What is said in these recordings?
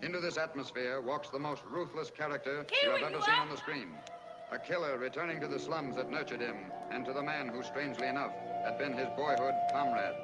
Into this atmosphere walks the most ruthless character you have ever seen on the screen. A killer returning to the slums that nurtured him and to the man who, strangely enough, had been his boyhood comrade.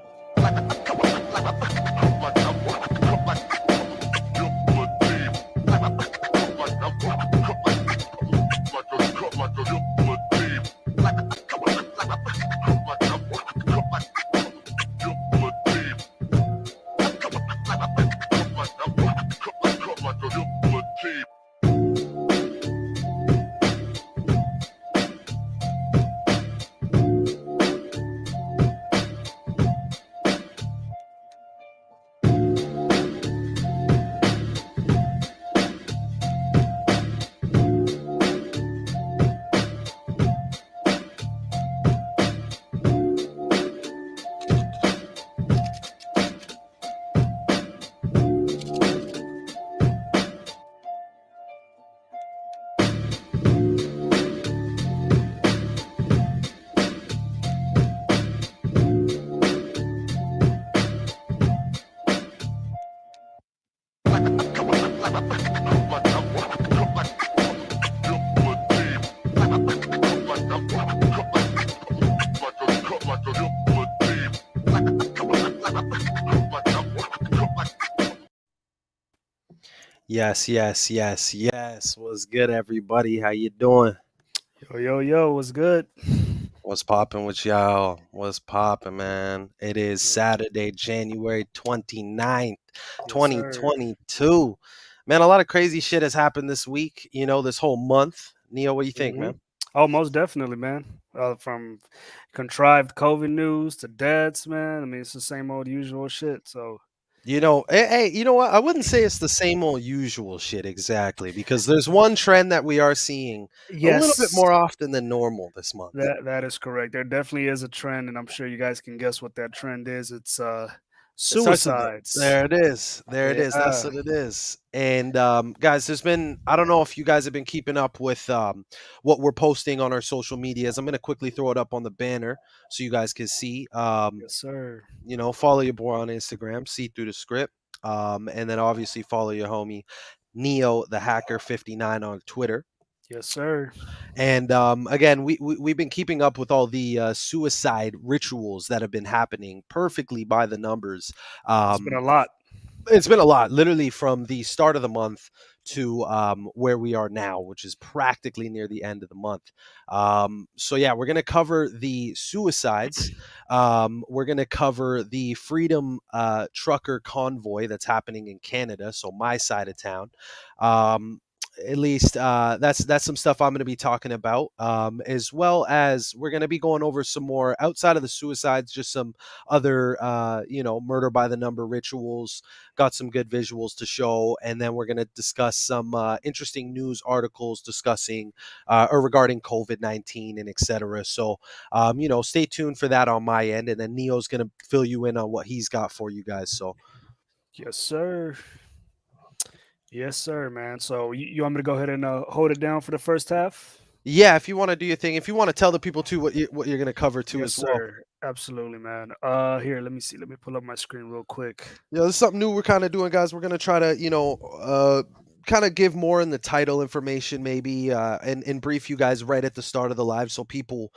Yes. What's good, everybody? How you doing? Yo, what's good? What's popping with y'all? What's popping, man? It is Saturday, January 29th, Yes, sir. 2022. Man, a lot of crazy shit has happened this week, this whole month. Neo, what do you think, hmm man? Oh, most definitely, man. From contrived COVID news to deaths, man. I mean, it's the same old usual shit. So, Hey, you know what? I wouldn't say it's the same old usual shit exactly, because there's one trend that we are seeing a little bit yes, more often than normal this month. that is correct. There definitely is a trend, and I'm sure you guys can guess what that trend is. It's It starts with suicides. there it is. There it is. That's Yeah. what it is. And guys, there's been I don't know if you guys have been keeping up with what we're posting on our social medias. I'm gonna quickly throw it up on the banner so you guys can see. Yes, sir. Follow your boy on Instagram, see through the script. And then obviously follow your homie Neo the Hacker 59 on Twitter. Yes, sir. And again, we've been keeping up with all the suicide rituals that have been happening perfectly by the numbers. It's been Um, a lot. it's been a lot, literally from the start of the month to where we are now, which is practically near the end of the month. So yeah, we're gonna cover the suicides. We're gonna cover the Freedom Trucker convoy that's happening in Canada, so my side of town. Um, at least that's some stuff I'm going to be talking about, as well as we're going to be going over some more outside of the suicides, just some other murder by the number rituals. Got some good visuals to show, and then we're going to discuss some interesting news articles discussing or regarding COVID-19 and etc. So stay tuned for that on my end, and then Neo's going to fill you in on what he's got for you guys. So Yes, sir. Yes, sir, man. So you want me to go ahead and hold it down for the first half? yeah, if you want to do your thing, if you want to tell the people too what you're going to cover too Yes, as well. sir. Absolutely, man. Here, let me see. Let me pull up my screen real quick. Yeah, this is something new we're kind of doing, guys. We're gonna try to, kind of give more in the title information, maybe, and brief you guys right at the start of the live, so people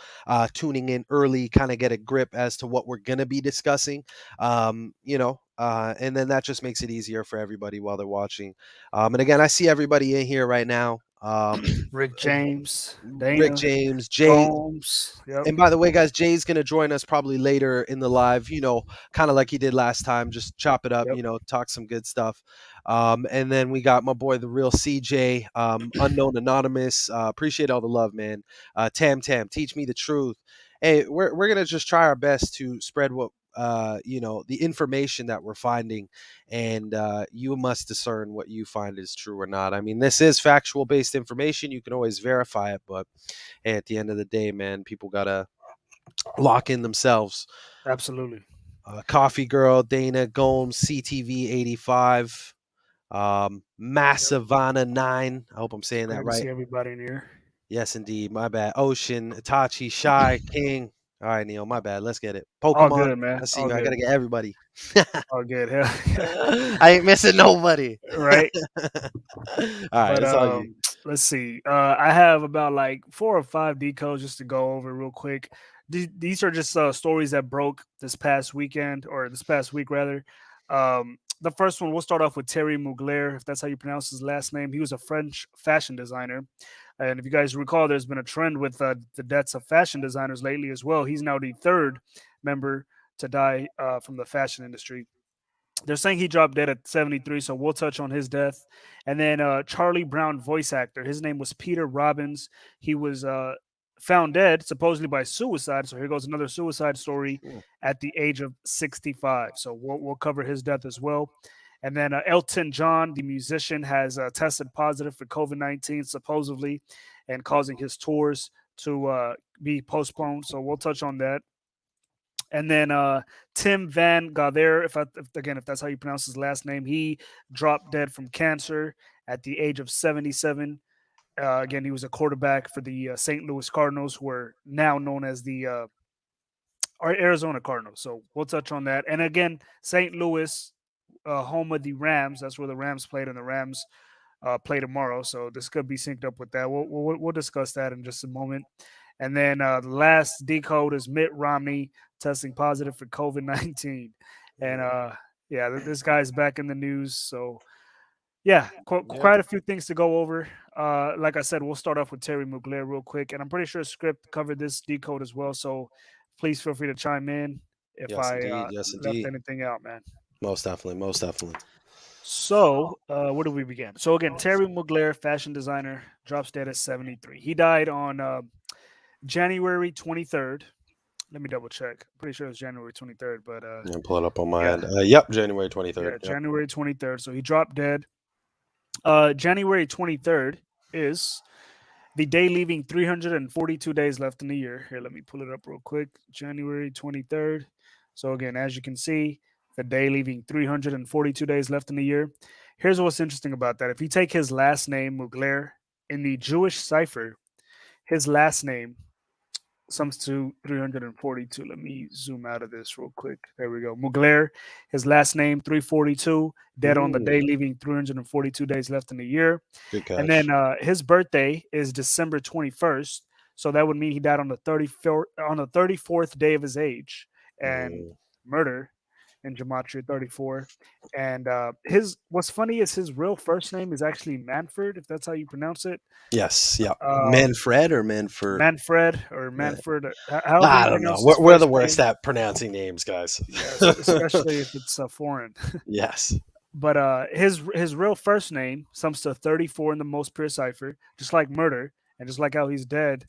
tuning in early kind of get a grip as to what we're gonna be discussing. And then that just makes it easier for everybody while they're watching. And again, I see everybody in here right now. Rick James, Rick Dana, James, Jay, Gomes. Yep. and by the way, guys, Jay's gonna join us probably later in the live. Kind of like he did last time. Just chop it up. Yep. Talk some good stuff. And then we got my boy, the real CJ, unknown anonymous. Appreciate all the love, man. Tam, teach me the truth. Hey, we're gonna just try our best to spread what the information that we're finding, and you must discern what you find is true or not. I mean, this is factual based information. You can always verify it, but hey, at the end of the day, man, people gotta lock in themselves. Absolutely. Coffee Girl, Dana Gomes, CTV 85, Yep. Massivana 9. I hope I'm saying that Glad to right. see everybody in here. Yes, indeed. My bad. Ocean, Itachi, Shy, King. All right, Neil, my bad. Let's get it. All Pokemon. good, man. Let's see. All I good. gotta get everybody. All good. Hell yeah. I ain't missing nobody. Right. All right, But it's all you. let's see. I have about like 4 or 5 decodes just to go over real quick. These are just stories that broke this past weekend, or this past week rather. The first one, we'll start off with Thierry Mugler, if that's how you pronounce his last name. He was a French fashion designer, and if you guys recall, there's been a trend with the deaths of fashion designers lately as well. He's now the third member to die from the fashion industry. They're saying he dropped dead at 73, so we'll touch on his death. And then Charlie Brown, voice actor, his name was Peter Robbins. He was found dead supposedly by suicide. So here goes another suicide story Hmm. at the age of 65. So we'll cover his death as well. And then Elton John, the musician, has tested positive for COVID-19 supposedly, and causing his tours to be postponed. So we'll touch on that. And then Tim Van Gogher, if that's how you pronounce his last name, he dropped dead from cancer at the age of 77. Again, he was a quarterback for the St. Louis Cardinals, who are now known as the Arizona Cardinals. So we'll touch on that. And again, St. Louis, home of the Rams. That's where the Rams played, and the Rams play tomorrow. So this could be synced up with that. We'll discuss that in just a moment. And then the last decode is Mitt Romney testing positive for COVID-19. And yeah, this guy's back in the news. So yeah, quite a few things to go over. Like I said, we'll start off with Thierry Mugler real quick. And I'm pretty sure Script covered this decode as well. So please feel free to chime in if Yes, I indeed. Yes, left indeed. anything out, man. Most definitely. Most definitely. So, where do we begin? So again, Thierry Mugler, fashion designer, drops dead at 73. He died on January 23rd. Let me double check. Pretty sure it's January 23rd, but I'm pull it up on my yeah. end. Yep, January 23rd. yeah, Yep. January 23rd. So he dropped dead. January 23rd is the day leaving 342 days left in the year. Here, let me pull it up real quick. January 23rd. So again, as you can see, the day leaving 342 days left in the year. Here's what's interesting about that. If you take his last name, Mugler, in the Jewish cipher, his last name sums to 342. Let me zoom out of this real quick. There we go. Mugler, his last name, 342, dead on the day, Ooh, leaving 342 days left in the year. good And catch. then his birthday is December 21st. So that would mean he died on the 34th day of his age, and Mm, murder in gematria 34. And his what's funny is his real first name is actually Manfred, if that's how you pronounce it. yes, yep. Um, Manfred or Manford? Manfred or Yeah. Manfred, however I you don't know. pronounce his We're the first worst name. at pronouncing names, guys. Yes, especially if it's foreign. Yes. But his real first name sums to 34 in the most pure cipher, just like murder, and just like how he's dead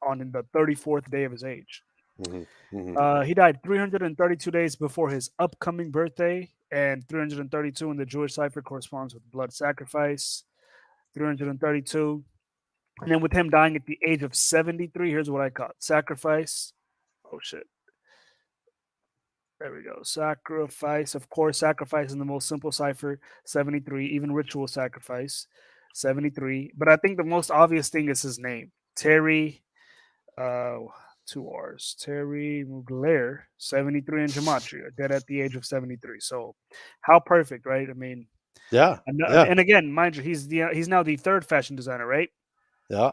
on the 34th day of his age. Hmm. Hmm. He died 332 days before his upcoming birthday, and 332 in the Jewish cipher corresponds with blood sacrifice. 332. And then with him dying at the age of 73, here's what I caught: sacrifice. Oh shit. There we go. Sacrifice, of course, sacrifice in the most simple cipher, 73, even ritual sacrifice, 73. But I think the most obvious thing is his name. Terry, uh, 2 R's. Terry Mugler, 73 in gematria, dead at the age of 73. So how perfect, right? I mean, Yeah. and, Yeah. and again, mind you, he's now the third fashion designer, right? Yeah.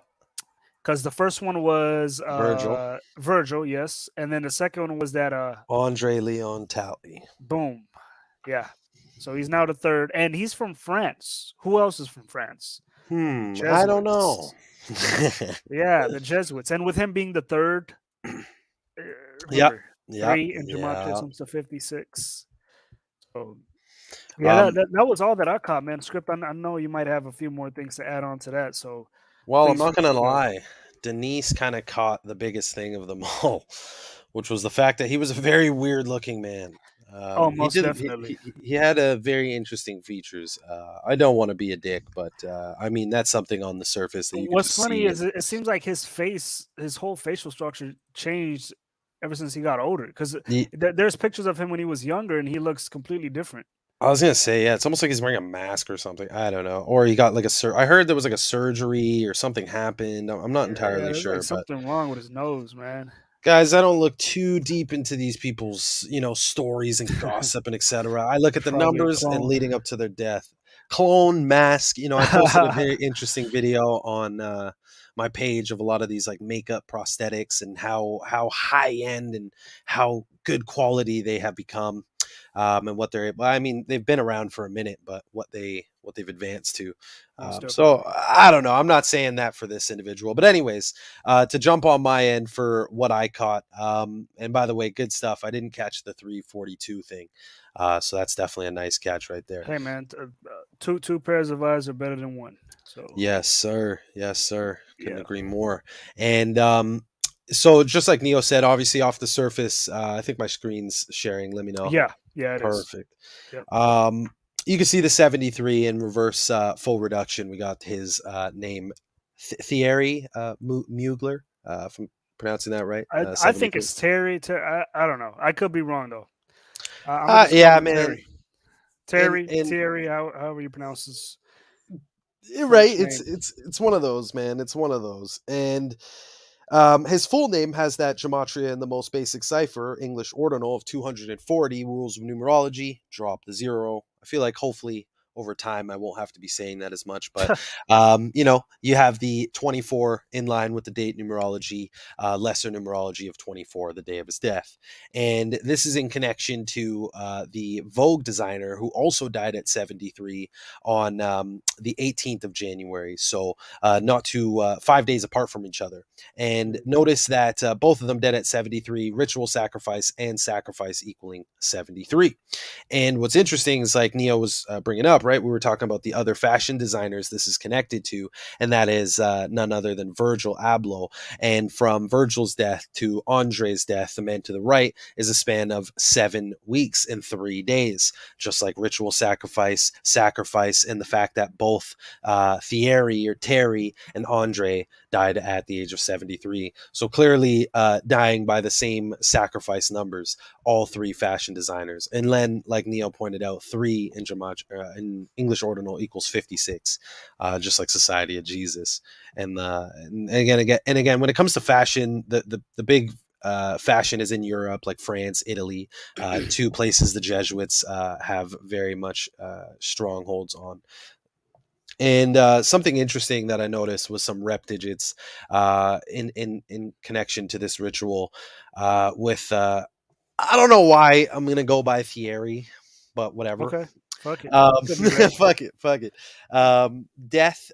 Because the first one was Virgil. Virgil, yes. And then the second one was that Andre Leon Talley. boom. Yeah. So he's now the third, and he's from France. Who else is from France? I don't know. Jesuits. Yeah, the Jesuits. And with him being the third, Yep. remember, Yep. 3 in gematria Yeah. sums to 56. So yeah, Um, that was all that I caught, man. Script. I know you might have a few more things to add on to that. So well, I'm please not feel free gonna to go. lie. Denise kind of caught the biggest thing of them all, which was the fact that he was a very weird looking man. Oh, He most didn't. definitely. He had a very interesting features. I don't want to be a dick, but I mean that's something on the surface that you could What's just funny see. is it seems like his whole facial structure changed ever since he got older. Because there's pictures of him when he was younger, and he looks completely different. I was gonna say, yeah, it's almost like he's wearing a mask or something. I don't know, or he got like I heard there was like a surgery or something happened. I'm not Yeah, entirely there's like sure, but something wrong with his nose, man. Guys, I don't look too deep into these people's, stories and gossip and etc. I look at the Probably a numbers and clone. leading up to their death. Clone, mask. I posted a very interesting video on my page of a lot of these like makeup prosthetics and how high end and how good quality they have become, and what they're. I mean, they've been around for a minute, but what they've advanced to. Most So definitely. I don't know. I'm not saying that for this individual, but anyways, to jump on my end for what I caught. And by the way, good stuff. I didn't catch the 342 thing. So that's definitely a nice catch right there. Hey man, two pairs of eyes are better than one. So Yes, sir. Yes, sir. Couldn't yeah, agree more. And so just like Neo said, obviously off the surface, I think my screen's sharing. Let me know. yeah, it is. Perfect. Yep. You can see the 73 in reverse full reduction. We got his name, Thierry Mugler, if I'm pronouncing that right. I think 73. it's Terry. I don't know. I could be wrong though. I'm gonna just call Yeah, him man. Terry. And Terry. However you pronounce his you're right. French It's name. it's it's one of those, man. It's one of those. And his full name has that gematria in the most basic cipher, English ordinal of 240, rules of numerology, drop the zero. I feel like hopefully over time I won't have to be saying that as much, but you have the 24 in line with the date numerology, lesser numerology of 24, the day of his death. And this is in connection to the Vogue designer who also died at 73 on the 18th of January. So not too 5 days apart from each other. And notice that both of them dead at 73, ritual sacrifice and sacrifice equaling 73. And what's interesting is like Neo was bringing up, right? We were talking about the other fashion designers this is connected to, and that is none other than Virgil Abloh. And from Virgil's death to Andre's death, the man to the right, is a span of 7 weeks and 3 days, just like ritual sacrifice, and the fact that both Thierry or Terry and Andre died at the age of 73. So clearly dying by the same sacrifice numbers, all three fashion designers. And then, like Neo pointed out, 3 in English ordinal equals 56, just like Society of Jesus. And again, when it comes to fashion, the big fashion is in Europe, like France, Italy, 2 places the Jesuits have very much strongholds on. And something interesting that I noticed was some rep digits in connection to this ritual with I don't know why I'm gonna go by Thierry, but whatever. Okay, fuck it. Could be right. Fuck it. Death.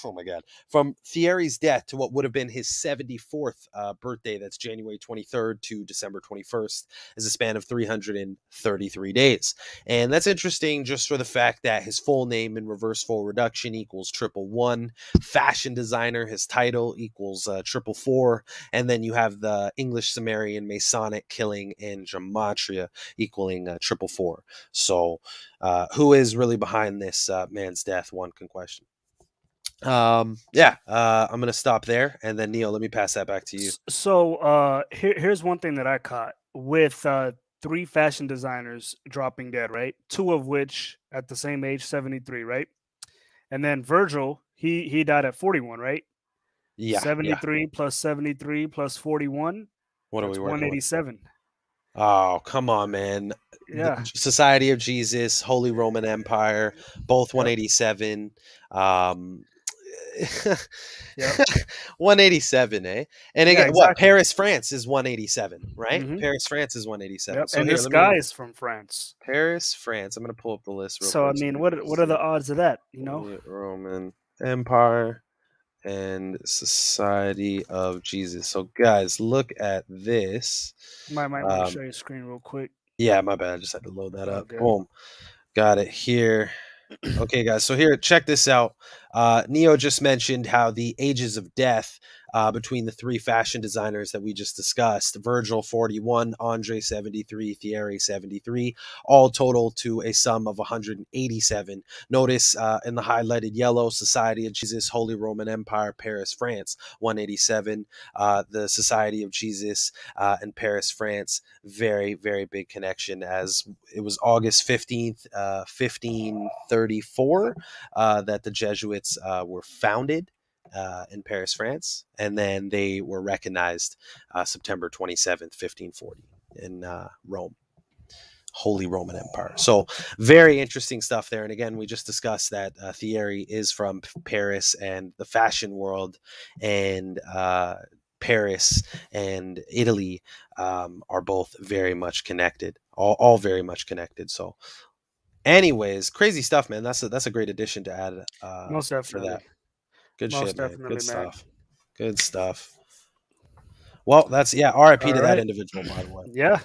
Oh my god. From Thierry's death to what would have been his 74th birthday, that's January 23rd to December 21st, is a span of 333 days, and that's interesting just for the fact that his full name in reverse full reduction equals 111. Fashion designer, his title equals 444, and then you have the English Sumerian Masonic killing and gematria equaling 444. So who is really behind this man's death? One can question. I'm gonna stop there, and then Neil, let me pass that back to you. So here's one thing that I caught with 3 fashion designers dropping dead, right? 2 of which at the same age, 73, right? And then Virgil, he died at 41, right? Yeah. 73 plus 73 plus 41, What are we that's working with? 187. Oh, come on, man. The Yeah. Society of Jesus, Holy Roman Empire, both Yep. 187. Um, Yep. 187, eh? And Yeah, again, what exactly. Paris, France is 187, right? Hmm. Paris, France is 187. Yep. So And here, this let me guy is from France. Paris, France. I'm gonna pull up the list real So I quick so mean, we can what are see. the odds of that? Holy Roman Empire and Society of Jesus. So guys, look at this. Might want to Um, show you a screen real quick. yeah, my bad. I just had to load that Oh, up. good. Boom. Got it here. Okay, guys. So here, check this out. Neo just mentioned how the ages of death between the 3 fashion designers that we just discussed, Virgil 41, Andre 73, Thierry 73, all total to a sum of 187. Notice in the highlighted yellow, Society of Jesus, Holy Roman Empire, Paris, France, 187. The Society of Jesus in Paris, France, very, very big connection, as it was August 15th, 1534, that the Jesuits were founded. in Paris, France, and then they were recognized September 27th, 1540 in Rome. Holy Roman Empire. So very interesting stuff there. And again, we just discussed that Thierry is from Paris, and the fashion world and Paris and Italy are both very much connected, all very much connected. So anyways, crazy stuff, man. That's a great addition to add Most for definitely. that. Good Most shit, man. definitely, Good man. stuff. Good stuff. Well, that's RIP All to that right. individual, by the way. Yeah.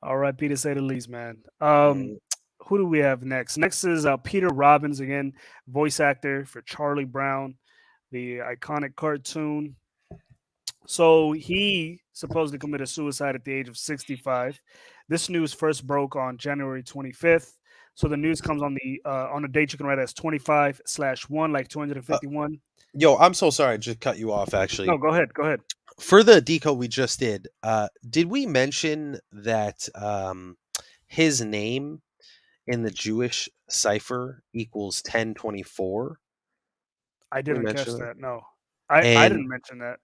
R.I.P. to say the least, man. Who do we have next? Next is Peter Robbins, again, voice actor for Charlie Brown, the iconic cartoon. So he supposedly committed suicide at the age of 65. This news first broke on January 25th. So the news comes on the date you can write as 25/1, like 251. Yo, I'm so sorry. I just cut you off, actually. No, go ahead. Go ahead. For the decode we just did we mention that his name in the Jewish cipher equals 1024? I We didn't catch mentioned that. No, I And didn't mention that.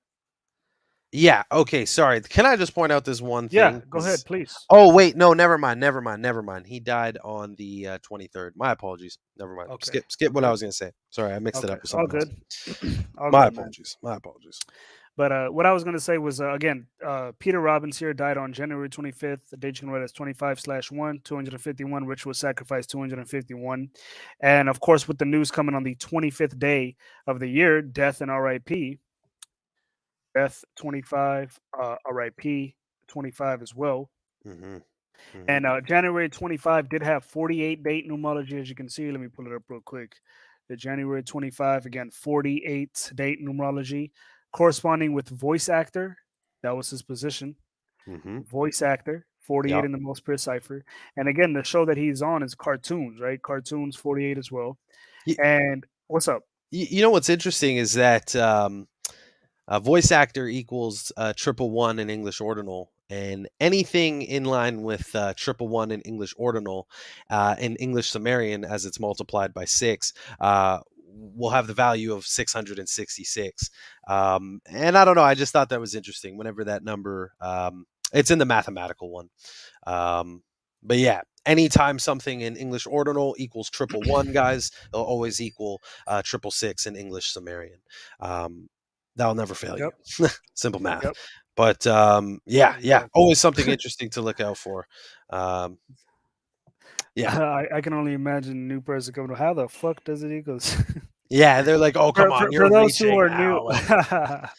yeah, okay, sorry. Can I just point out this one Yeah, thing? go ahead, please. Oh, wait, no, never mind. He died on the 23rd. My apologies. Never mind. Okay. Skip what I Okay. was going to say. Sorry, I mixed it Okay. up with All something good. else. All My good, man. apologies. My apologies. But what I was going to say was, again, Peter Robbins here died on January 25th. The date you can write as 25/1, 251, which was sacrificed 251. And of course, with the news coming on the 25th day of the year, death and RIP, death 25, RIP 25 as well. Mm-hmm. And January 25 did have 48 date numerology, as you can see. Let me pull it up real quick. The January 25, again, 48 date numerology, corresponding with voice actor. That was his position. Mm-hmm. Voice actor, 48 Yep. in the most pure cipher. And again, the show that he's on is cartoons, right? Cartoons, 48 as well. Y- And what's up? You know what's interesting is that voice actor equals 111 in English ordinal, and anything in line with 111 in English ordinal in English Sumerian, as it's multiplied by 6, will have the value of 666. And I don't know, I just thought that was interesting. Whenever that number, it's in the mathematical one. But yeah, anytime something in English ordinal equals 111, guys, it'll always equal 666 in English Sumerian. That'll never fail Yep. you. Simple math. Yep. But yeah, Exactly. always something interesting to look out for. Yeah, I can only imagine a new person coming. How the fuck does it equal? yeah, they're like, oh, come on, you're For those who reaching are now. new, Like,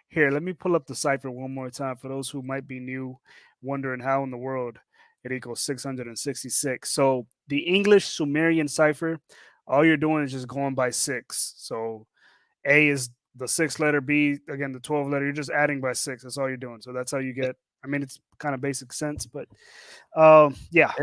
here, let me pull up the cipher one more time for those who might be new, wondering how in the world it equals 666. So the English Sumerian cipher, all you're doing is just going by 6. So A is the 6th letter, B again the 12th letter. You're just adding by 6. That's all you're doing. So that's how you get. I mean, it's kind of basic sense, but yeah.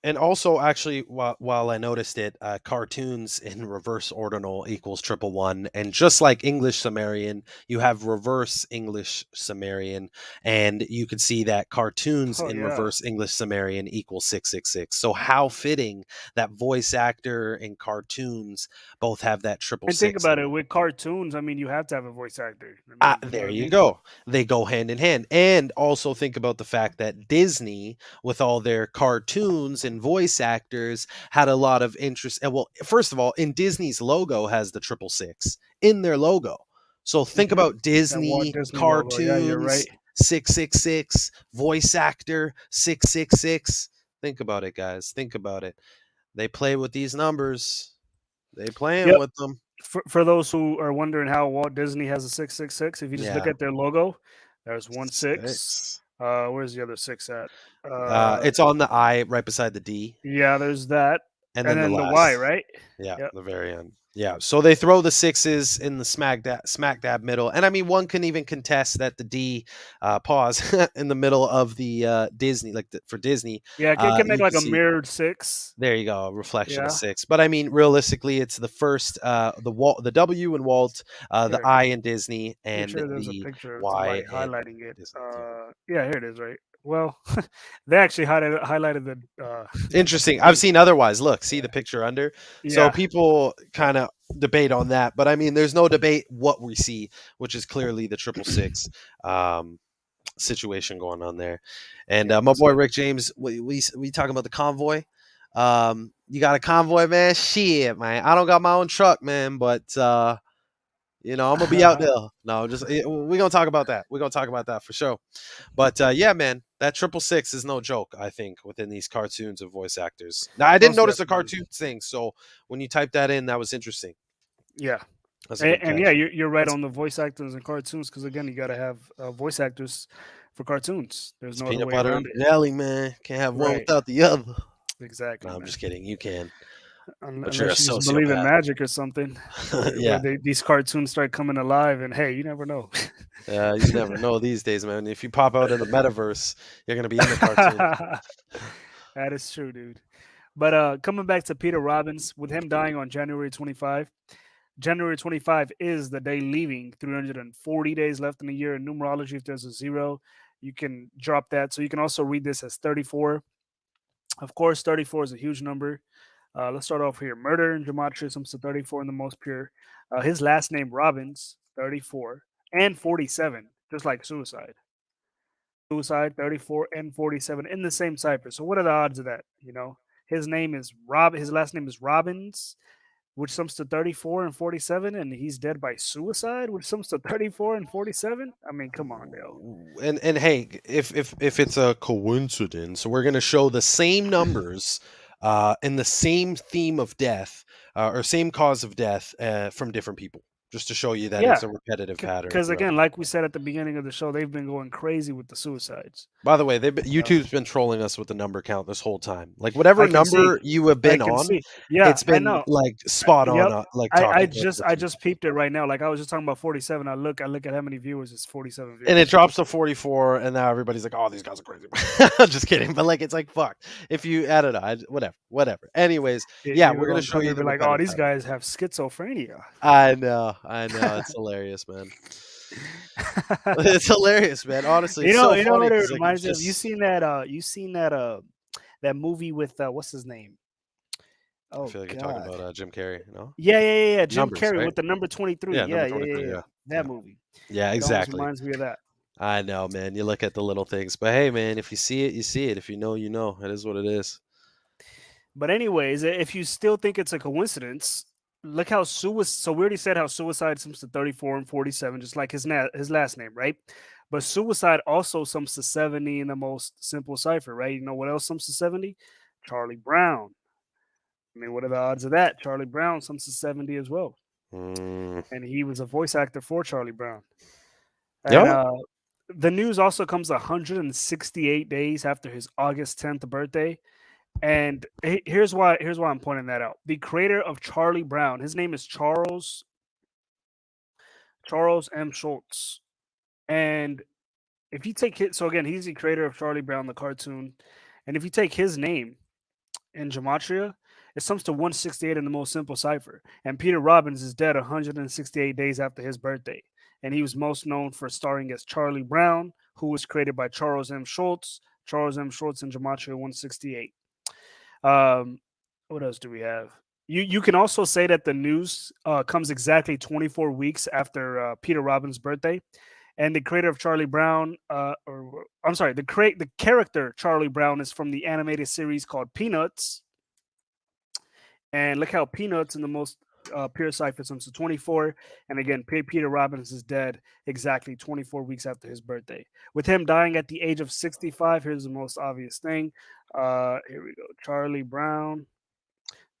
and also, actually, while I noticed it, cartoons in reverse ordinal equals 111, and just like English Sumerian, you have reverse English Sumerian, and you could see that cartoons Oh, in yeah. reverse English Sumerian equals 666. So how fitting that voice actor and cartoons both have that And think 666. about it with cartoons. I mean, you have to have a voice actor. I mean, There what I you mean? go. They go hand in hand. And also think about the fact that Disney, with all their cartoons and voice actors, had a lot of interest. And well, first of all, in Disney's logo has the 666 in their logo. So think about That Walt Disney Disney logo. Yeah, you're cartoons, right. 666, voice actor, 666. Think about it, guys. Think about it. They play with these numbers. They playing Yep. with them. For those who are wondering how Walt Disney has a 666, if you just look Yeah. at their logo, there's 16. 6. Where's the other 6 at? It's on the I right beside the D, Yeah, there's that, and and then the then the Y, last. right? Yeah, Yep. the very end. Yeah, so they throw the 6s in the smack dab middle, and I mean, one can even contest that the D pause in the middle of the Disney, like for Disney. Yeah, it can make You like can a see mirrored 6. there you go, a reflection of Yeah. 6. But I mean, realistically, it's the first the W in Walt, the Here, I in Disney, make and sure there's a the picture of Y somebody in highlighting it. Disney. Yeah, here it is, right? Well, they actually highlighted the. Interesting. I've seen otherwise. Look, see Yeah. the picture under. So Yeah. people kind of debate on that. But I mean, there's no debate what we see, which is clearly the 666 situation going on there. And my boy Rick James, we talking about the convoy. You got a convoy, man? Shit, man. I don't got my own truck, man, but I'm gonna be out there. No, we're gonna talk about that. We're gonna talk about that for sure. But yeah, man, that 666 is no joke, I think, within these cartoons of voice actors. Now, I didn't notice the cartoon thing, so when you typed that in, that was interesting. Yeah. And yeah, you're right on the voice actors and cartoons, because again, you got to have voice actors for cartoons. There's no other way around it. Jelly, man. Can't have one without the other. Exactly. No, I'm just kidding. You can. Unless you just believe in magic or something. Yeah. Where these cartoons start coming alive, and hey, you never know. Yeah, you never know these days, man. If you pop out in the metaverse, you're gonna be in the cartoon. That is true, dude. But coming back to Peter Robbins, with him dying on January 25. January 25 is the day leaving. 340 days left in the year. In numerology, if there's a 0, you can drop that. So you can also read this as 34. Of course, 34 is a huge number. Let's start off here. Murder in gematria comes to 34 in the most pure. His last name, Robbins, 34 and 47, just like suicide. Suicide, 34 and 47 in the same cipher. So what are the odds of that? His name is his last name is Robbins, which sums to 34 and 47, and he's dead by suicide, which sums to 34 and 47. I mean, come on, Dale. And hey, if it's a coincidence, we're gonna show the same numbers and the same theme of death or same cause of death from different people, just to show you that it's a repetitive pattern. Because again, like we said at the beginning of the show, they've been going crazy with the suicides. By the way, YouTube's been trolling us with the number count this whole time. Like whatever number you have been on, it's been like spot on. I just peeped it right now. Like I was just talking about 47. I look at how many viewers. It's 47 viewers. And it drops to 44, and now everybody's like, "Oh, these guys are crazy." Just kidding, but like it's like fuck. If you add it up, whatever. Anyways, yeah, we're gonna show you. Like, oh, these guys have schizophrenia. I know. It's hilarious, man. It's hilarious, man. Honestly, you know so what it reminds me of? You seen that that movie with what's his name? Oh, I feel like you're talking about Jim Carrey, no? Yeah. Jim Numbers, Carrey right? with the number 23. Yeah, 23, that movie. Yeah, exactly. Reminds me of that. I know, man. You look at the little things, but hey, man, if you see it, you see it. If you know, you know. It is what it is. But anyways, if you still think it's a coincidence, look how suicide. So we already said how suicide sums to 34 and 47, just like his last name, right? But suicide also sums to 70 in the most simple cipher, right? You know what else sums to 70? Charlie Brown. I mean, what are the odds of that? Charlie Brown sums to 70 as well. And he was a voice actor for Charlie Brown. And the news also comes 168 days after his August 10th birthday. And here's why I'm pointing that out. The creator of Charlie Brown, his name is Charles M. Schultz. And if you take it, so again, he's the creator of Charlie Brown, the cartoon. And if you take his name in gematria, it sums to 168 in the most simple cipher. And Peter Robbins is dead 168 days after his birthday. And he was most known for starring as Charlie Brown, who was created by Charles M. Schultz. Charles M. Schultz in gematria 168. What else do we have? You can also say that the news comes exactly 24 weeks after Peter Robbins' birthday. And the creator of Charlie Brown, the character Charlie Brown is from the animated series called Peanuts. And look how Peanuts in the most pure cipher sums to 24. And again, Peter Robbins is dead exactly 24 weeks after his birthday. With him dying at the age of 65, here's the most obvious thing. Here we go. Charlie Brown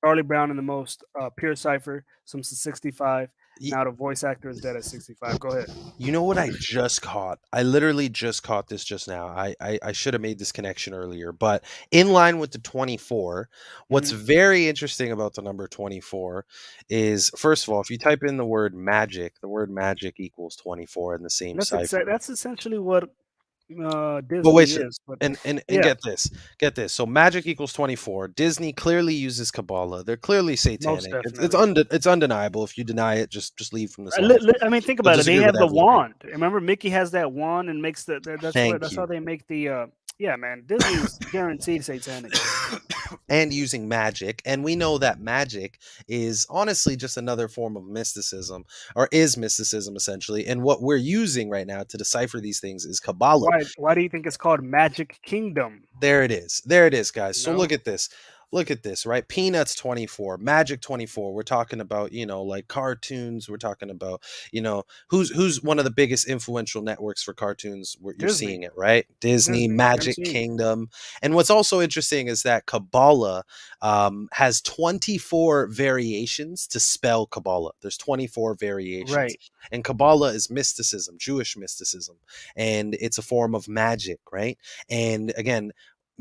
in the most pure cipher sums to 65. Now the voice actor is dead at 65. Go ahead. You know what I just caught? I literally just caught this just now. I should have made this connection earlier, but in line with the 24, what's very interesting about the number 24 is, first of all, if you type in the word magic equals 24 in the same cipher. That's essentially what Disney but wait, is. But, and get this. So magic equals 24. Disney clearly uses Kabbalah. They're clearly satanic. It's undeniable. If you deny it, just leave from the. I mean, think about it. They have the wand. Remember, Mickey has that wand and makes that's how they make the Yeah, man. Disney's guaranteed satanic. And using magic. And we know that magic is honestly just another form of mysticism, or is mysticism essentially. And what we're using right now to decipher these things is Kabbalah. Why do you think it's called Magic Kingdom? There it is. There it is, guys. You So know? look at this. Look at this, right? Peanuts 24, Magic 24. We're talking about, like cartoons. We're talking about, who's one of the biggest influential networks for cartoons. Where you're Disney. seeing it, right? Disney, Disney. Magic MC. Kingdom. And what's also interesting is that Kabbalah has 24 variations to spell Kabbalah. There's 24 variations. Right. And Kabbalah is mysticism, Jewish mysticism. And it's a form of magic, right? And again,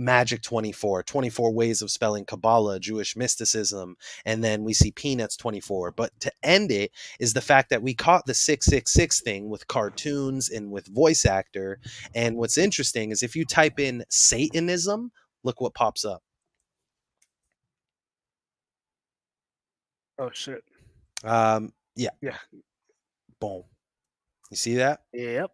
Magic 24, 24 ways of spelling Kabbalah, Jewish mysticism, and then we see Peanuts 24. But to end it is the fact that we caught the 666 thing with cartoons and with voice actor. And what's interesting is if you type in Satanism, look what pops up. Oh shit. Yeah. Yeah. Boom. You see that? Yep.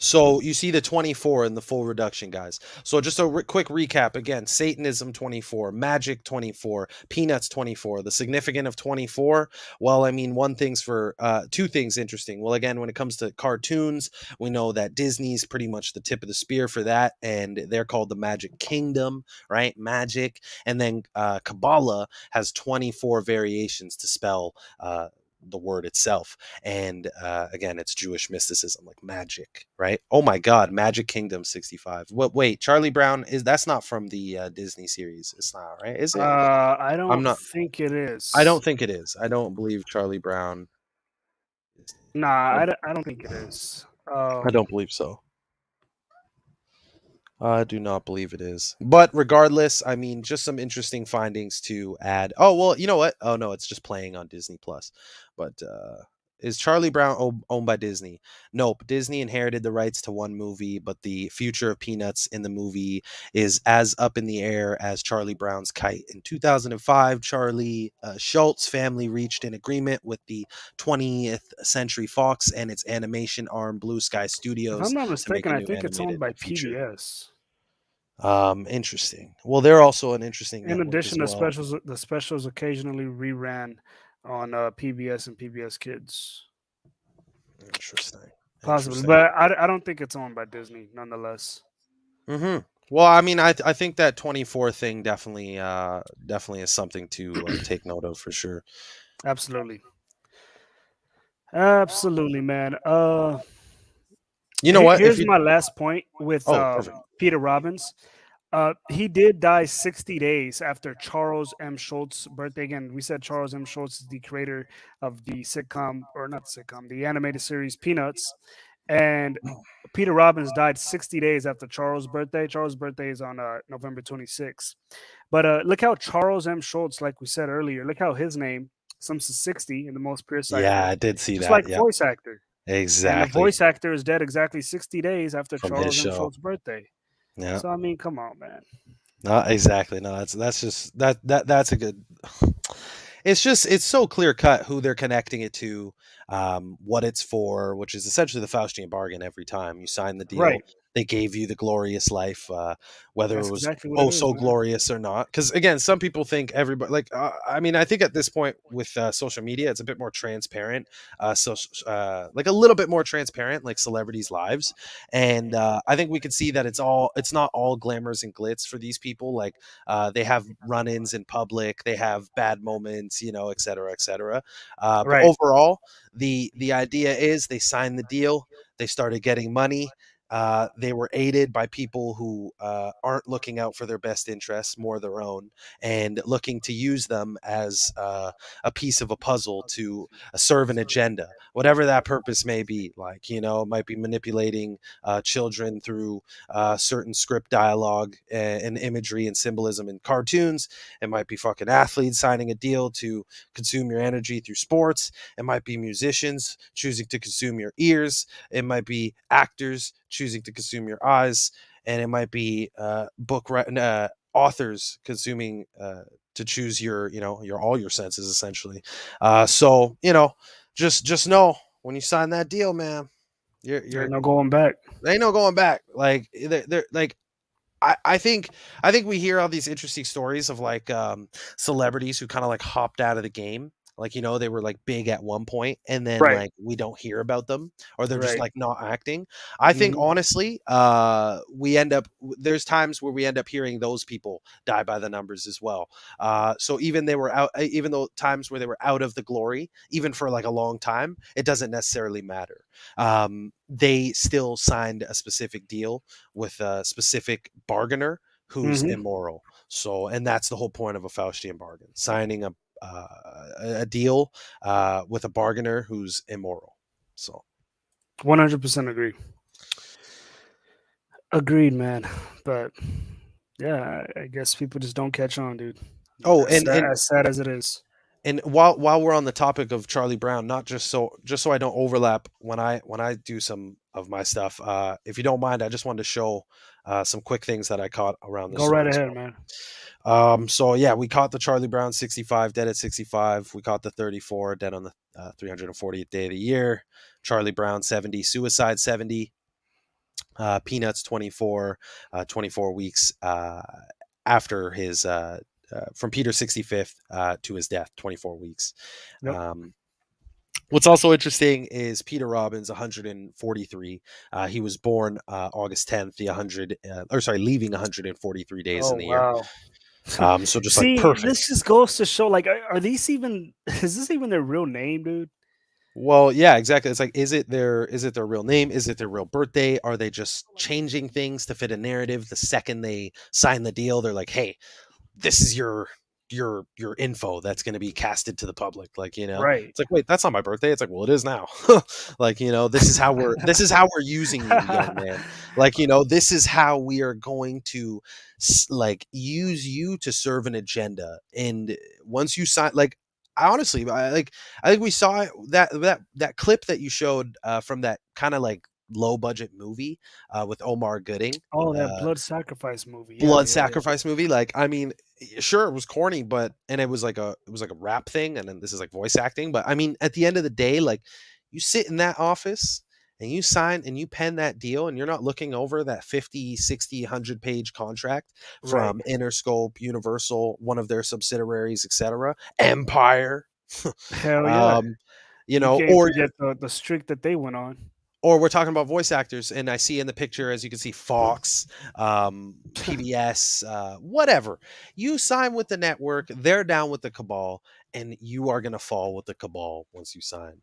So you see the 24 in the full reduction, guys. So just a quick recap again: Satanism 24, Magic 24, Peanuts 24. The significance of 24. Well, I mean, two things interesting. Well, again, when it comes to cartoons, we know that Disney's pretty much the tip of the spear for that, and they're called the Magic Kingdom, right? Magic, and then Kabbalah has 24 variations to spell the word itself. And again, it's Jewish mysticism, like magic, right? Oh my God, Magic Kingdom 65. Wait, Charlie Brown that's not from the Disney series. It's not, right? Is it? I don't not- think it is. I don't think it is. I don't believe Charlie Brown. Nah, I don't think it is. I don't believe so. I do not believe it is. But regardless, I mean, just some interesting findings to add. Oh, well, you know what? Oh, no, it's just playing on Disney Plus. But is Charlie Brown owned by Disney? Nope. Disney inherited the rights to one movie, but the future of Peanuts in the movie is as up in the air as Charlie Brown's kite. In 2005, Charlie Schultz family reached an agreement with the 20th Century Fox and its animation arm, Blue Sky Studios. If I'm not mistaken, a I new think it's owned by future. PBS. Interesting. Well, they're also an interesting. In addition, as well. the specials occasionally reran on PBS and PBS Kids. Interesting. Possibly, but I don't think it's owned by Disney. Nonetheless. Mm-hmm. Well, I mean, I think that 24 thing definitely is something to take note of for sure. Absolutely. Absolutely, man. You know what? Here's my last point with perfect. Peter Robbins. He did die 60 days after Charles M. Schultz's birthday. Again, we said Charles M. Schultz is the creator of the sitcom, or not the sitcom, the animated series Peanuts. And Peter Robbins died 60 days after Charles' birthday. Charles' birthday is on November 26th. But look how Charles M. Schultz, like we said earlier, look how his name sums to 60 in the most pure side. Yeah, I did see just that. Just like voice actor. Exactly. And the voice actor is dead exactly 60 days after From Charles M. Schultz's birthday. Yeah. So I mean, come on, man. No, exactly. No, that's just that's a good. It's so clear cut who they're connecting it to, what it's for, which is essentially the Faustian bargain. Every time you sign the deal, Right. they gave you the glorious life, whether That's it was exactly what it is, so man. glorious or not. Because again, some people think everybody I mean, I think at this point with social media, it's a bit more transparent. Like a little bit more transparent, like celebrities' lives, and I think we could see that it's not all glamours and glitz for these people. Like they have run-ins in public, they have bad moments, et cetera, et cetera. Right. But overall, the idea is they signed the deal, they started getting money. They were aided by people who aren't looking out for their best interests, more their own, and looking to use them as a piece of a puzzle to serve an agenda, whatever that purpose may be. Like, it might be manipulating children through certain script dialogue and imagery and symbolism in cartoons. It might be fucking athletes signing a deal to consume your energy through sports. It might be musicians choosing to consume your ears. It might be actors choosing to consume your eyes, and it might be authors consuming to choose your all your senses essentially. So just know when you sign that deal, man, you're no going back. There ain't no going back. Like they're like I think we hear all these interesting stories of like celebrities who kind of like hopped out of the game. Like, they were like big at one point and then Right. like we don't hear about them, or they're just Right. like not acting. I think Mhm. honestly, we end up there's times where we end up hearing those people die by the numbers as well. So even they were out, even though times where they were out of the glory, even for like a long time, it doesn't necessarily matter. They still signed a specific deal with a specific bargainer who's Mhm. immoral. So, and that's the whole point of a Faustian bargain: signing a deal with a bargainer who's immoral. So, 100% agree. Agreed, man. But yeah, I guess people just don't catch on, dude. oh, As sad as it is. and while we're on the topic of Charlie Brown, not just so I don't overlap when I do some of my stuff. If you don't mind, I just wanted to show some quick things that I caught around the Go right story as ahead, well. man. So yeah, we caught the Charlie Brown 65 dead at 65. We caught the 34 dead on the 340th day of the year. Charlie Brown 70 suicide 70. Peanuts 24 24 weeks after his from Peter's 65th to his death, 24 weeks. Yep. What's also interesting is Peter Robbins, 143. He was born August 10th, leaving 143 days Oh in the year. wow. So just like See, this perfect. just goes to show, like, are these even? Is this even their real name, dude? Well, yeah, exactly. It's like, is it their real name? Is it their real birthday? Are they just changing things to fit a narrative? The second they sign the deal, they're like, hey, this is your info that's going to be casted to the public. Like, Right. it's like, wait, that's not my birthday. It's like, well, it is now. Like, this is how we're using you, young man. Like, this is how we are going to like use you to serve an agenda. And once you sign, like, I think we saw that clip that you showed from that kind of like low budget movie with Omar Gooding. Oh, that uh blood sacrifice movie. Yeah, blood yeah, yeah. sacrifice movie. Like, I mean, sure, it was corny, but and it was like a rap thing, and then this is like voice acting. But I mean, at the end of the day, like, you sit in that office and you sign and you pen that deal, and you're not looking over that 50, 60, 100-page contract Right. from Interscope, Universal, one of their subsidiaries, etc., Empire. Hell yeah. um, You can't or forget the streak that they went on. we're talking about voice actors, and I see in the picture, as you can see, Fox, PBS, whatever. You sign with the network, they're down with the cabal, and you are going to fall with the cabal once you sign.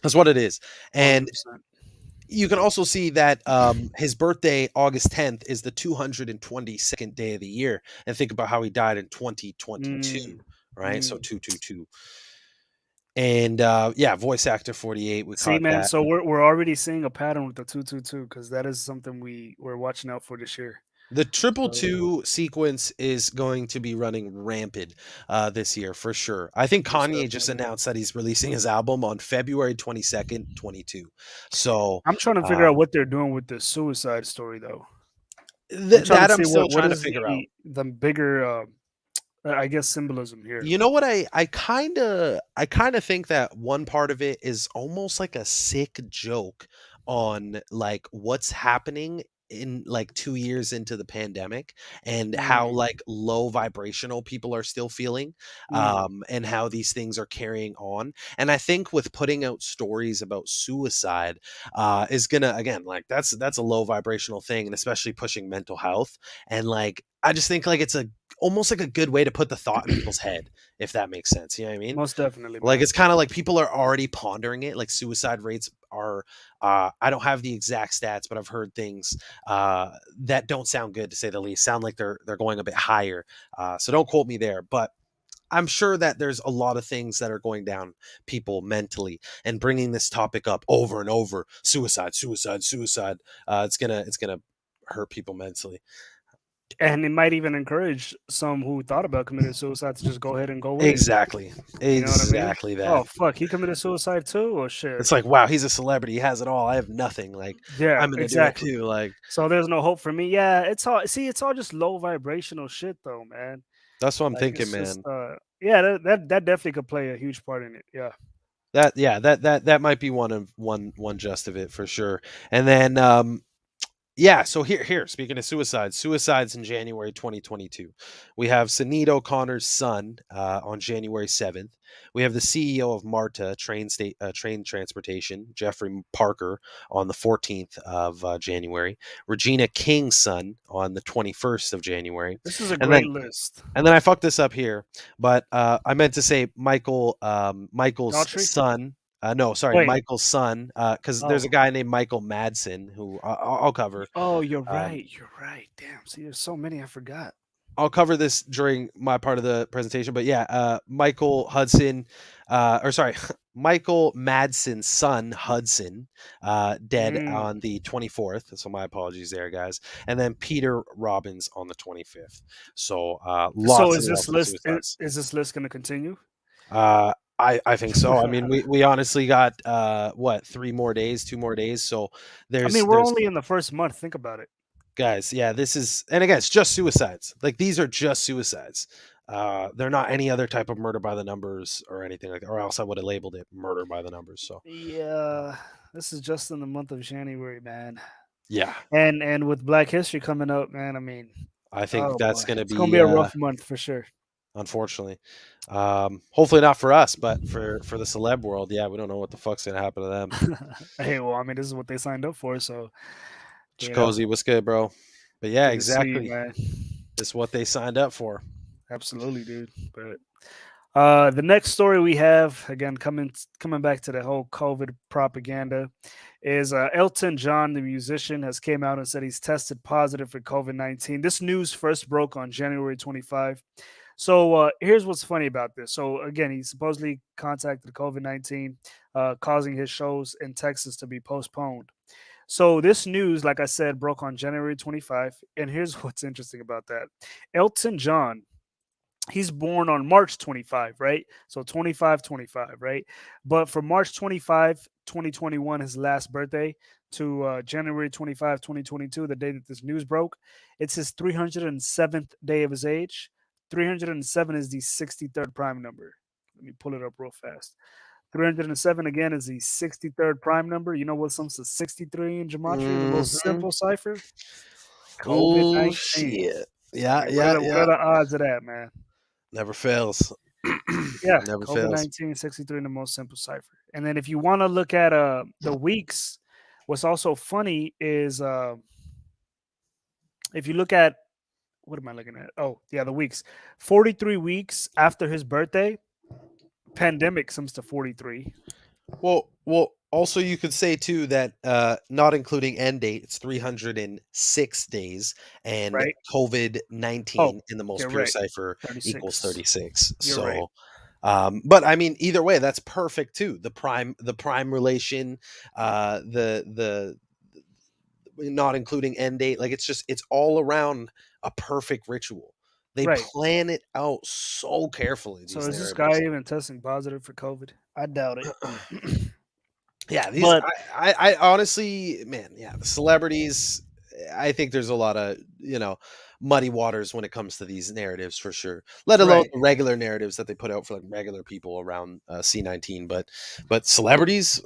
That's what it is. And 100%. you can also see that his birthday, August 10th, is the 222nd day of the year. And think about how he died in 2022, Mm, right? So mm. 222. And yeah, voice actor 48. We See, caught man, that. so we're already seeing a pattern with the 222 because that is something we're watching out for this year. The triple So, two sequence is going to be running rampant this year for sure. I think most Kanye just definitely. announced that he's releasing his album on February 22nd, 22. So I'm trying to figure out um, what they're doing with the suicide story, though. I'm trying to that I'm see still what trying to is figure out. the bigger, I guess, symbolism here. You know what, I kind of think that one part of it is almost like a sick joke on like what's happening in like 2 years into the pandemic, and how Mm, like low vibrational people are still feeling, mm, and how these things are carrying on. And I think with putting out stories about suicide is gonna, again, like, that's a low vibrational thing, and especially pushing mental health. And like, I just think like it's a almost like a good way to put the thought in people's head, if that makes sense. You know what I mean? most definitely, Like, man. it's kind of like people are already pondering it. Like, suicide rates are, I don't have the exact stats, but I've heard things that don't sound good, to say the least. Sound like they're going a bit higher. So don't quote me there, but I'm sure that there's a lot of things that are going down people mentally, and bringing this topic up over and over, suicide, suicide, suicide. It's gonna hurt people mentally. And it might even encourage some who thought about committing suicide to just go ahead and go with it. Exactly. You know what I mean? Exactly that. Oh fuck, he committed suicide too? Oh shit. It's like, wow, he's a celebrity. He has it all. I have nothing. Like, Yeah, I'm gonna do it exactly. too. Like, So there's no hope for me. Yeah, it's all, see, it's all just low vibrational shit though, man. that's what I'm Like, thinking, it's just man. yeah, that definitely could play a huge part in it. Yeah. Yeah, that might be one just of it for sure. And then Yeah, so here. Speaking of suicides in January 2022, we have Sinead O'Connor's son on January 7th. We have the CEO of MARTA Train Transportation, Jeffrey Parker, on the 14th of January. Regina King's son on the 21st of January, This is a and then great list. I fucked this up here, but I meant to say Michael's Daughtry? son. No, sorry, Wait. Michael's son. Because there's a Oh. guy named Michael Madsen who I'll cover. Oh, you're Um, right. You're right. Damn. See, there's so many I forgot. I'll cover this during my part of the presentation, but yeah, Michael Hudson, or sorry, Michael Madsen's son Hudson, dead Mm. on the 24th. So my apologies there, guys. And then Peter Robbins on the 25th. So So lots is and this lots of list suicides. is this list going to continue? I think so. I mean, we honestly got what, 2 more days. So I mean, we're there's only in the first month. Think about it. guys, yeah, this is, and again, it's just suicides. Like, these are just suicides. They're not any other type of murder by the numbers or anything like that, or else I would have labeled it murder by the numbers. So Yeah, this is just in the month of January, man. yeah, And with Black History coming up, man, I mean, I think oh that's boy, going to it's gonna be be a rough month for sure. unfortunately, hopefully not for us, but for the celeb world, yeah, we don't know what the fuck's going to happen to them. Hey, well, I mean, this is what they signed up for, so you know, Chicozy, what's good, bro? But yeah, good to see you, exactly. man. This is what they signed up for. Absolutely, dude. But the next story we have, again, coming back to the whole COVID propaganda, is Elton John, the musician, has came out and said he's tested positive for COVID-19. This news first broke on January 25. So here's what's funny about this. So again, he supposedly contacted COVID-19, causing his shows in Texas to be postponed. So this news, like I said, broke on January 25. And here's what's interesting about that: Elton John, he's born on March 25, right? So 25, right? But from March 25, 2021, his last birthday, to January 25, 2022, the day that this news broke, it's his 307th day of his age. 307 is the 63rd prime number. Let me pull it up real fast. 307 again is the 63rd prime number. You know what sums to 63 in gematria? The most Hmm. simple cipher? COVID Oh 19. shit! I Yeah, mean, yeah, what yeah. are the odds of that, man? Never fails. Yeah, Never COVID fails. 19, 63 in the most simple cipher. And then if you want to look at the weeks, what's also funny is if you look at, what am I looking at? Oh, yeah, the weeks. 43 weeks after his birthday, pandemic sums to 43. Well. Also, you could say too that not including end date, it's 306 days, and Right? COVID Oh, 19 in the most you're pure right. cipher equals 36. 36. You're right. So, but I mean, either way, that's perfect too. The prime relation, the not including end date, like it's all around a perfect ritual. They Right. plan it out so carefully. So These is this guy narratives. even testing positive for COVID? I doubt it. Yeah, these But I honestly, man, yeah, the celebrities. I think there's a lot of muddy waters when it comes to these narratives for sure. Let alone right. the regular narratives that they put out for like regular people around C19, but celebrities,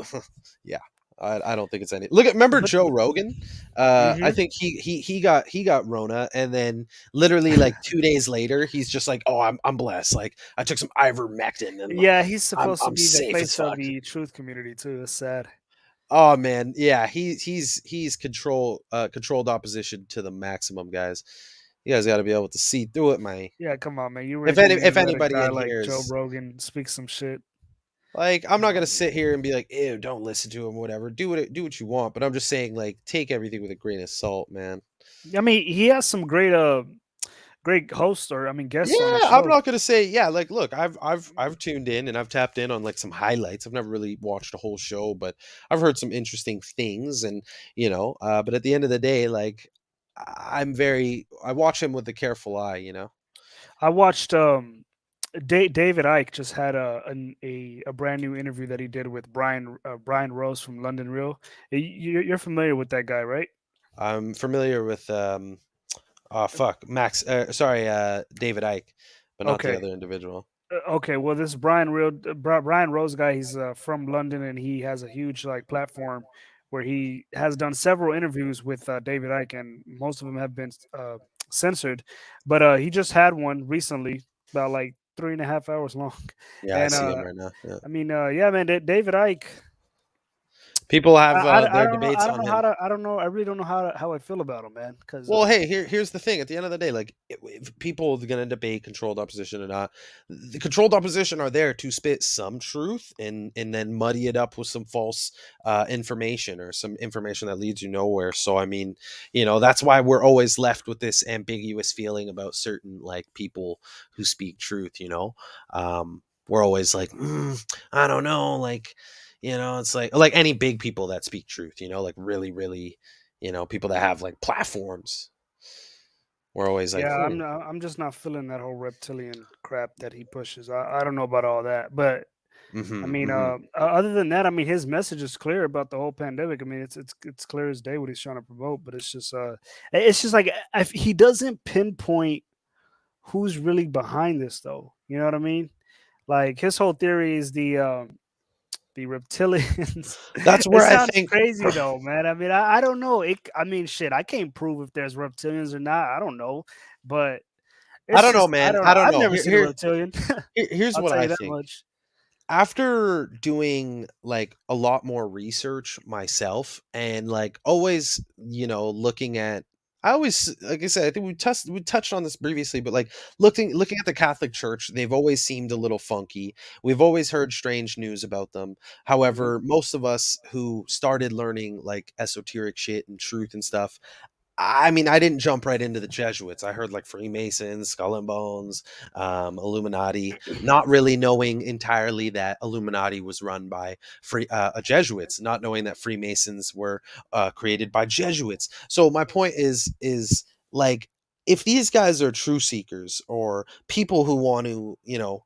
yeah, I don't think it's any. Look at remember But Joe Rogan? I mhm. think he got Rona, and then literally like 2 days later, he's just like, oh, I'm blessed. Like I took some ivermectin and Yeah, he's I'm supposed to I'm be the safe as face of fuck. the truth community too. It's sad. Oh man, yeah, he's controlled opposition to the maximum, guys. You guys got to be able to see through it, man. Yeah, come on, man. You really think you're If gonna let a anybody guy in like here Joe is Rogan speak some shit? like, I'm Come not gonna on, sit man. here and be like, ew, don't listen to him, whatever. Do what you want, but I'm just saying, like, take everything with a grain of salt, man. I mean, he has some great hosts or I mean Yeah, guests on his I'm show. not gonna say, yeah, like, look, I've tuned in and I've tapped in on like some highlights. I've never really watched a whole show, but I've heard some interesting things, and but at the end of the day, like, I watch him with a careful eye, you know. I watched David Icke just had a brand new interview that he did with Brian Rose from London Real. You're familiar with that guy, right? I'm familiar with oh fuck, David Icke, but not the Okay. other individual. Okay, well, this Brian Rose guy, he's from London, and he has a huge like platform where he has done several interviews with David Icke, and most of them have been censored. But he just had one recently, about like 3.5 hours long. Yeah, I And see him right now. Yeah. I mean, yeah, man, David Icke. People have I their don't know. debates I don't on know how him. to. I don't know. I really don't know how I feel about him, man. Because Well, hey, here's the thing. At the end of the day, like if people are going to debate controlled opposition or not, the controlled opposition are there to spit some truth and then muddy it up with some false information or some information that leads you nowhere. So I mean, that's why we're always left with this ambiguous feeling about certain like people who speak truth. We're always like, I don't know, like it's like any big people that speak truth. Like really, really. People that have like platforms. We're always like, yeah, I'm just not feeling that whole reptilian crap that he pushes. I don't know about all that, but I mm-hmm, mean, mm-hmm. other than that, I mean, his message is clear about the whole pandemic. I mean, it's clear as day what he's trying to promote. But it's just like if he doesn't pinpoint who's really behind this, though. You know what I mean? Like his whole theory is the reptilians. That's where It I sounds think. crazy though, man. I mean, I don't know. I mean, shit, I can't prove if there's reptilians or not. I don't know, but I it's don't know, just I man. don't I know. don't I've know. never seen a reptilian. Here's I'll what tell I you that think. much. After doing like a lot more research myself and like always, looking at I always like I said, I think we touched on this previously, but like looking at the Catholic Church, they've always seemed a little funky. We've always heard strange news about them. Mhm. However, most of us who started learning like esoteric shit and truth and stuff, I mean, I didn't jump right into the Jesuits. I heard like Freemasons, Skull and Bones, Illuminati, not really knowing entirely that Illuminati was run by Jesuits, not knowing that Freemasons were created by Jesuits. So my point is like if these guys are true seekers or people who want to,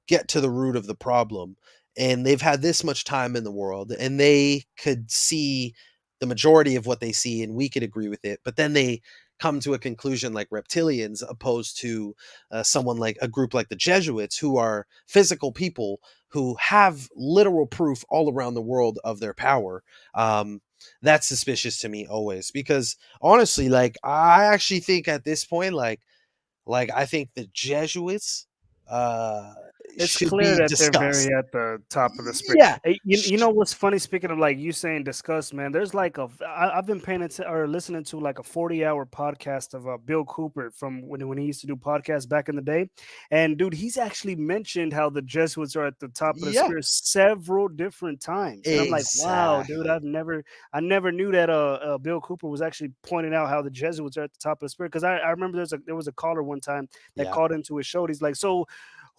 get to the root of the problem, and they've had this much time in the world, and they could see the majority of what they see and we could agree with it, but then they come to a conclusion like reptilians opposed to someone like a group like the Jesuits who are physical people who have literal proof all around the world of their power. That's suspicious to me always, because honestly, like I actually think at this point, like I think the Jesuits uh It's should clear be that they're discussed. very at the top of the spear. Yeah. You know what's funny? Speaking of like you saying discuss, man, there's like I've been paying attention or listening to like a 40-hour podcast of Bill Cooper from when he used to do podcasts back in the day, and dude, he's actually mentioned how the Jesuits are at the top of the Yeah, spear several different times, and I'm like, wow, dude, exactly. I never knew that Bill Cooper was actually pointing out how the Jesuits are at the top of the spear, because I remember there was a caller one time that Yeah. called into his show. And he's like,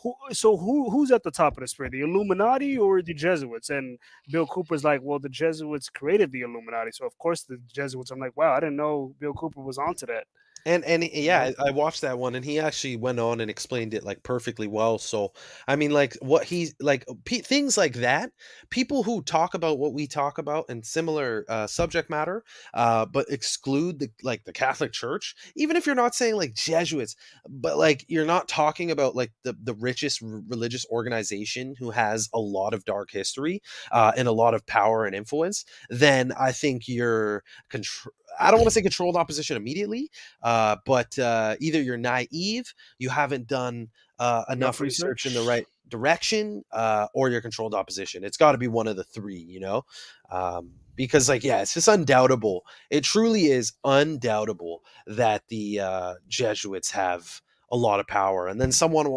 who's at the top of the spear, the Illuminati or the Jesuits? And Bill Cooper's like, well, the Jesuits created the Illuminati, so of course the Jesuits. I'm like, wow, I didn't know Bill Cooper was onto that. And You yeah, know, I watched that one, and he actually went on and explained it like perfectly well. So I mean, like what he's like, things like that. People who talk about what we talk about and similar subject matter, but exclude the Catholic Church. Even if you're not saying like Jesuits, but like you're not talking about like the richest religious organization who has a lot of dark history and a lot of power and influence. Then I think you're I don't want to say controlled opposition immediately, but either you're naive, you haven't done enough enough research in the research. right direction, or you're controlled opposition. It's got to be one of the three, because like yeah, it's just undoubtable. It truly is undoubtable that the Jesuits have a lot of power, and then someone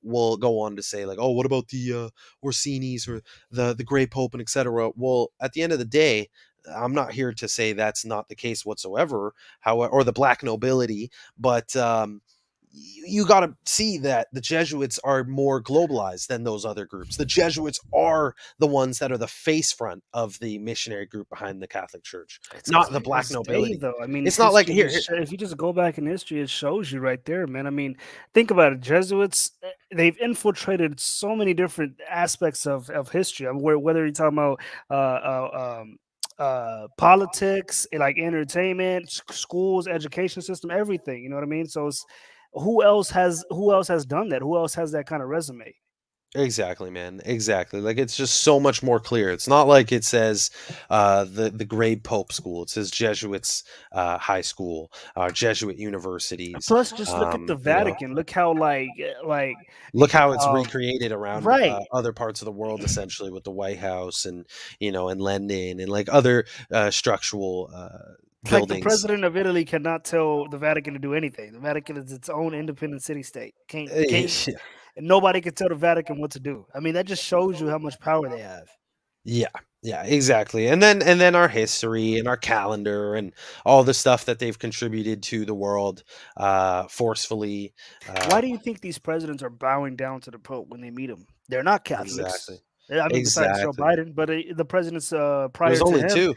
will go on to say like, oh, what about the Orsini's or the Grey Pope and etc. Well, at the end of the day, I'm not here to say that's not the case whatsoever, however, or the black nobility, but you got to see that the Jesuits are more globalized than those other groups. The Jesuits are the ones that are the face front of the missionary group behind the Catholic Church, It's not the clear black as day, nobility. though. I mean, It's not like history here. if you just go back in history, it shows you right there, man. I mean, think about it. Jesuits, they've infiltrated so many different aspects of history. I mean, whether you're talking about politics, like entertainment, schools, education system, everything. You know what I mean? So it's who else has done that? Who else has that kind of resume? Exactly, man. Exactly. Like it's just so much more clear. It's not like it says the grade Pope school. It says Jesuits high school, Jesuit universities. Plus, just look at the You know, Vatican. Look how look how it's recreated around right, other parts of the world, essentially with the White House and and London and like other structural like the buildings. president of Italy cannot tell the Vatican to do anything. The Vatican is its own independent city state. Can't and nobody can tell the Vatican what to do. I mean, that just shows you how much power they have. Yeah, yeah, exactly. And then our history and our calendar and all the stuff that they've contributed to the world forcefully. Why do you think these presidents are bowing down to the Pope when they meet him? They're not Exactly. Catholics. I mean, besides Joe Exactly. Biden, but the presidents There's prior to only him, two.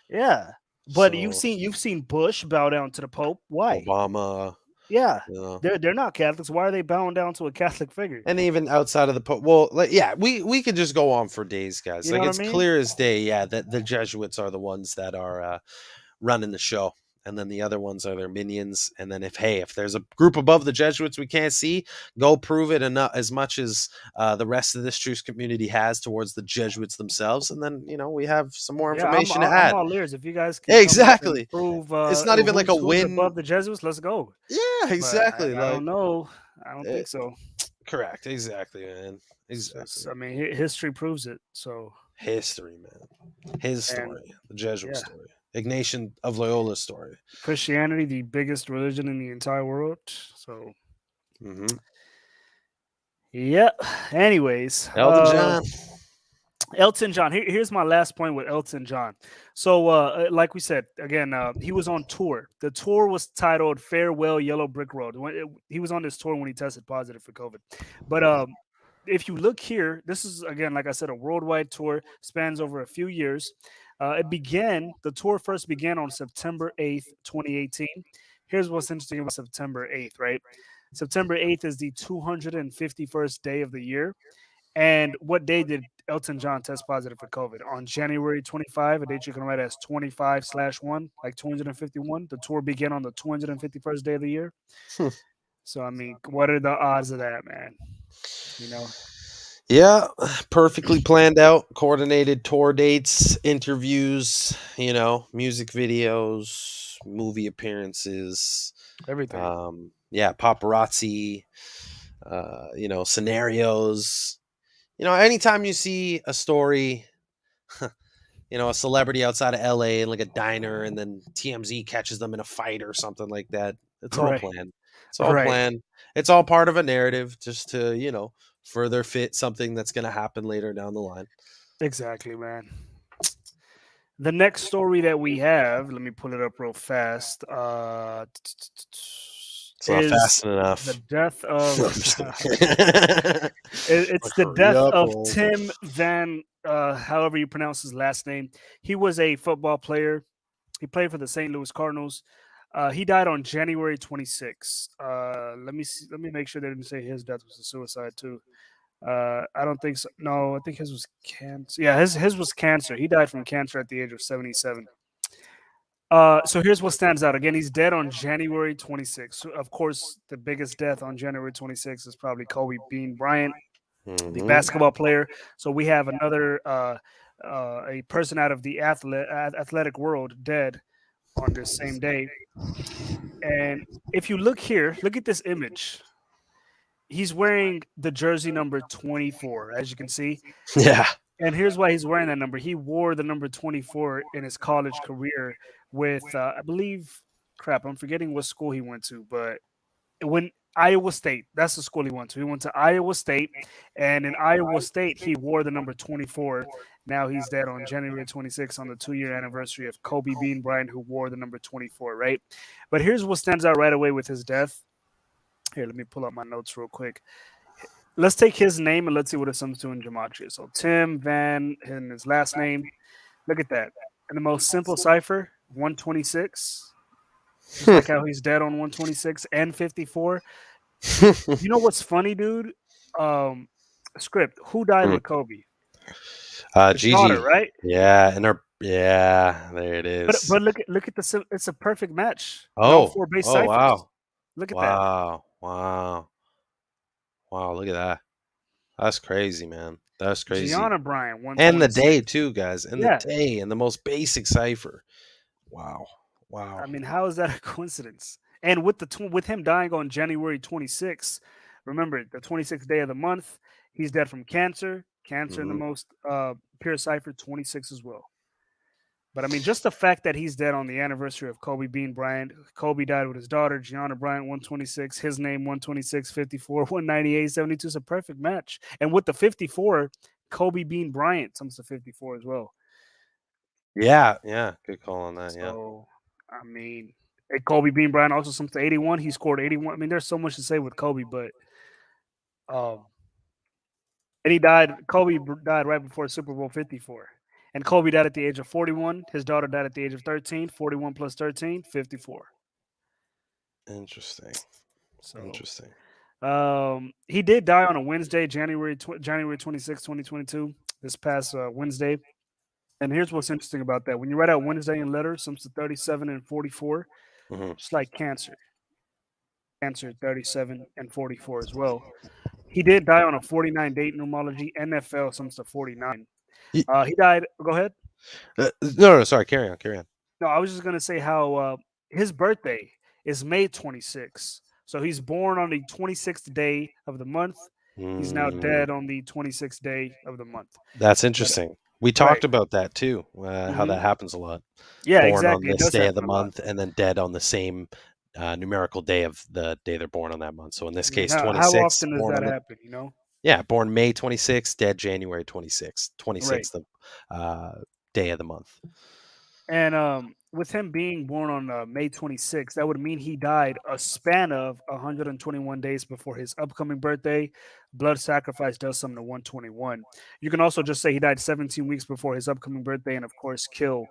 yeah. But So you've seen Bush bow down to the Pope. Why? Obama, Yeah, you know. they're not Catholics. Why are they bowing down to a Catholic figure? And even outside of the well, like, yeah, we could just go on for days, guys. You know Like what I it's mean? clear as day, yeah, that the Jesuits are the ones that are running the show, and then the other ones are their minions. And then if there's a group above the Jesuits we can't see, go prove it enough as much as the rest of this truth community has towards the Jesuits themselves, and then we have some more Yeah, information to I'm add. all ears. If you guys can come up and Exactly. prove It's not even like a who's win. above the Jesuits, let's go. Yeah, But exactly. I don't Like know. I don't eh, think so. correct. Exactly, man. Exactly. I mean, history proves it. So, History, man. His and story, the Jesuit yeah, story, Ignatian of Loyola's story. Christianity, the biggest religion in the entire world. So, Hmm. yeah. Anyways, Elton John. Elton John. Here's my last point with Elton John. So, like we said, again, he was on tour. The tour was titled "Farewell Yellow Brick Road." He was on this tour when he tested positive for COVID. But if you look here, this is again, like I said, a worldwide tour, spans over a few years. The tour first began on September 8th, 2018. Here's what's interesting about September 8th, right? September 8th is the 251st day of the year. And what day did Elton John test positive for COVID? On January 25, a date you can write as 25/1, like 251. The tour began on the 251st day of the year. So, I mean, what are the odds of that, man? You know? Yeah, perfectly planned out, coordinated tour dates, interviews, music videos, movie appearances, Everything. yeah, paparazzi, scenarios. Anytime you see a story, a celebrity outside of LA in like a diner and then TMZ catches them in a fight or something like that, it's all Right. planned. It's all Right. planned. It's all part of a narrative just to, further fit something that's going to happen later down the line. Exactly, man. The next story that we have, let me pull it up real fast. It's not Is fast enough. the death of No, I'm just kidding. it's Like, the hurry death up, of Holmes. Tim Van however you pronounce his last name. He was a football player. He played for the St. Louis Cardinals. He died on January 26th. Let me see, let me make sure they didn't say his death was a suicide too. I don't think so. No, I think his was cancer. Yeah, his was cancer. He died from cancer at the age of 77. So here's what stands out. Again, he's dead on January 26th. So of course, the biggest death on January 26th is probably Kobe Bean Bryant, the Mhm. basketball player. So we have another a person out of the athletic world dead on this same day. And if you look here, look at this image. He's wearing the jersey number 24, as you can see. Yeah. And here's why he's wearing that number. He wore the number 24 in his college career with, I believe, crap, I'm forgetting what school he went to, but when Iowa State, that's the school he went to. He went to Iowa State, and in Iowa State, he wore the number 24. Now he's dead on January 26th on the 2-year anniversary of Kobe Bean Bryant, who wore the number 24, right? But here's what stands out right away with his death. Here, let me pull up my notes real quick. Let's take his name and let's see what it sums to in gematria. So Tim Van and his last name. Look at that. In the most simple cipher, 126. Just like how he's dead on 126 and 54. You know what's funny, dude? Script. Who died with Kobe? His daughter, Gigi. right? Yeah, and there it is. But look at the. It's a perfect match. No Oh, 4 base oh ciphers. wow. Look at that. Wow. Wow. Wow, look at that. That's crazy, man. That's crazy. Gianna Bryant, And the 126. day too, guys. And the Yeah. day and the most basic cipher. Wow. Wow. I mean, how is that a coincidence? And with with him dying on January 26th, remember the 26th day of the month, he's dead from cancer. Cancer in the Mhm. most pure cipher, 26 as well. But I mean, just the fact that he's dead on the anniversary of Kobe being Bryant. Kobe died with his daughter, Gianna Bryant, 126. His name, 126, 54, 198, 72 is a perfect match. And with the 54, Kobe being Bryant comes to 54 as well. Yeah, yeah. Good call on that. Yeah. So, I mean, and Kobe Bean Bryant also comes to 81. He scored 81. I mean, there's so much to say with Kobe, but um, and he died. Died right before Super Bowl 54. And Kobe died at the age of 41. His daughter died at the age of 13. 41 plus 13, 54. Interesting. So, Interesting. he did die on a Wednesday, January 26, 2022, this past Wednesday. And here's what's interesting about that. When you write out Wednesday in letters, comes to 37 and 44, Hmm. just like Cancer. Cancer 37 and 44 as well. He did die on a 49 date numerology. NFL sums to 49. He died. Go ahead. No, sorry. Carry on. Carry on. No, I was just gonna say how his birthday is May 26th. So he's born on the 26th day of the month. He's now Mm, dead on the 26th day of the month. that's But, interesting. We right. talked about that too. How Mhm. that happens a lot. Yeah, Born on exactly. It this does day of the happen a lot. month, and then dead on the same numerical day of the day they're born on that month. So in this I mean, case, how 26, often does born that on the happen? You know, yeah, born May 26th, dead January 26th, right? 26th day of the month. And with him being born on May 26th, that would mean he died a span of 121 days before his upcoming birthday. Blood sacrifice does something to 121. You can also just say he died 17 weeks before his upcoming birthday, and of course, kill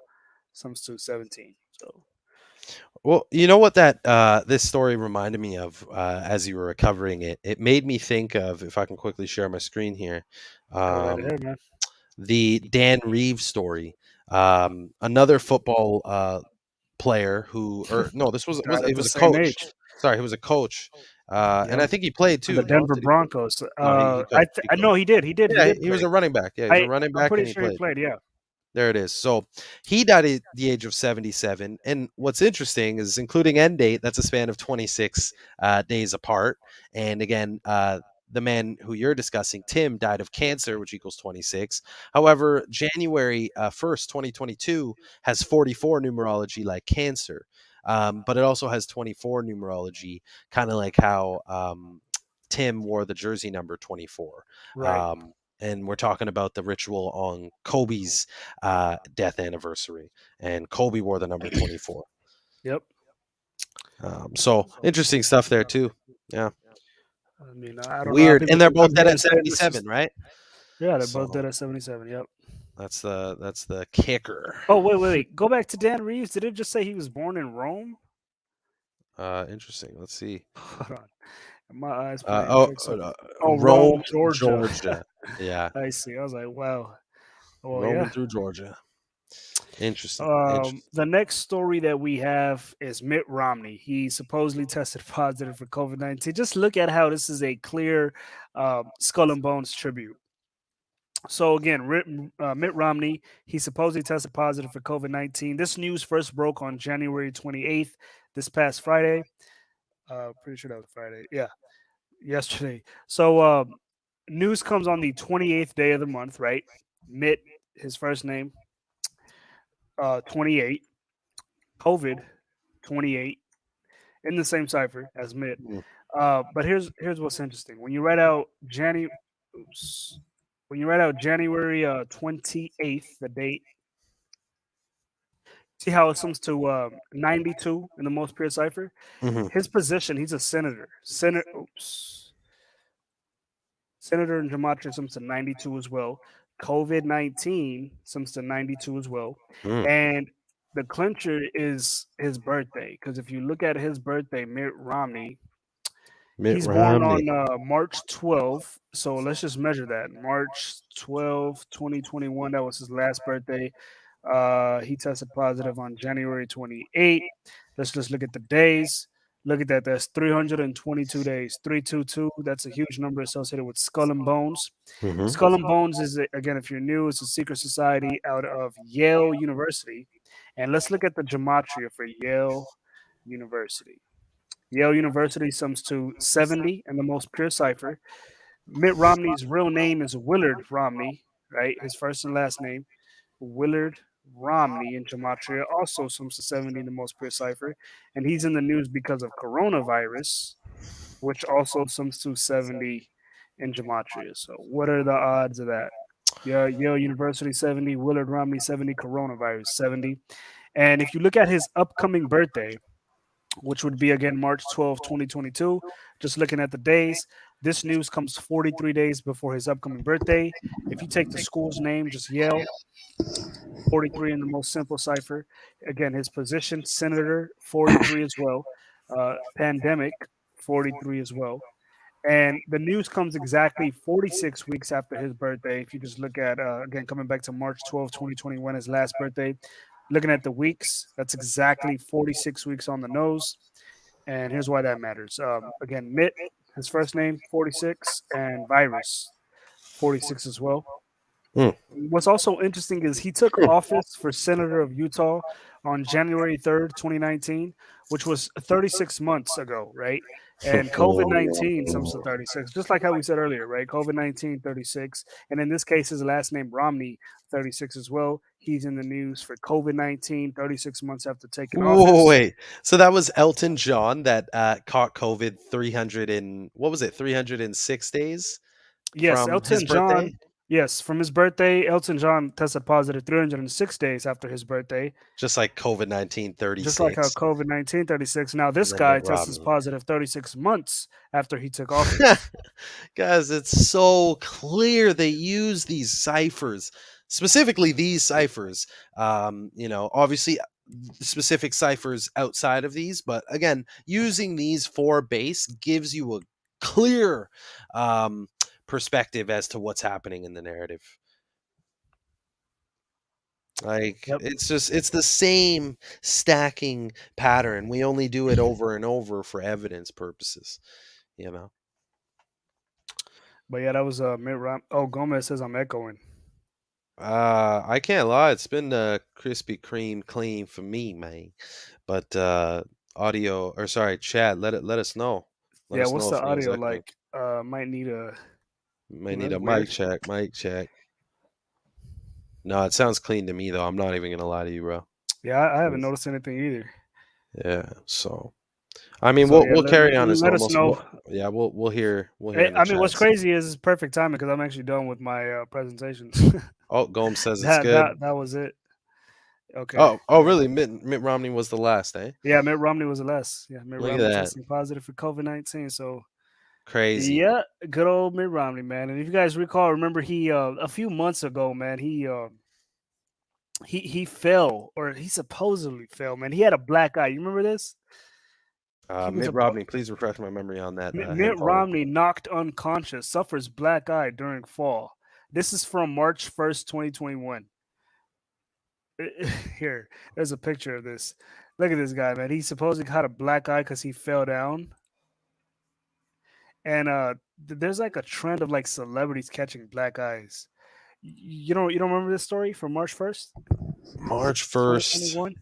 sums to 17. So, Well, you know what that this story reminded me of as you were recovering it. It made me think of, if I can quickly share my screen here, go right um, ahead, man. the Dan Reeves story. Another football player who, or no, this was Died he at the was a same coach. age. Sorry, he was a coach, and I Yep. think he played And the too. No, Denver did he play? Broncos. No, he coached. He I know coached. he did. He did. He Yeah, did he was play. a running back. Yeah, he was a running I'm back, pretty and he sure he played. played. Yeah. There it is. So he died at the age of 77. And what's interesting is, including end date, that's a span of 26 days apart. And again, the man who you're discussing, Tim, died of cancer, which equals 26. However, January 1st, 2022, has 44 numerology like cancer. But it also has 24 numerology, kind of like how Tim wore the jersey number 24. Right. And we're talking about the ritual on Kobe's death anniversary, and Kobe wore the number 24. Yep. So interesting stuff there too. Yeah, I mean, I don't know. I weird. think And they're I'm both dead here to at say this is 77, right? yeah, they're both dead So at 77. Yep. that's the kicker. Oh, wait. Go back to Dan Reeves. Did it just say he was born in Rome? Interesting. Let's see. Hold on. My eyes Uh, playing oh, tricks. uh, Oh, Rome, Rome, Georgia. Georgia. Yeah, I see. I was like, wow. Well, Roman yeah. through Georgia. Interesting. The next story that we have is Mitt Romney. He supposedly tested positive for COVID-19. Just look at how this is a clear skull and bones tribute. So again, Mitt Romney, he supposedly tested positive for COVID-19. This news first broke on January 28th, this past Friday. Pretty sure that was Friday. Yeah, yesterday. So news comes on the 28th day of the month, right? Mitt, his first name, 28. COVID, 28, in the same cipher as Mitt. Mm, But here's what's interesting. When you write out when you write out January 28th, the date, see how it sums to 92 in the most pure cipher? mhm. His position, he's a senator. Senator in gematria sums to 92 as well. COVID-19 sums to 92 as well. Mm. And the clincher is his birthday. Because if you look at his birthday, Mitt Romney, Mitt he's born Romney. on March 12th. So let's just measure that. March 12th, 2021. That was his last birthday. He tested positive on January 28th. Let's just look at the days. Look at that. That's 322 days. 322. That's a huge number associated with Skull and Bones. Hmm. Skull and Bones is, again, if you're new, it's a secret society out of Yale University. And let's look at the gematria for Yale University. Yale University sums to 70 in the most pure cipher. Mitt Romney's real name is Willard Romney, right? His first and last name, Willard Romney in gematria, also sums to 70 in the most pure cipher. And he's in the news because of coronavirus, which also sums to 70 in gematria. So what are the odds of that? Yeah, Yale University 70, Willard Romney 70, coronavirus 70. And if you look at his upcoming birthday, which would be again March 12th, 2022, just looking at the days, this news comes 43 days before his upcoming birthday. If you take the school's name, just Yale, 43 in the most simple cipher. Again, his position, senator, 43 as well. Pandemic, 43 as well. And the news comes exactly 46 weeks after his birthday. If you just look at, again, coming back to March 12th, 2021, his last birthday, looking at the weeks, that's exactly 46 weeks on the nose. And here's why that matters. Again, Mitt, his first name, 46, and virus, 46 as well. Mm. What's also interesting is he took office for senator of Utah on January 3rd, 2019, which was 36 months ago, right? And COVID-19 sums to 36, just like how we said earlier, right? COVID-19, 36. And in this case, his last name, Romney, 36 as well. He's in the news for COVID-19, 36 months after taking office. Wait, so that was Elton John that caught COVID 300 and what was it, 306 days Yes, from his Elton birthday? John. Yes, from his birthday, Elton John tested positive 306 days after his birthday, Just like COVID-19 just like how 36. COVID-19 36. Now, And this then Mitt guy tests Romney. positive 36 months after he took office. Guys, it's so clear they use these ciphers, specifically these ciphers. Obviously specific ciphers outside of these, but again, using these for base gives you a clear perspective as to what's happening in the narrative. Like Yep. it's the same stacking pattern. We only do it over and over for evidence purposes, you know. But yeah, that was Mitt Romney. Oh, Gomez says I'm echoing. I can't lie, it's been Krispy Kreme clean for me, man. But audio or sorry, chat, let us know. Let Yeah, us what's know the if anyone's audio echoing. like? Might need a. Might need That's a weird. mic check. No, it sounds clean to me though. I'm not even gonna lie to you, bro. Yeah, I haven't Yes. noticed anything either. Yeah, so I mean So yeah, we'll carry on as let us normal. So know. we'll hear in the I mean, what's chats. crazy is it's perfect timing because I'm actually done with my presentations. Oh, Gomes says it's that good. that that was it. Okay. Oh really? Mitt Romney was the last, eh? Yeah, Mitt Romney was the last. Yeah, Mitt Look at Romney that. testing positive for COVID-19. So Crazy. yeah, good old Mitt Romney, man. And if you guys recall, remember he a few months ago, man, he fell or he supposedly fell, man. He had a black eye. You remember this? He was Mitt a Romney, please refresh my memory on that him Mitt falling. Romney knocked unconscious, suffers black eye during fall. This is from March 1st, 2021. Here, there's a picture of this. Look at this guy, man. He supposedly had a black eye because he fell down. And there's like a trend of like celebrities catching black eyes. You don't remember this story from March 1st, March 1st. 2021?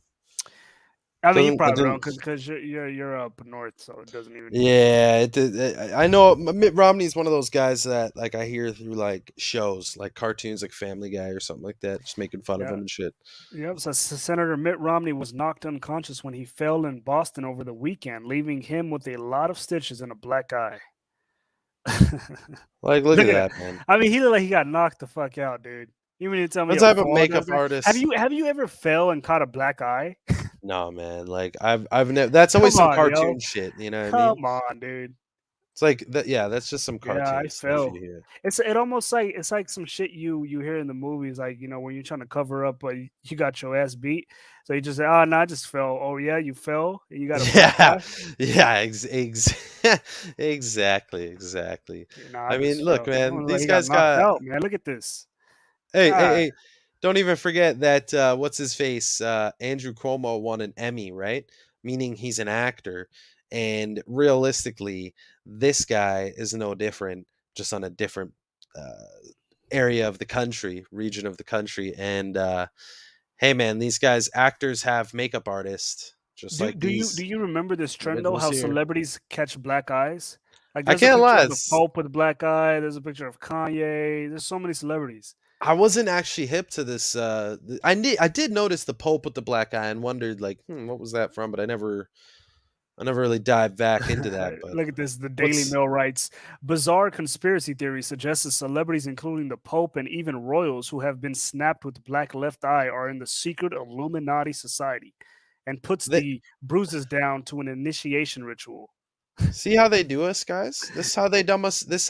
I mean, you Doesn't it probably don't didn't because you're up north, so it doesn't even. Yeah, it did. I know Mitt Romney is one of those guys that like I hear through like shows, like cartoons, like Family Guy or something like that, just making fun of Yeah. him and shit. Yep. So Senator Mitt Romney was knocked unconscious when he fell in Boston over the weekend, leaving him with a lot of stitches and a black eye. Like, look Look at at it. that, man. I mean, he looked like he got knocked the fuck out, dude. You mean to tell me What a type of fall makeup does that? artist? Have you ever fell and caught a black eye? No, man. Like I've never. That's always Come some on, yo. cartoon shit. You know what I mean? Come on, dude. It's like that. Yeah, that's just some Yeah, I cartoon stuff you fell. hear. It almost like it's like some shit you hear in the movies, like when you're trying to cover up, but you got your ass beat, so you just say, "Oh no, I just fell." Oh yeah, you fell, and you got a black Yeah, eye. yeah, exactly. Nah, I I mean, just look, fell. I man. was like These he got guys knocked got. out, man. Look at this. Hey, God, hey! Don't even forget that what's his face? Andrew Cuomo won an Emmy, right? Meaning he's an actor, And realistically, this guy is no different, just on a different area of the country, region of the country. And hey, man, these guys, actors have makeup artists, just like Do these you remember this trend though? individuals How here. celebrities catch black eyes? Like I there's a can't picture lie. of the Pope with a black eye. There's a picture of Kanye. There's so many celebrities. I wasn't actually hip to this. I did notice the Pope with the black eye and wondered, like, what was that from? But I never really dived back into that. But Look at this. The Daily what's Mail writes bizarre conspiracy theory suggests that celebrities, including the Pope and even royals who have been snapped with black left eye, are in the secret Illuminati society and puts they, the bruises down to an initiation ritual. see how they do us, guys? This is how they dumb us. This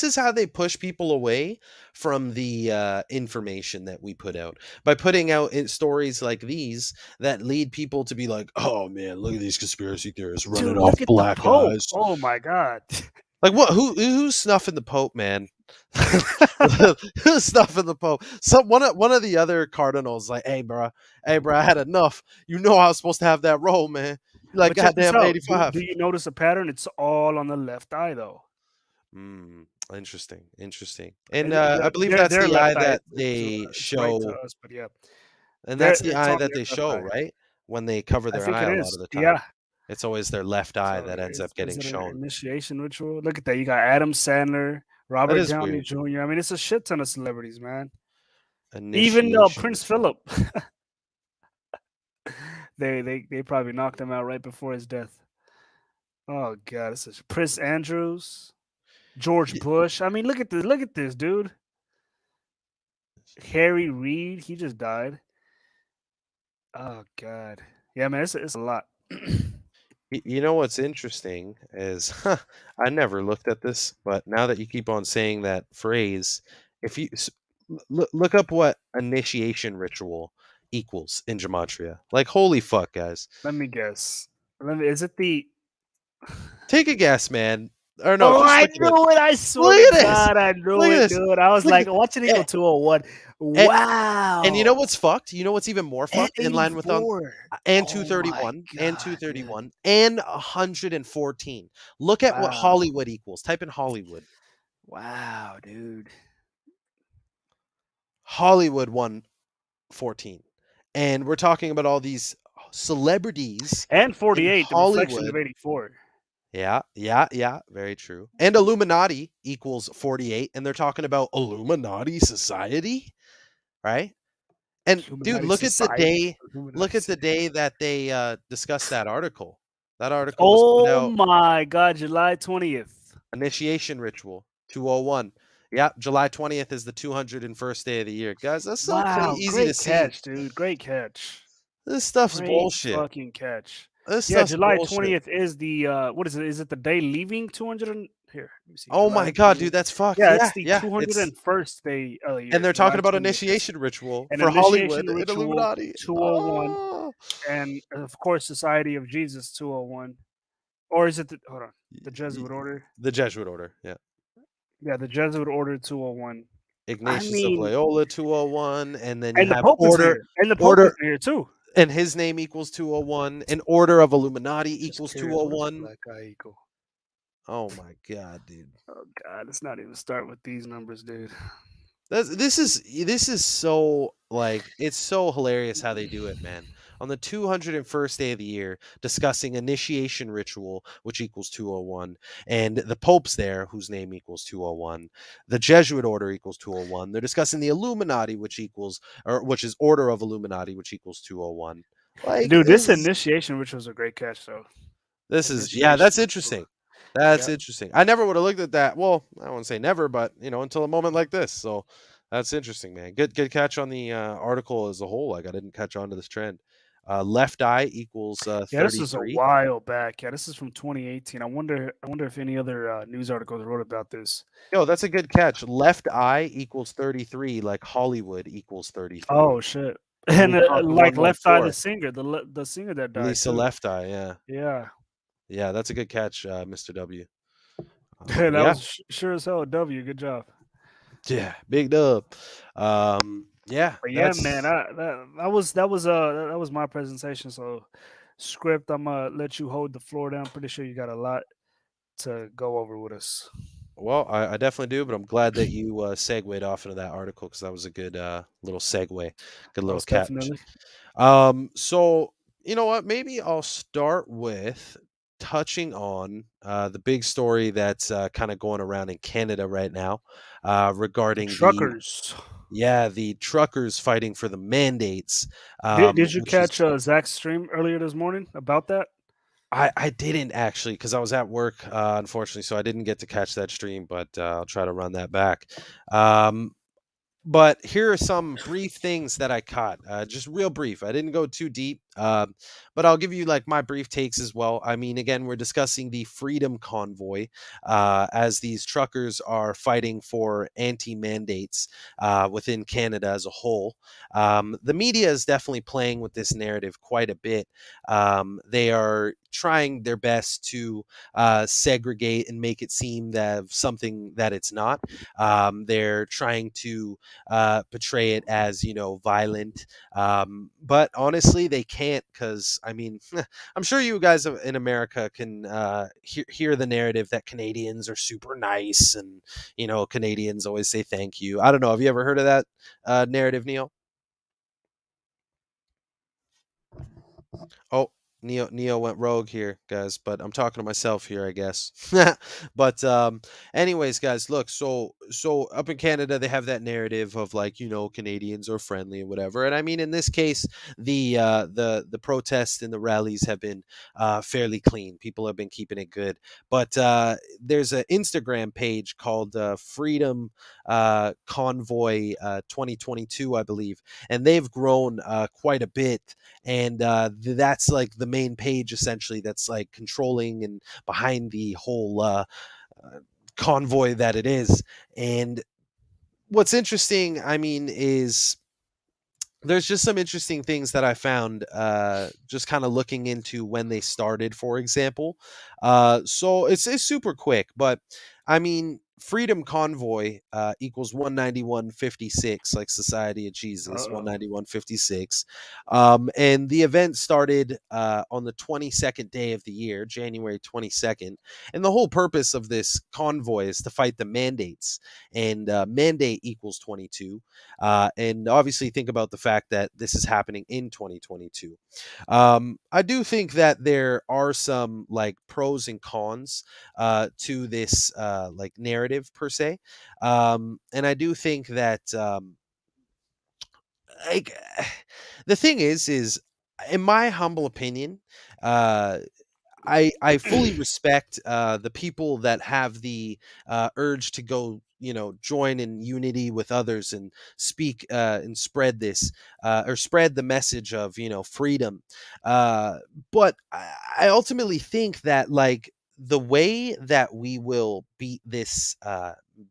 is how they push people away from the information that we put out by putting out stories like these that lead people to be like, "Oh man, look at these conspiracy theorists running Dude, off look at the black Pope. eyes." Oh my God. Like what? Who's snuffing the Pope, man? Who's snuffing the Pope? One of the other cardinals, like, hey, bro, I had enough. You know I was supposed to have that role, man. You're like But check this goddamn out. 85. Do you notice a pattern? It's all on the left eye, though. Interesting. And I And believe that's their the eye left eye that is they it's right to show, us, but yeah, and that's the it's eye on that their they left show, eye. right? When they cover I their think eye it a lot is. of the time. Yeah. It's always their left eye So that ends up is getting it an shown. initiation ritual? Look at that. You got Adam Sandler, That Robert is Downey weird. Jr. I mean, it's a shit ton of celebrities, man. Even Initiation Prince ritual. Philip. They probably knocked him out right before his death. Oh God, this is Prince Andrews, George Y- Bush. I mean, look at this. Look at this, dude. Harry Reid, he just died. Oh God. Yeah, man, it's a lot. You know what's interesting is I never looked at this, but now that you keep on saying that phrase, if you look up what initiation ritual equals in gematria, like holy fuck, guys, Let me guess. Is it the take a guess, man, or no, Oh, just I look at it. knew it. I swear Look to at this. God, I knew Look at it, this. dude. I was Look like, at watch it equal 201. and, and you know Wow. what's fucked? You know what's even more And fucked in line with on 84. and Oh my 231 and God, dude. 231 and 114. Look at what Wow. Hollywood equals. Type in Hollywood. Wow, dude. Hollywood 114. And we're talking about all these celebrities And in 48, the reflection of Hollywood. 84. Yeah, very true. And Illuminati equals 48, and they're talking about Illuminati society, right? And dude, Illuminati Society. look Illuminati at the Society. day that they discussed that article. That article was put Oh out, my God, July 20th. initiation ritual 201. Yeah, July 20th is the 201st day of the year. Guys, that's so Wow, easy to great see. catch, dude. Great catch. This stuff's Great bullshit. fucking catch. This Yeah, stuff's July bullshit. 20th is the what is it? Is it the day leaving 200 and here? Let me see. Oh July my god, 20th. dude, that's fucked. Yeah, it's the Yeah, it's 201st day of the and year. they're July talking about 20th is initiation ritual an for Hollywood initiation and ritual Illuminati. 201 Oh. and of course Society of Jesus 201. Or is it the hold on, the Jesuit order? The Jesuit order, yeah. Yeah, the Jesuit order 201. I Ignatius of mean, Loyola 201, and then you and the have Pope is here. And the Pope is order here too. and his name equals 201, and order of Illuminati Just equals curious, what is a 201. black eye equal? Oh my god, dude. Oh God, let's not even start with these numbers, dude. This is so like it's so hilarious how they do it, man. On the 201st day of the year, discussing initiation ritual, which equals 201, and the Pope's there, whose name equals 201. The Jesuit order equals 201. They're discussing the Illuminati, which is order of Illuminati, which equals 201. Like Dude, this initiation ritual was a great catch, though. that's Initiation ritual. interesting. That's Yep. interesting. I never would have looked at that. Well, I won't say never, but until a moment like this. So that's interesting, man. Good catch on the article as a whole. Like I didn't catch on to this trend. Left eye equals Yeah, this is a 33. while back. Yeah, this is from 2018. I wonder if any other news articles wrote about this. Yo, that's a good catch. Left eye equals 33, like Hollywood equals 33. Oh shit! And And we talked like Left Eye, 114. the singer, the singer that died. Lisa too. Left Eye, yeah. Yeah, Yeah, that's a good catch, Mr. W. that Yeah. was sure as hell a W. Good job. Yeah, big dub. Yeah, But yeah, man, that was my presentation. So script. I'm gonna let you hold the floor down. Pretty sure you got a lot to go over with us. Well, I definitely do, but I'm glad that you segued off into that article because that was a good little segue, good little Most catch. definitely. So you know what? Maybe I'll start with touching on the big story that's kind of going around in Canada right now The regarding truckers. the truckers fighting for the mandates, Did you which is catch Zach's stream earlier this morning about that? I didn't actually because I was at work, unfortunately, so I didn't get to catch that stream, but I'll try to run that back. Um, but here are some brief things that I caught, just real brief. I didn't go too deep, but I'll give you like my brief takes as well. I mean, again, we're discussing the Freedom Convoy as these truckers are fighting for anti-mandates within Canada as a whole. The media is definitely playing with this narrative quite a bit. They are trying their best to segregate and make it seem that something that it's not. They're trying to portray it as violent, but honestly they can't because I mean I'm sure you guys in America can hear the narrative that Canadians are super nice and Canadians always say thank you. I don't know, have you ever heard of that narrative, Neil? Oh, Neo went rogue here, guys, but I'm talking to myself here, I guess. But anyways, guys, look, so up in Canada they have that narrative of like, Canadians are friendly and whatever. And I mean in this case, the protests and the rallies have been fairly clean. People have been keeping it good. But there's an Instagram page called Freedom Convoy 2022, I believe, and they've grown quite a bit, and that's like the main page essentially that's like controlling and behind the whole convoy that it is. And what's interesting, I mean, is there's just some interesting things that I found just kind of looking into when they started, for example. So it's super quick, but I mean, Freedom Convoy equals 191.56, like Society of Jesus, Uh, 191.56. And the event started on the 22nd day of the year, January 22nd. And the whole purpose of this convoy is to fight the mandates. And mandate equals 22. And obviously, think about the fact that this is happening in 2022. I do think that there are some like pros and cons to this like narrative per se, and I do think that like the thing is in my humble opinion, uh, I fully respect the people that have the urge to go, join in unity with others and speak and spread this or spread the message of freedom. Uh, but I ultimately think that like the way that we will beat this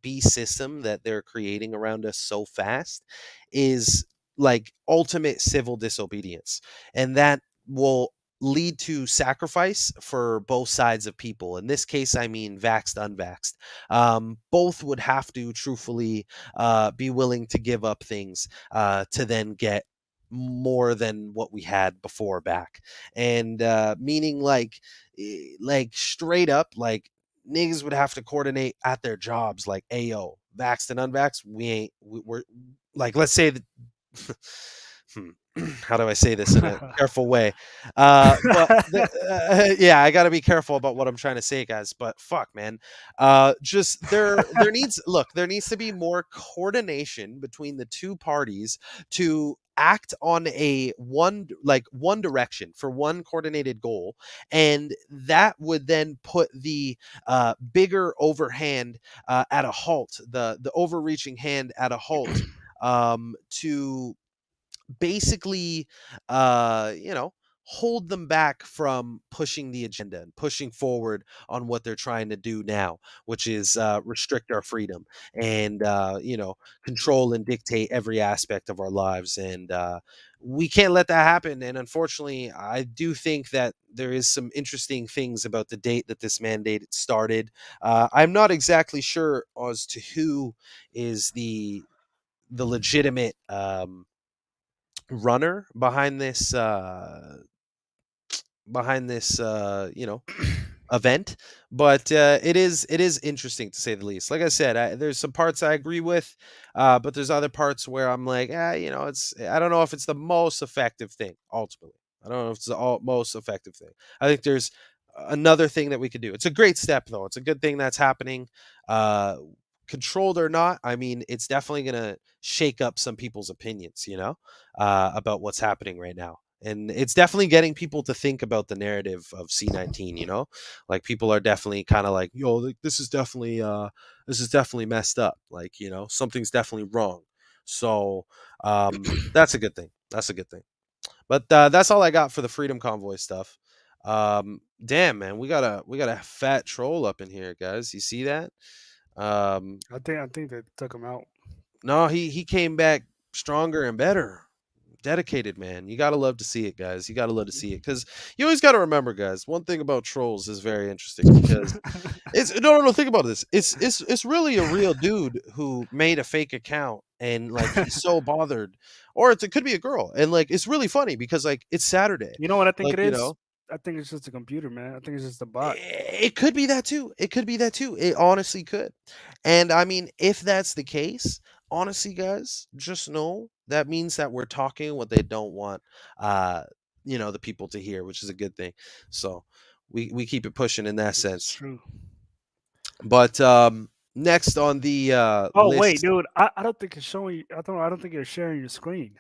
beast system that they're creating around us so fast is like ultimate civil disobedience, and that will lead to sacrifice for both sides of people. In this case, I mean vaxxed, unvaxxed. Both would have to truthfully be willing to give up things to then get more than what we had before back. And meaning like straight up, like niggas would have to coordinate at their jobs, like, ayo, vaxxed and unvaxxed, we're like, let's say that hmm, how do I say this in a careful way? But yeah, I got to be careful about what I'm trying to say, guys. But fuck, man, just there needs to be more coordination between the two parties to act on one direction for one coordinated goal, and that would then put the bigger overhand at a halt, the overreaching hand at a halt, to basically hold them back from pushing the agenda and pushing forward on what they're trying to do now, which is restrict our freedom and control and dictate every aspect of our lives. And we can't let that happen. And unfortunately, I do think that there is some interesting things about the date that this mandate started. I'm not exactly sure as to who is the legitimate runner behind this behind this event, but it is interesting to say the least. Like I said, there's some parts I agree with, but there's other parts where I'm like, I don't know if it's the most effective thing ultimately. I don't know if it's the most effective thing. I think there's another thing that we could do. It's a great step though. It's a good thing that's happening. Uh, Controlled or not, I mean, it's definitely gonna shake up some people's opinions, about what's happening right now. And it's definitely getting people to think about the narrative of C19, like people are definitely kind of like, yo, like, this is definitely messed up. Like, something's definitely wrong. So that's a good thing. That's a good thing. But that's all I got for the Freedom Convoy stuff. Damn, man, we got a fat troll up in here, guys. You see that? I think they took him out. No, he came back stronger and better. Dedicated, man. You gotta love to see it, guys. You gotta love to see it, because you always gotta remember, guys. One thing about trolls is very interesting, because it's no. Think about this. It's really a real dude who made a fake account, and like he's so bothered, or it could be a girl, and like it's really funny because like it's Saturday, You know what I think like it is? I think it's just a computer, man. I think it's just a bot. It could be that too. It could be that too. It honestly could. And I mean, if that's the case, honestly, guys, just know that means that we're talking what they don't want uh, the people to hear, which is a good thing. So we keep it pushing in that This is sense. true. But next on the Oh wait, list. dude. I don't think it's showing you. I don't think you're sharing your screen.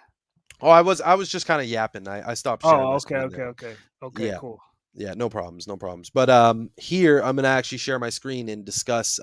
Oh, I was just kind of yapping. I stopped sharing Oh, my okay, screen okay, there. okay, okay. Yeah. Cool. Yeah, no problems, no problems. But here I'm gonna actually share my screen and discuss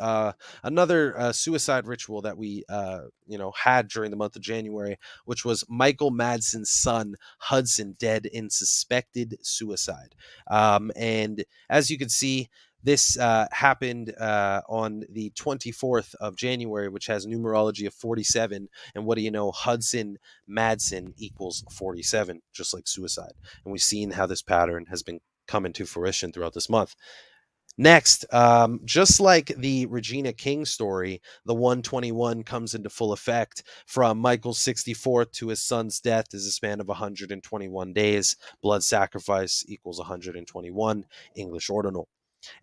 another suicide ritual that we had during the month of January, which was Michael Madsen's son Hudson dead in suspected suicide. And as you can see, this happened on the 24th of January, which has numerology of 47. And what do you know? Hudson Madsen equals 47, just like suicide. And we've seen how this pattern has been come into fruition throughout this month. Next, just like the Regina King story, the 121 comes into full effect from Michael's 64th to his son's death is a span of 121 days. Blood sacrifice equals 121, English ordinal.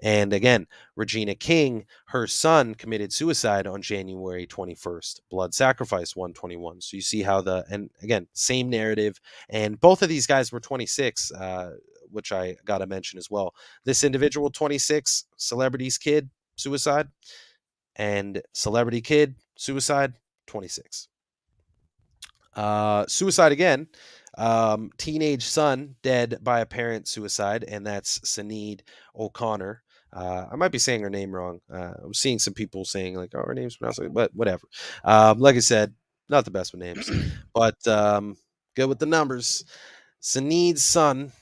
And again, Regina King, her son committed suicide on January 21st. Blood sacrifice 121. So you see how and again, same narrative. And both of these guys were 26, which I got to mention as well. This individual, 26, celebrity's kid, suicide, and celebrity kid, suicide, 26. Suicide again. Teenage son dead by a parent suicide, and that's Sinead O'Connor. I might be saying her name wrong. I'm seeing some people saying like, "Oh, her name's pronounced," but whatever. Like I said, not the best with names, but good with the numbers. Sinead's son,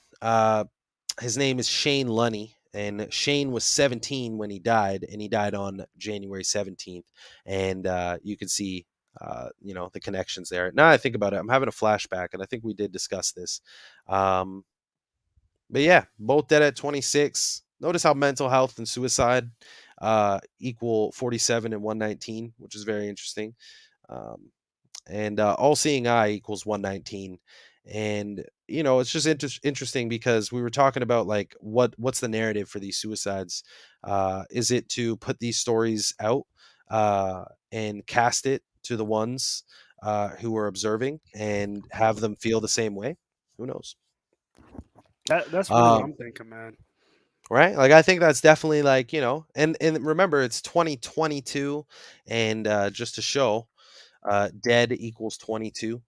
his name is Shane Lunny, and Shane was 17 when he died, and he died on January 17th. And you can see, the connections there. Now I think about it, I'm having a flashback, and I think we did discuss this. But yeah, both dead at 26. Notice how mental health and suicide equal 47 and 119, which is very interesting. And all seeing eye equals 119. And it's just interesting because we were talking about like what's the narrative for these suicides. Is it to put these stories out and cast it to the ones who are observing and have them feel the same way? Who knows? That's really what um I'm thinking, man. right, like I think that's definitely like, and remember it's 2022. And just to show, dead equals 22.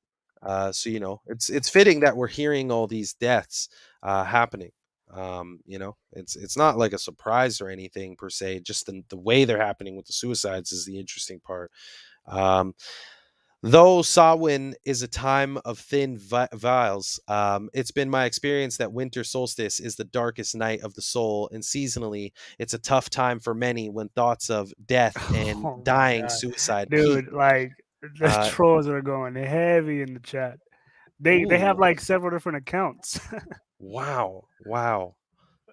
So it's fitting that we're hearing all these deaths happening. It's not like a surprise or anything per se. Just the way they're happening with the suicides is the interesting part. Um, Though Samhain is a time of thin vials, it's been my experience that winter solstice is the darkest night of the soul, and seasonally, it's a tough time for many when thoughts of death and Oh my dying god, suicide peak. dude! Like the Uh, trolls are going heavy in the chat. They have ooh, like several different accounts. wow, wow,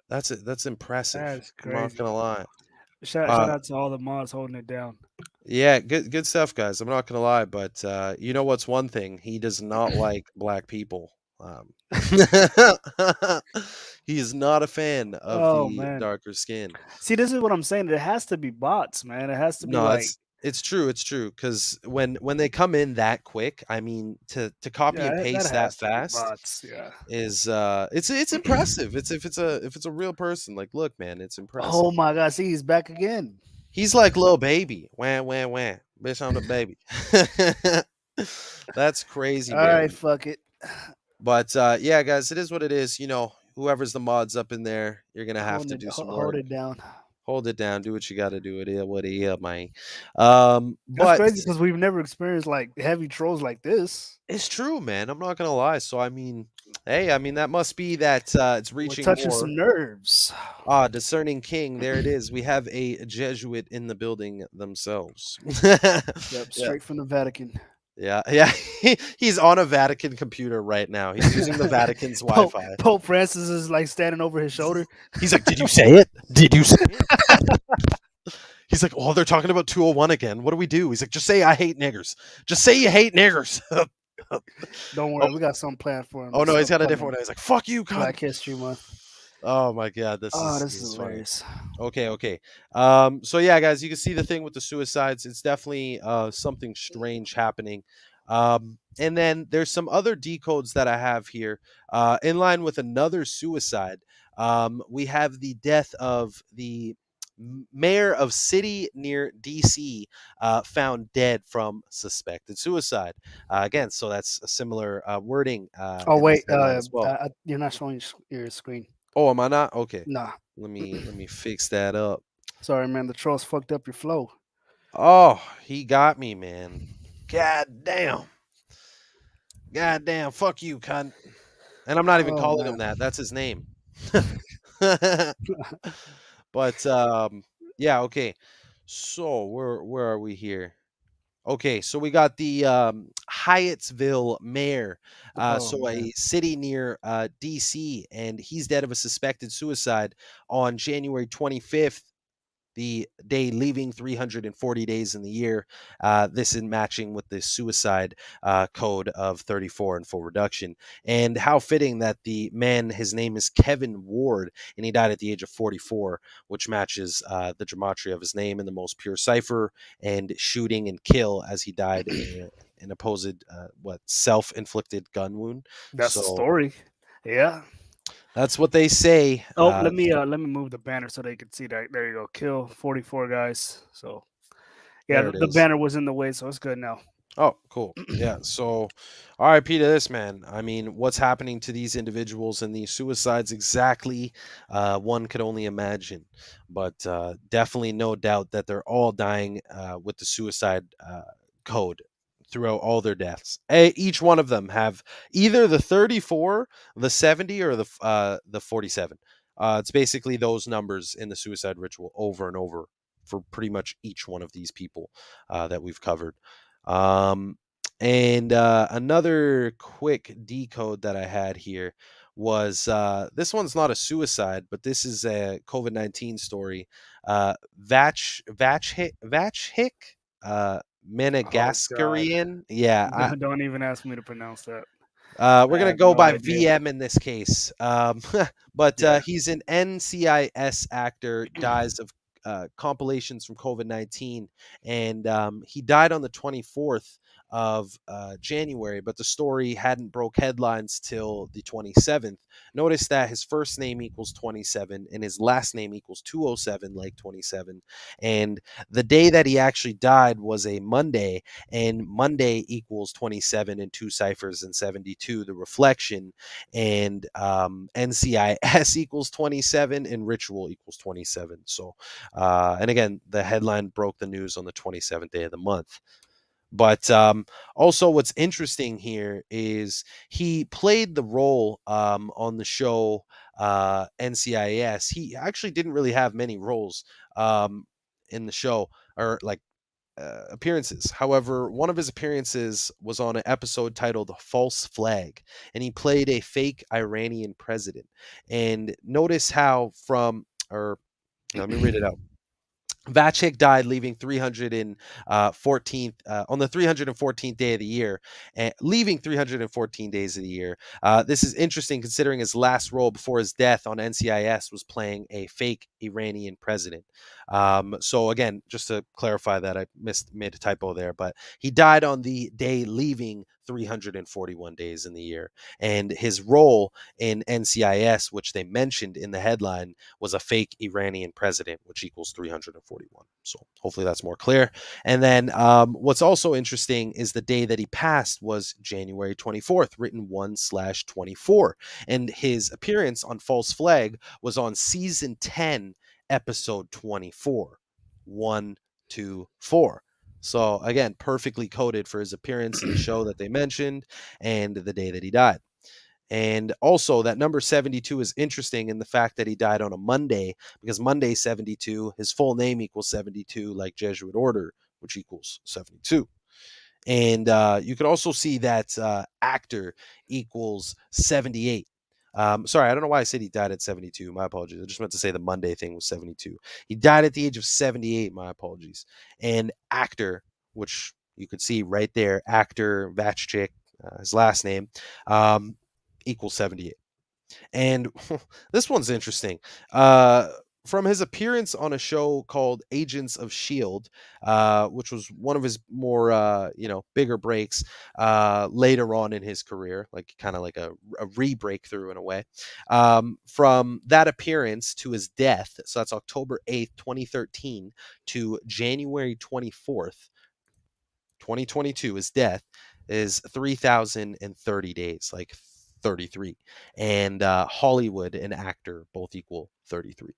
that's impressive. That's I'm not crazy. gonna lie. Shout Uh, out to all the mods holding it down. yeah, good stuff, guys. I'm not gonna lie, but you know what's one thing? He does not like black people. Um, he is not a fan of Oh the man. darker skin. See, this is what I'm saying. It has to be bots, man. It has to be No, like, it's true. It's true because when they come in that quick, I mean, to copy and yeah, that paste that has to be fast bots. Yeah. is it's impressive. It's if it's a real person, like, look, man, it's impressive. Oh my God. See, he's back again. He's like little baby. Wah wah wah. Bitch, I'm the baby. That's crazy, All right, man. fuck it. But yeah, guys, it is what it is. You know, whoever's the mods up in there, you're gonna have to do some Hold work. it down. Hold it down. Do what you got to do. It is what it is, man. That's But crazy because we've never experienced like heavy trolls like this. it's true, man. I'm not gonna lie. So I mean, hey, I mean that must be that it's We're reaching touching more. some nerves. Ah, discerning king. There it is. We have a Jesuit in the building themselves. Yep, Yeah, straight from the Vatican. yeah. He's on a Vatican computer right now. He's using the Vatican's Wi-Fi. Pope Francis is like standing over his shoulder. He's like, "Did you say it? Did you say it?" He's like, "Oh, they're talking about 201 again. What do we do?" He's like, "Just say I hate niggers. Just say you hate niggers." Don't worry, we got something planned for him. Oh no, It's he's got a upcoming different one. He's like, "Fuck you, cunt." Black History Month. Oh my god, this Oh, is this is funny. hilarious. Okay. So yeah, guys, you can see the thing with the suicides. It's definitely something strange happening. And then there's some other decodes that I have here. In line with another suicide, we have the death of the mayor of city near DC, found dead from suspected suicide. Again, so that's a similar wording. Oh In this wait, headline as well. you're not showing your screen. Oh, am I not? Okay. Nah, Let me fix that up. sorry, man. The trolls fucked up your flow. Oh, he got me, man. God damn. God damn. Fuck you, cunt. And I'm not even Oh calling man. him that. That's his name. But yeah, okay. So where are we here? Okay, so we got the Hyattsville mayor, Oh so man. a city near DC, and he's dead of a suspected suicide on January 25th, the day leaving 340 days in the year. This is matching with the suicide code of 34 in full reduction. And how fitting that the man, his name is Kevin Ward, and he died at the age of 44, which matches the gematria of his name in the most pure cipher, and shooting and kill as he died in an opposed, self-inflicted gun wound. That's the So story. Yeah. that's what they say. Oh, let me move the banner so they can see that. There you go. Kill 44 guys. So yeah, There it the is. banner was in the way, so it's good now. Oh, cool. Yeah. So, RIP to this man. I mean, what's happening to these individuals and these suicides exactly? One could only imagine. But definitely no doubt that they're all dying with the suicide code throughout all their deaths. Each one of them have either the 34, the 70, or the 47. It's basically those numbers in the suicide ritual over and over for pretty much each one of these people that we've covered. Um, and another quick decode that I had here was this one's not a suicide, but this is a COVID-19 story. Vachhik, Madagascarian. Yeah, Don't even ask me to pronounce that. we're I gonna have go no by idea. VM in this case. But Yeah. he's an NCIS actor, dies of compilations from COVID-19, and he died on the 24th of January, but the story hadn't broke headlines till the 27th. Notice that his first name equals 27 and his last name equals 207, like 27. And the day that he actually died was a Monday, and Monday equals 27 and two ciphers and 72, the reflection, and NCIS equals 27 and ritual equals 27. So, and again, the headline broke the news on the 27th day of the month. But also, what's interesting here is he played the role on the show NCIS. He actually didn't really have many roles in the show, or like appearances. However, one of his appearances was on an episode titled False Flag, and he played a fake Iranian president. And notice how from, or let me read it out. Vachik died leaving 314th on the 314th day of the year, and leaving 314 days of the year. This is interesting considering his last role before his death on NCIS was playing a fake Iranian president. So again, just to clarify that I made a typo there, but he died on the day leaving 341 days in the year, and his role in NCIS, which they mentioned in the headline, was a fake Iranian president, which equals 341. So hopefully that's more clear. And then what's also interesting is the day that he passed was January 24th, written 1/24. And his appearance on False Flag was on season 10, episode 24. 1, 2, 4. So again, perfectly coded for his appearance in the show that they mentioned and the day that he died. And also, that number 72 is interesting in the fact that he died on a Monday, because Monday 72, his full name equals 72, like Jesuit order, which equals 72. And you can also see that actor equals 78. Sorry, I don't know why I said he died at 72. My apologies. I just meant to say the Monday thing was 72. He died at the age of 78. My apologies. And actor, which you could see right there, actor Vachchik, his last name, equals 78. And this one's interesting. From his appearance on a show called Agents of Shield, which was one of his more bigger breaks later on in his career, like kind of like a re-breakthrough in a way. From that appearance to his death, so that's October 8th, 2013 to January 24th, 2022, his death is 3,030 days, like 33. And Hollywood and actor both equal 33.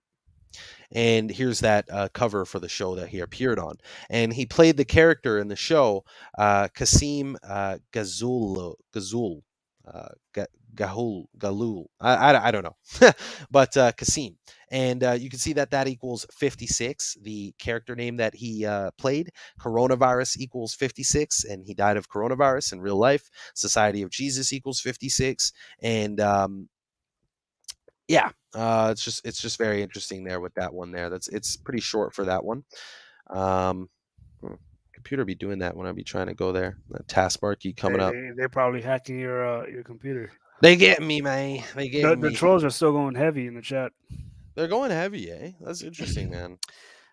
And here's that cover for the show that he appeared on. And he played the character in the show, Kasim Gazul. Galul. I don't know, but Kasim. And you can see that equals 56. The character name that he played, coronavirus, equals 56, and he died of coronavirus in real life. Society of Jesus equals 56, and it's just very interesting there with that one there. It's pretty short for that one. Computer be doing that when I be trying to go there. The taskbar keep coming up. They're probably hacking your computer. They get me, man. They get The me. trolls are still going heavy in the chat. They're going heavy, eh? That's interesting, man.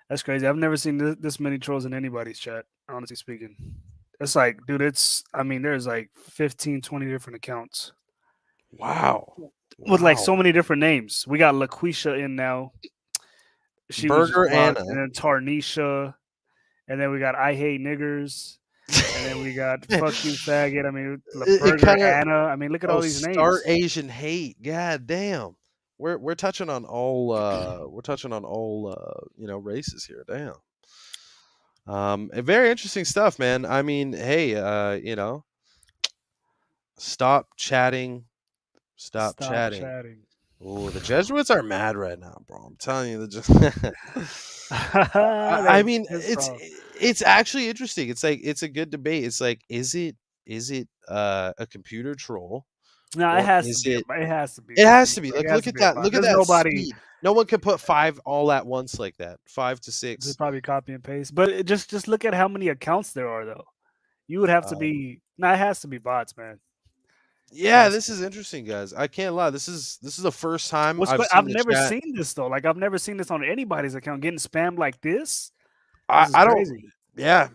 That's crazy. I've never seen this many trolls in anybody's chat, honestly speaking. It's like, dude, there's like 15, 20 different accounts. Wow. With like so many different names. We got LaQuisha in now. She Burger was Anna. And then Tarnisha. And then we got I Hate Niggers. And then we got Fuck You Faggot. I mean, Burger Anna. I mean, look at all these names. Start Asian Hate. God damn. We're touching on all races here. Damn. Very interesting stuff, man. I mean, hey, stop chatting. Stop chatting. Oh, the Jesuits are mad right now, bro. I'm telling you, I mean, it's actually interesting. It's like it's a good debate. It's like, is it a computer troll? No, it has to be. It has to be. It has to be. Like, look at that. Look at that speed. No one can put 5 all at once like that. 5 to 6. Just probably copy and paste. But just look at how many accounts there are, though. You would have to be. No, it has to be bots, man. Yeah, this is interesting, guys. I can't lie. This is the first time I've never seen this though. Like, I've never seen this on anybody's account getting spammed like this. I don't. Yeah,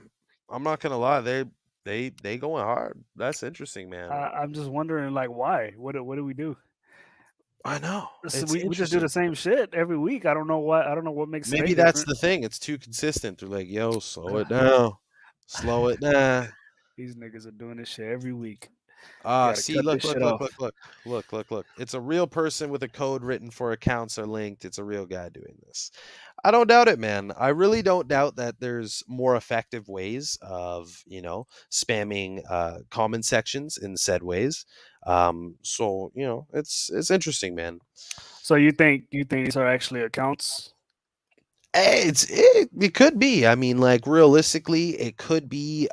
I'm not gonna lie. They going hard. That's interesting, man. I'm just wondering, like, why? What do we do? I know. We just do the same shit every week. I don't know what makes. Maybe that's the thing. It's too consistent. They're like, yo, slow it down, slow it down. These niggas are doing this shit every week. See, look. It's a real person with a code written for accounts are linked. It's a real guy doing this. I don't doubt it, man. I really don't doubt that there's more effective ways of, spamming comment sections in said ways. So, it's interesting, man. So you think these are actually accounts? It could be. I mean, like, realistically, it could be,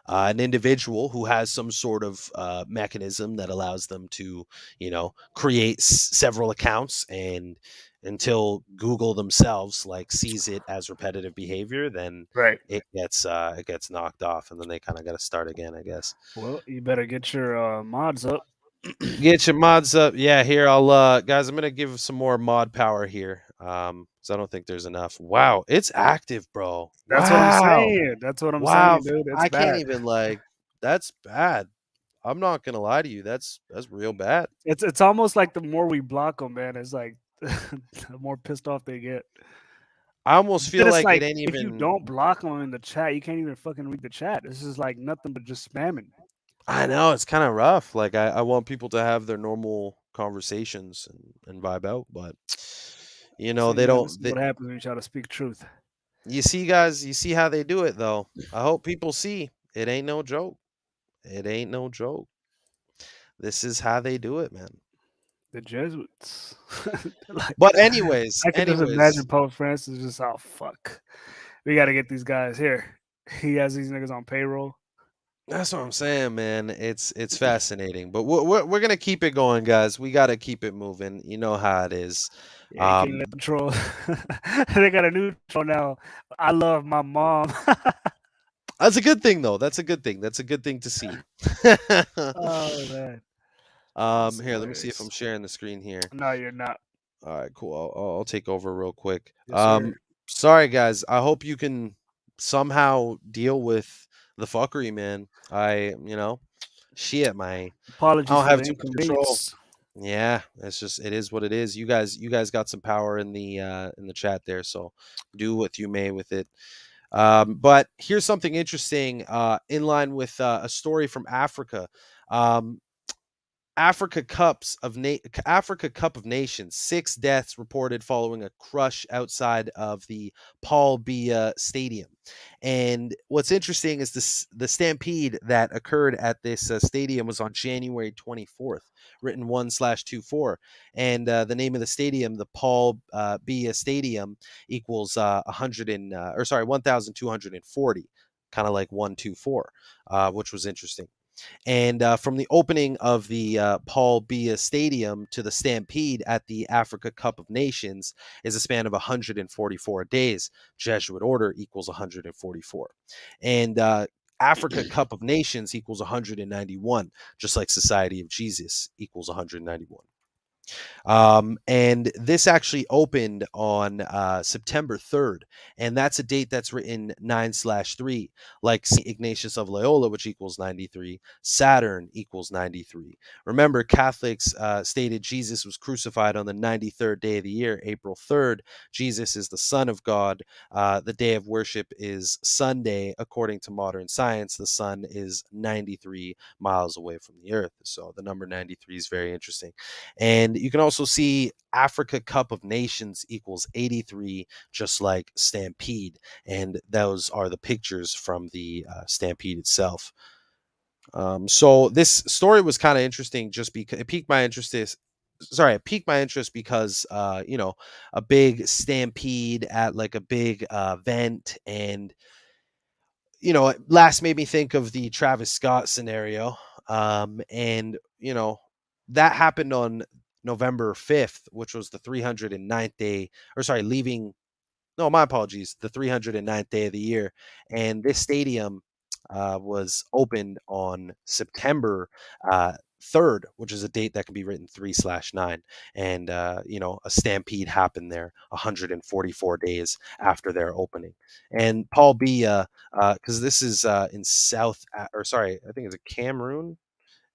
an individual who has some sort of mechanism that allows them to, create several accounts, and until Google themselves like sees it as repetitive behavior, then Right. it gets knocked off, and then they kind of got to start again, I guess. Well, you better get your mods up. Get your mods up. Yeah, here I'll guys, I'm gonna give some more mod power here. Because I don't think there's enough. Wow, it's active, bro. That's what I'm Wow. saying. That's what I'm Wow. saying, dude. It's I can't bad. even that's bad. I'm not gonna lie to you. That's real bad. It's almost like the more we block them, man, it's like the more pissed off they get. I almost Then feel it's like it like ain't if you even don't block them in the chat, you can't even fucking read the chat. This is like nothing but just spamming. I know it's kind of rough. Like I want people to have their normal conversations and vibe out, but See, they man, this don't is what happens when you try to speak truth. you see, guys, you see how they do it though. I hope people see it ain't no joke. It ain't no joke. This is how they do it, man. The Jesuits. Like, But anyways, I could just imagine Pope Francis just, oh fuck, we got to get these guys here. He has these niggas on payroll. that's what I'm saying, man. It's fascinating, but we're gonna keep it going, guys. We got to keep it moving. You know how it is. Yeah, you can't let the troll. They got a new troll now. I love my mom. That's a good thing, though. That's a good thing. That's a good thing to see. Oh man. Here, let me see if I'm sharing the screen here. No, you're not. All right, cool. I'll take over real quick. Yes, sir. Sorry guys. I hope you can somehow deal with the fuckery, man. Shit, I Apologies don't for have the too much control. inconvenience. Yeah, it is what it is. You guys got some power in the chat there, so do what you may with it. But here's something interesting in line with a story from Africa. Africa Cup of Nations, 6 deaths reported following a crush outside of the Paul Biya Stadium. And what's interesting is the stampede that occurred at this stadium was on January 24th, written 1/24. And the name of the stadium, the Paul Biya Stadium, equals 1,240, kind of like 124, which was interesting. And from the opening of the Paul Biya Stadium to the stampede at the Africa Cup of Nations is a span of 144 days. Jesuit order equals 144. And Africa Cup of Nations equals 191, just like Society of Jesus equals 191. And this actually opened on September 3rd, and that's a date that's written 9/3, like St. Ignatius of Loyola, which equals 93, Saturn equals 93. Remember, Catholics stated Jesus was crucified on the 93rd day of the year, April 3rd. Jesus is the Son of God. The day of worship is Sunday. According to modern science, the sun is 93 miles away from the earth. So the number 93 is very interesting. And you can also see Africa Cup of Nations equals 83, just like Stampede. And those are the pictures from the Stampede itself. So this story was kind of interesting just because it piqued my interest. It piqued my interest because, a big stampede at like a big event. And, it last made me think of the Travis Scott scenario. And, that happened on November 5th, which was the 309th day, or sorry, no, my apologies, the 309th day of the year. And this stadium was opened on September 3rd, which is a date that can be written 3/9. And, a stampede happened there 144 days after their opening. And Paul Biya, because this is in I think it's a Cameroon.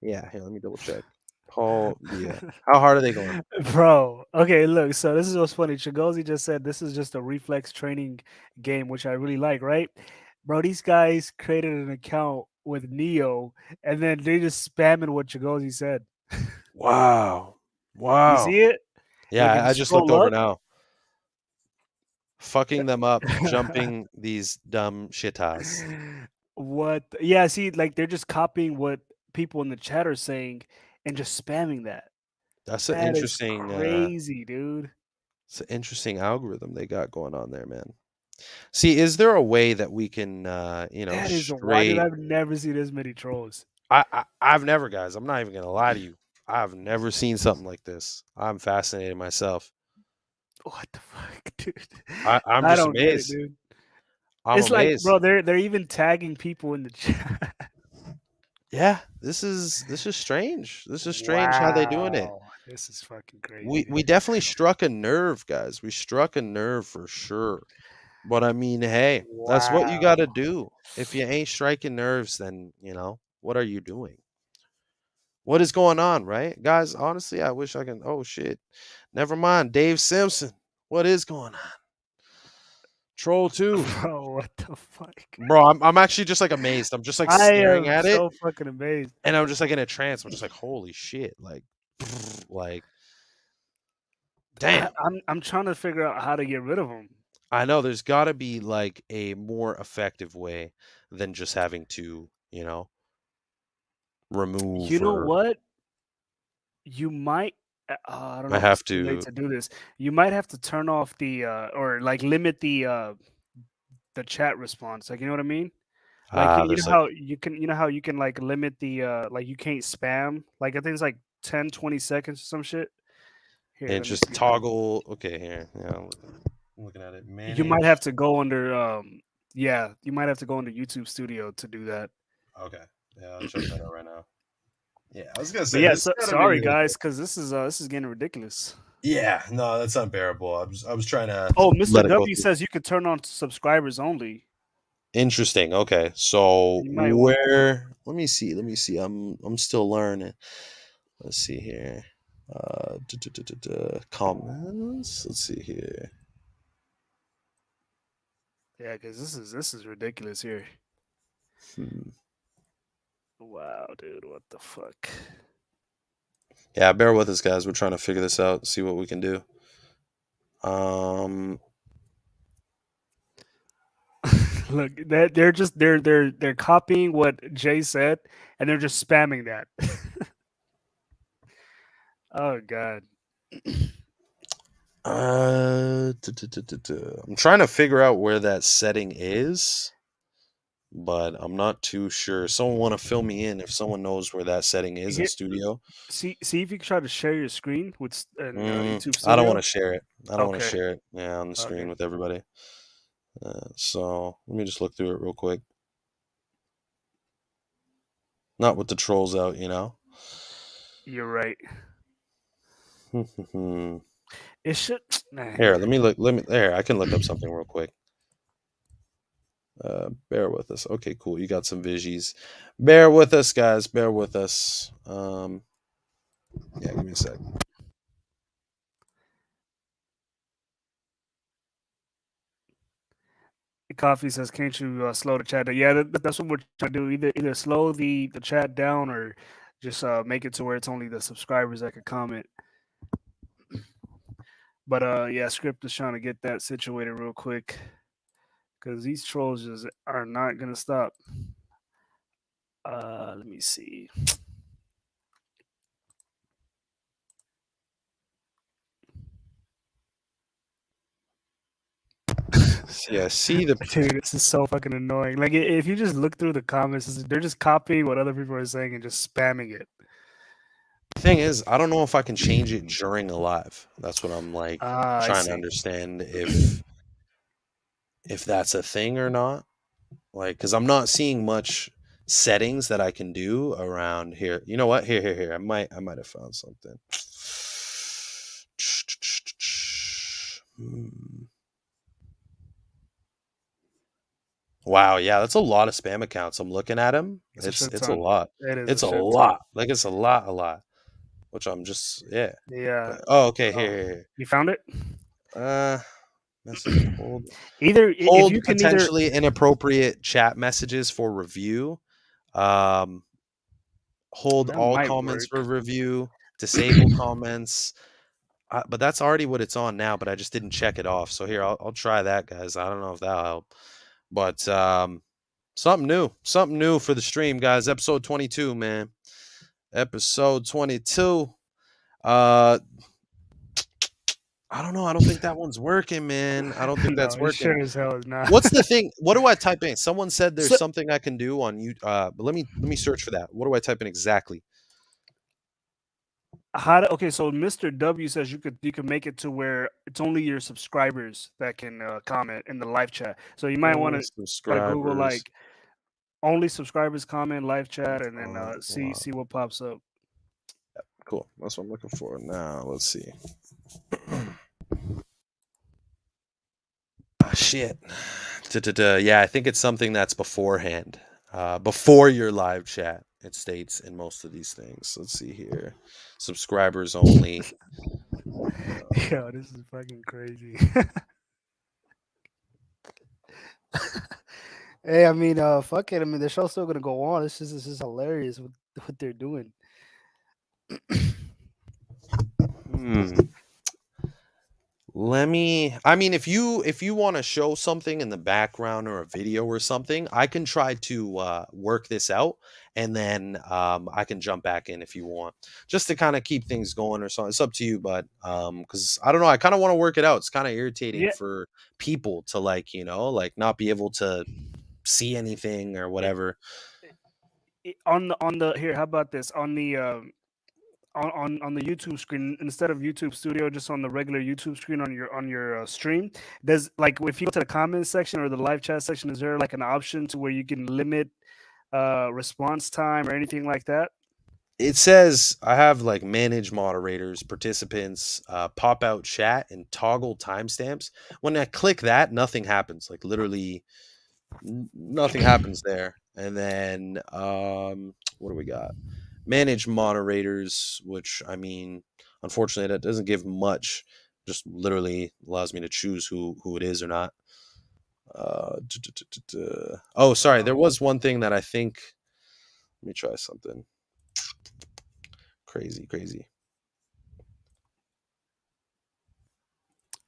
Yeah, here, let me double check. Paul Biya. How hard are they going? Bro, okay, look, so this is what's funny. Chigozi just said this is just a reflex training game, which I really like, right? Bro, these guys created an account with Neo, and then they just spamming what Chigozi said. Wow. You Wow. see it? Look, Yeah, if you I just looked scroll over up, now. Fucking them up, jumping these dumb shitas. what? Yeah, see, like they're just copying what people in the chat are saying and just spamming that. That's an That is interesting crazy, dude. it's an interesting algorithm they got going on there, man. See, is there a way that we can, That is why, dude. straight? I've never seen as many trolls. I've never, guys. I'm not even gonna lie to you. I've never seen something like this. I'm fascinated myself. What the fuck, dude? I'm I just don't get it, amazed. dude. I'm It's like, amazed. bro, they're even tagging people in the chat. Yeah, this is strange. This is strange how they doing it. Wow, this is fucking We crazy. we definitely struck a nerve, guys. We struck a nerve for sure. But I mean, hey, that's what you got Wow. to do. If you ain't striking nerves, then what are you doing? What is going on, right, guys? Honestly, I wish I can. Oh shit, never mind. Dave Simpson, what is going on? Troll 2. Bro, what the fuck? Bro, I'm actually just like amazed. I'm just like I staring am at it, so fucking amazed. and I'm just like in a trance. I'm just like, holy shit, like, like, damn. I'm trying to figure out how to get rid of them. I know there's got to be like a more effective way than just having to, remove You know or what? You might. I don't know I if it's have too late to. to do this. You might have to turn off the or like limit the chat response. Like, you know what I mean? Like, you There's know like, how you can like limit the like you can't spam. Like, I think it's like 10, 20 seconds or some shit. Here, and let me just see if I can. toggle. Okay, here. Yeah, I'm looking at it. You might have Manage. to go under yeah, you might have to go under YouTube Studio to do that. Okay. Yeah, I'll check that out right now. Yeah, I was gonna But say yeah, this gotta be sorry really guys, good. because this is getting ridiculous. Yeah, no, that's unbearable. I was trying to Oh, Mr. let it go W through. says you could turn on subscribers only. Interesting. Okay, so You might want to. where? Let me see. Let me see. I'm still learning. Let's see here. Comments. Let's see here. Yeah, because this is ridiculous here. Hmm. Wow, dude, what the fuck? Yeah, bear with us, guys. We're trying to figure this out. See what we can do. Look, they're copying what Jay said, and they're just spamming that. Oh god. I'm trying to figure out where that setting is, but I'm not too sure. Someone want to fill me in if someone knows where that setting is in Here, Studio. see if you can try to share your screen with YouTube I don't want Studio. to share it. I don't want to Okay, share it. Yeah, on the okay. screen with everybody. So let me just look through it real quick. Not with the trolls out, You're right. It should. Nah. Here, let me look. There. I can look up something real quick. Bear with us. Okay, cool. You got some visuals. Bear with us, guys. Bear with us. Yeah, give me a sec. Coffee says, "Can't you slow the chat down?" Yeah, that's what we're trying to do. Either slow the chat down or just make it to where it's only the subscribers that can comment. But yeah, Script is trying to get that situated real quick because these trolls just are not gonna stop. Let me see. Yeah, see the Dude, this is so fucking annoying. Like, if you just look through the comments, they're just copying what other people are saying and just spamming it. thing is, I don't know if I can change it during a live. That's what I'm like I trying to see. understand if that's a thing or not. Like, because I'm not seeing much settings that I can do around here. You know what? Here. I might have found something. Wow, yeah, that's a lot of spam accounts. I'm looking at them. It's a shit It's a ton. lot. It is a It's a shit ton. lot. Like it's a lot. Which I'm just Yeah. But, oh, okay. Oh, Here. you found it? Message hold If you can either. potentially inappropriate chat messages for review. Hold That all might comments for work. review. Disable comments. But that's already what it's on now. But I just didn't check it off. So here, I'll try that, guys. I don't know if that'll help. But something new for the stream, guys. Episode 22, man. Episode 22. I don't know. I don't think that one's working, man. I don't think No, that's it working. sure as hell is not. What's the thing? What do I type in? Someone said there's So, something I can do on you. But let me search for that. What do I type in exactly? okay, so Mr. W says you can make it to where it's only your subscribers that can comment in the live chat. So you might want Only to Google subscribers like only subscribers comment live chat, and then on see what pops up. Cool. That's what I'm looking for. Now let's see. Shit. Yeah, I think it's something that's beforehand. Before your live chat, it states in most of these things. Let's see here. Subscribers only. Yo, this is fucking crazy. Hey, I mean, fuck it. I mean, the show's still gonna go on. This is hilarious what they're doing. Hmm. I mean, if you want to show something in the background or a video or something, I can try to work this out, and then I can jump back in if you want, just to kind of keep things going or something. It's up to you, but because I don't know, I kind of want to work it out. It's kind of irritating Yeah, for people to like, like not be able to see anything or it, whatever. on the here. How about this on the on the YouTube screen instead of YouTube Studio, just on the regular YouTube screen on your stream. Does like if you go to the comments section or the live chat section, is there like an option to where you can limit response time or anything like that? It says I have like manage moderators, participants, pop out chat, and toggle timestamps. When I click that, nothing happens. Like literally nothing happens there. And then what do we got? Manage moderators, which I mean, unfortunately, that doesn't give much. Just literally allows me to choose who it is or not. Oh, sorry. There was one thing that I think. Let me try something. Crazy.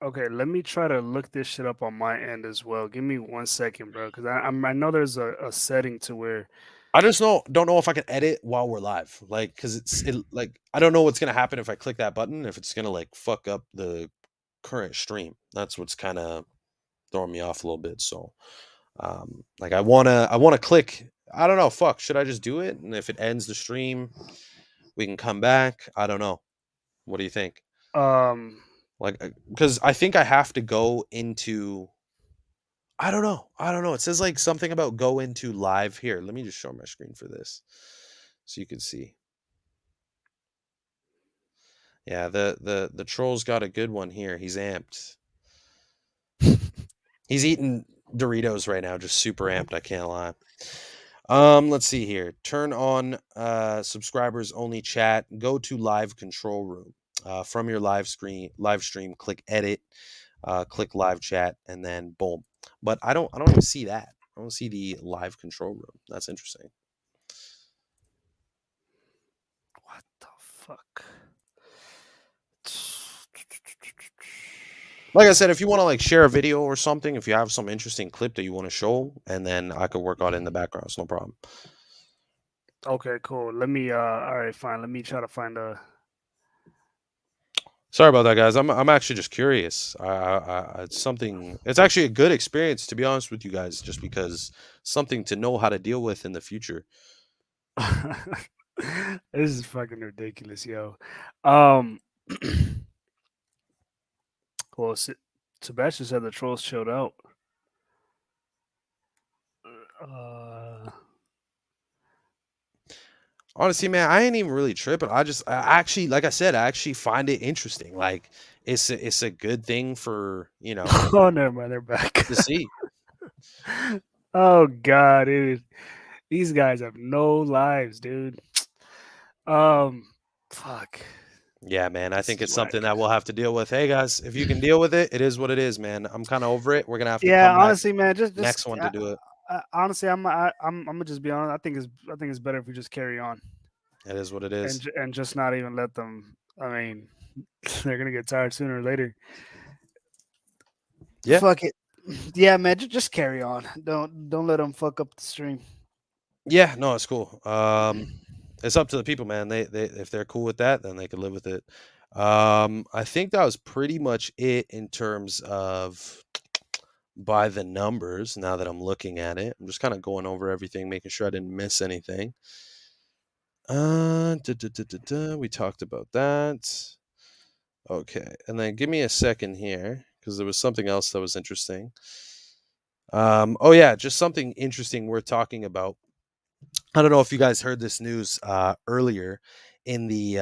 Okay, let me try to look this shit up on my end as well. Give me 1 second, bro, because I know there's a setting to where. I just don't know if I can edit while we're live, like, because like I don't know what's gonna happen if I click that button, if it's gonna like fuck up the current stream. That's what's kind of throwing me off a little bit. So, like I wanna click. I don't know. Fuck, should I just do it? And if it ends the stream, we can come back. I don't know. What do you think? Um, Like, because I think I have to go into. I don't know. It says like something about go into live here. Let me just show my screen for this, so you can see. Yeah, the troll's got a good one here. He's amped. He's eating Doritos right now, just super amped, I can't lie. Let's see here. Turn on subscribers only chat. Go to live control room. From your live stream, click edit, click live chat, and then boom. But I don't even see that. I don't see the live control room. That's interesting. what the fuck? Like I said, if you want to like share a video or something, if you have some interesting clip that you want to show, and then I could work on it in the background. It's no problem. Okay, cool. Let me. All right, fine. Let me try to find a. Sorry about that, guys. I'm actually just curious. It's something. It's actually a good experience, to be honest with you guys, just because something to know how to deal with in the future. This is fucking ridiculous, yo. Um, well, Sebastian said the trolls showed out. Uh, Honestly, man, I ain't even really tripping. I actually, like I said, I actually find it interesting. Like it's a good thing for oh, never mind. They're back. to see. Oh God, dude, these guys have no lives, dude. Fuck. Yeah, man. I This think is it's something whack. that we'll have to deal with. Hey, guys, if you can deal with it, it is what it is, man. I'm kind of over it. We're gonna have to Yeah, come back honestly, man, next one to do it. honestly, I'm gonna just be honest. I think it's better if we just carry on It is what it is. and just not even let them. I mean, they're gonna get tired sooner or later. Yeah. Fuck it. Yeah, man, just carry on. Don't let them fuck up the stream. Yeah, no, it's cool. It's up to the people, man. They if they're cool with that, then they can live with it. I think that was pretty much it in terms of by the numbers. Now that I'm looking at it, I'm just kind of going over everything, making sure I didn't miss anything. We talked about that. Okay, and then give me a second here because there was something else that was interesting. Oh yeah, just something interesting worth talking about. I don't know if you guys heard this news earlier in the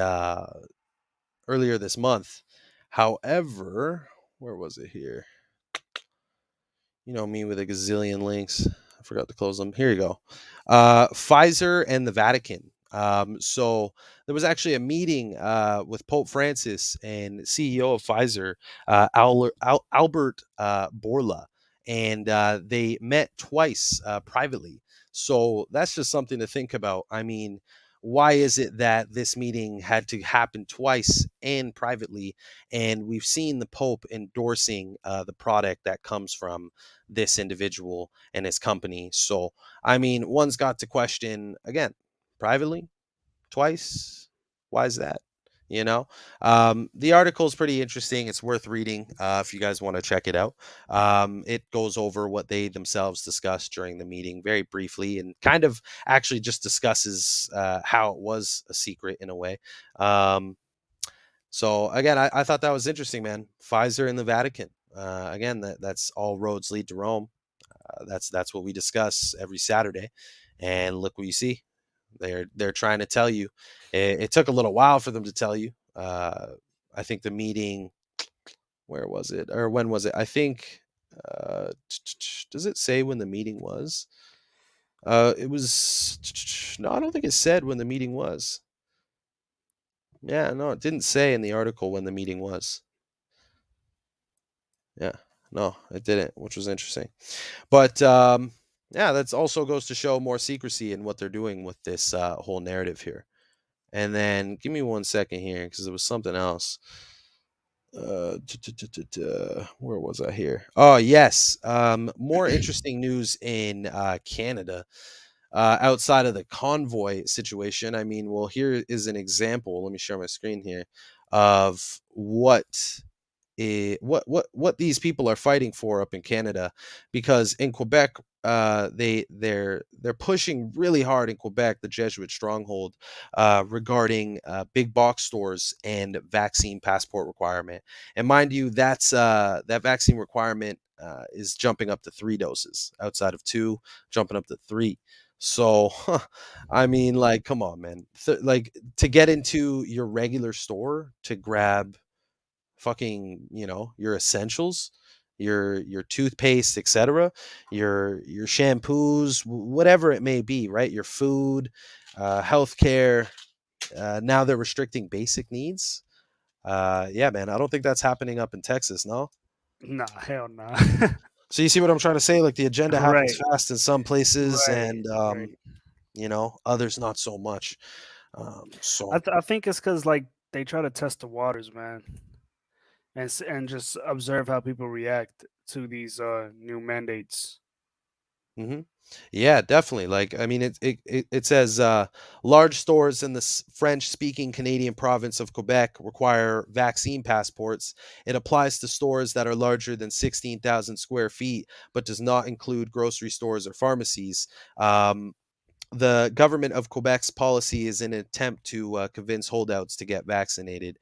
earlier this month. However, where was it here? You know me with a gazillion links. I forgot to close them. Here you go. Pfizer and the Vatican. So there was actually a meeting with Pope Francis and CEO of Pfizer, Albert Bourla, and they met twice privately. So that's just something to think about. I mean, why is it that this meeting had to happen twice and privately? And we've seen the Pope endorsing the product that comes from this individual and his company. So, I mean, one's got to question again, privately, twice. Why is that? You know, the article is pretty interesting. It's worth reading if you guys want to check it out. It goes over what they themselves discussed during the meeting very briefly and kind of actually just discusses how it was a secret in a way. So again, I thought that was interesting, man. Pfizer and the Vatican. Again, that's all roads lead to Rome. That's what we discuss every Saturday, and look what you see. They're trying to tell you. It took a little while for them to tell you. I think the meeting, where was it or when was it? I think. Does it say when the meeting was? It was no. I don't think it said when the meeting was. Yeah, no, it didn't say in the article when the meeting was. Yeah, no, it didn't, which was interesting. But yeah, that also goes to show more secrecy in what they're doing with this whole narrative here. And then give me 1 second here because there was something else. Where was I here? Oh, yes. More interesting news in Canada outside of the convoy situation. I mean, well, here is an example. Let me share my screen here of what these people are fighting for up in Canada, because in Quebec, they're pushing really hard in Quebec, the Jesuit stronghold, regarding big box stores and vaccine passport requirement. And mind you, that vaccine requirement is jumping up to 3 doses outside of 2, jumping up to 3. So, I mean, like, come on, man. Like to get into your regular store to grab fucking, your essentials, your toothpaste, etc., your shampoos, whatever it may be, right? Your food, healthcare. Now they're restricting basic needs. Yeah, man, I don't think that's happening up in Texas. No. Nah, hell nah. So you see what I'm trying to say? Like the agenda happens Right, fast in some places, right, and right. others not so much. So I think it's because like they try to test the waters, man, and just observe how people react to these new mandates. hmm yeah, definitely. Like, I mean, it says large stores in the French-speaking Canadian province of Quebec require vaccine passports. It applies to stores that are larger than 16,000 square feet, but does not include grocery stores or pharmacies. The government of Quebec's policy is an attempt to convince holdouts to get vaccinated.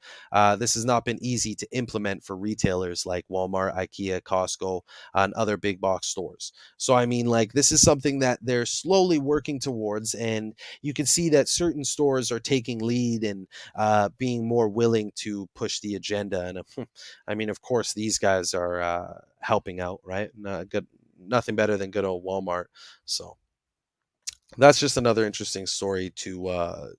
This has not been easy to implement for retailers like Walmart, IKEA, Costco, and other big box stores. So, I mean, like, this is something that they're slowly working towards, and you can see that certain stores are taking lead and being more willing to push the agenda. And I mean, of course, these guys are helping out, right? Nothing better than good old Walmart. So that's just another interesting story to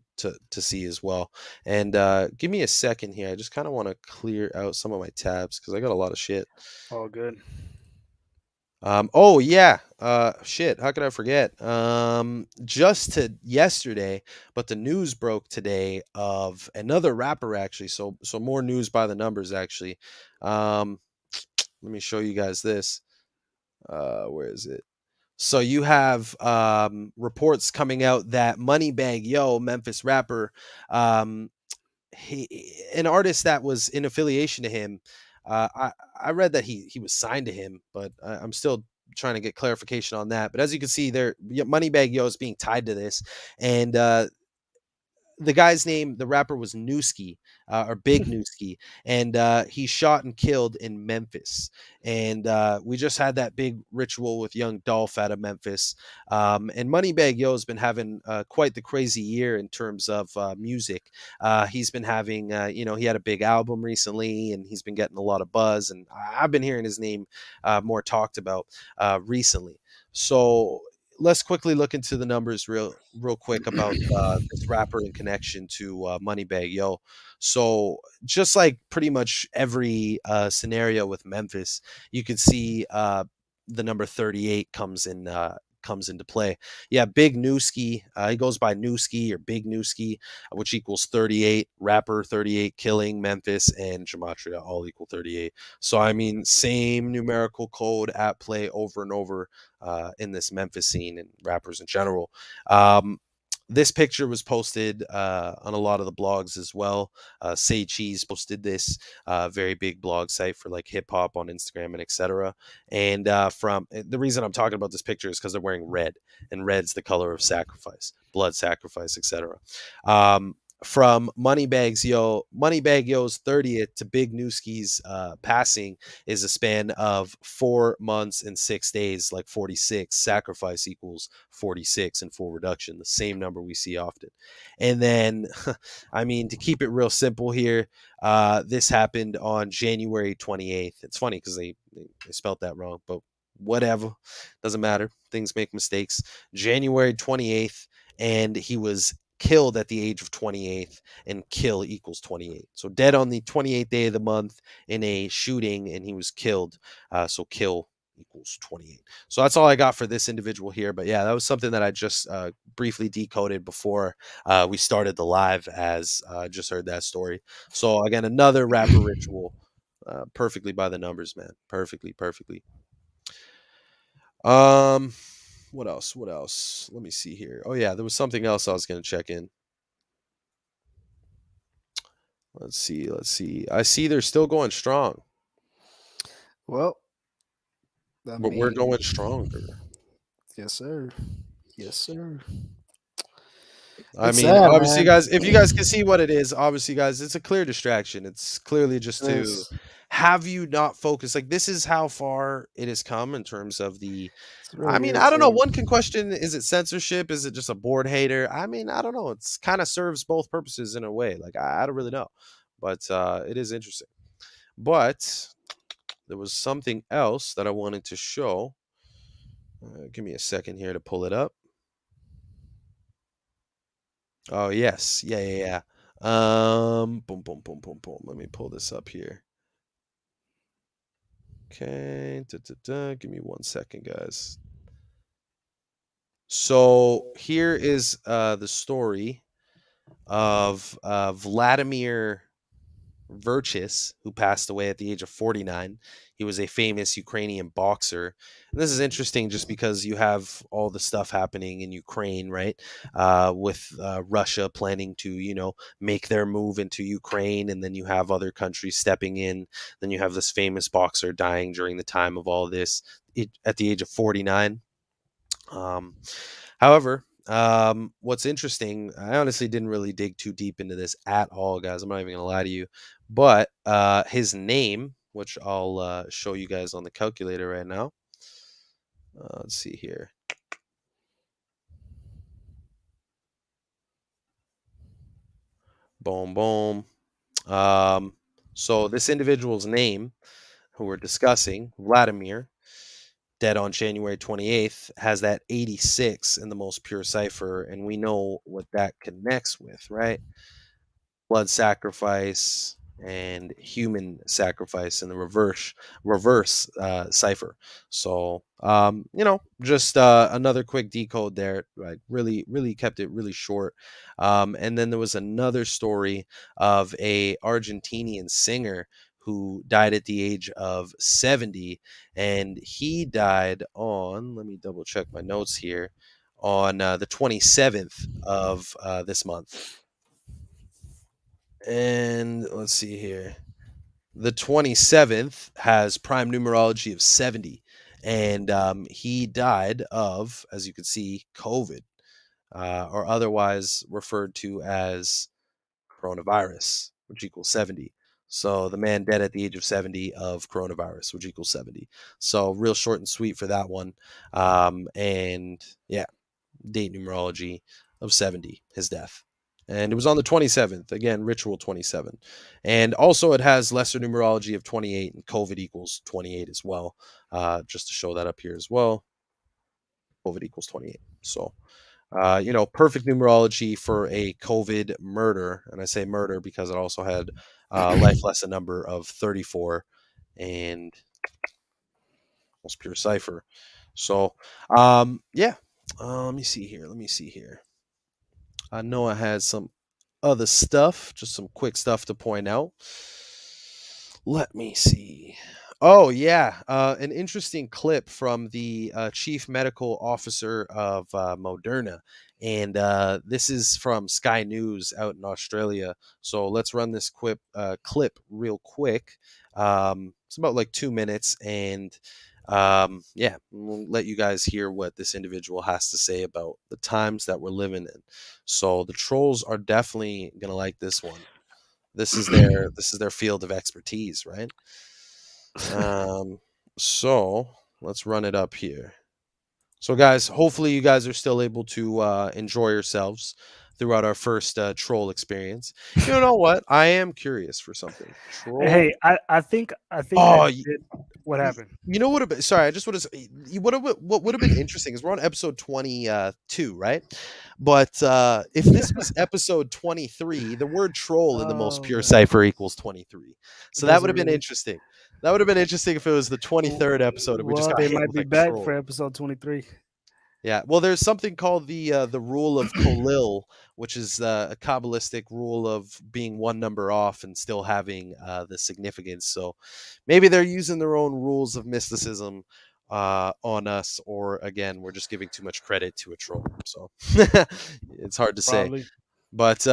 see as well. And give me a second here. I just kind of want to clear out some of my tabs because I got a lot of shit. All good. Oh yeah. Shit. How could I forget? Just to yesterday, but the news broke today of another rapper actually. So more news by the numbers actually. Let me show you guys this. Where is it? So you have reports coming out that Moneybagg Yo, Memphis rapper, um, an artist that was in affiliation to him. I read that he was signed to him, but I'm still trying to get clarification on that. But as you can see, there Moneybag Yo is being tied to this, and the guy's name, the rapper, was Neuski, or Big Neuski, and he shot and killed in Memphis. And we just had that big ritual with Young Dolph out of Memphis. And Moneybag Yo has been having quite the crazy year in terms of music. He's been having, he had a big album recently, and he's been getting a lot of buzz. And I've been hearing his name more talked about recently. So let's quickly look into the numbers real quick about this rapper in connection to Moneybag Yo. So just like pretty much every scenario with Memphis, you can see the number 38 comes into play. Yeah, Big Neuski, he goes by Neuski or Big Neuski, which equals 38. Rapper 38, killing Memphis, and gematria all equal 38. So I mean, same numerical code at play over and over in this Memphis scene and rappers in general. This picture was posted on a lot of the blogs as well. Say Cheese posted this, very big blog site for like hip hop on Instagram and etc. And from the reason I'm talking about this picture is because they're wearing red, and red's the color of sacrifice, blood sacrifice, etc. From Moneybag Yo's 30th to Big Neuski's passing is a span of 4 months and 6 days, like 46. Sacrifice equals 46 in full reduction, the same number we see often. And then, I mean, to keep it real simple here, this happened on January 28th. It's funny because they spelled that wrong, but whatever, doesn't matter. Things make mistakes. January 28th, and he was killed at the age of 28th, and kill equals 28. So dead on the 28th day of the month in a shooting, and he was killed. So kill equals 28. So that's all I got for this individual here. But yeah, that was something that I just briefly decoded before we started the live, as I just heard that story. So again, another rapper ritual, perfectly by the numbers, man. Perfectly. What else? Let me see here. Oh yeah, there was something else I was going to check in. Let's see. I see they're still going strong. Well, but we're going stronger. Yes, sir. I It's mean, sad, obviously, man. guys, if you guys can see what it is, obviously, guys, it's a clear distraction. It's clearly just to Yes. have you not focus. Like, this is how far it has come in terms of the. It's really I mean, I don't know. irritating. One can question: is it censorship? Is it just a bored hater? I mean, I don't know. It's kind of serves both purposes in a way. Like, I don't really know, but it is interesting. But there was something else that I wanted to show. Give me a second here to pull it up. Oh yes, yeah. Boom. Let me pull this up here. Okay, give me 1 second, guys. So here is the story of Vladimir Verchis, who passed away at the age of 49. He was a famous Ukrainian boxer. And this is interesting just because you have all the stuff happening in Ukraine, right? With Russia planning to, make their move into Ukraine. And then you have other countries stepping in. Then you have this famous boxer dying during the time of all this at the age of 49. However, what's interesting, I honestly didn't really dig too deep into this at all, guys. I'm not even gonna lie to you, but his name, which I'll show you guys on the calculator right now. Let's see here. Boom. So this individual's name, who we're discussing, Vladimir, dead on January 28th, has that 86 in the most pure cipher, and we know what that connects with, right? Blood sacrifice and human sacrifice in the reverse cipher. So just another quick decode there. Like really kept it really short. And then there was another story of a Argentinian singer who died at the age of 70, and he died on, let me double check my notes here, on the 27th of this month. And let's see here. The 27th has prime numerology of 70. And he died of, as you can see, COVID, or otherwise referred to as coronavirus, which equals 70. So the man dead at the age of 70 of coronavirus, which equals 70. So real short and sweet for that one. And yeah, date numerology of 70, his death. And it was on the 27th, again, ritual 27. And also it has lesser numerology of 28, and COVID equals 28 as well. Just to show that up here as well. COVID equals 28. So, perfect numerology for a COVID murder. And I say murder because it also had life lesson number of 34 and almost pure cipher. So, yeah. Let me see here. I know I had some other stuff, just some quick stuff to point out. Let me see. Oh, yeah. An interesting clip from the chief medical officer of Moderna. And this is from Sky News out in Australia. So let's run this clip real quick. It's about like 2 minutes. And yeah, we'll let you guys hear what this individual has to say about the times that we're living in. So the trolls are definitely going to like this one. This is their field of expertise, right? So let's run it up here. So guys, hopefully you guys are still able to enjoy yourselves throughout our first troll experience. You know what? I am curious for something. Troll. Hey, I think Oh, I did. What happened? You know what? Sorry, I just would have. What would have been interesting is we're on episode 22, right? But if this was episode 23, the word troll in the most pure cipher equals 23. So that would have been interesting. That would have been interesting if it was the 23rd episode and we just got they hit might with be a back troll. for episode 23. Yeah, well, there's something called the rule of Kolil, which is a Kabbalistic rule of being one number off and still having the significance. So maybe they're using their own rules of mysticism on us, or again, we're just giving too much credit to a troll. So it's hard to Probably. say. But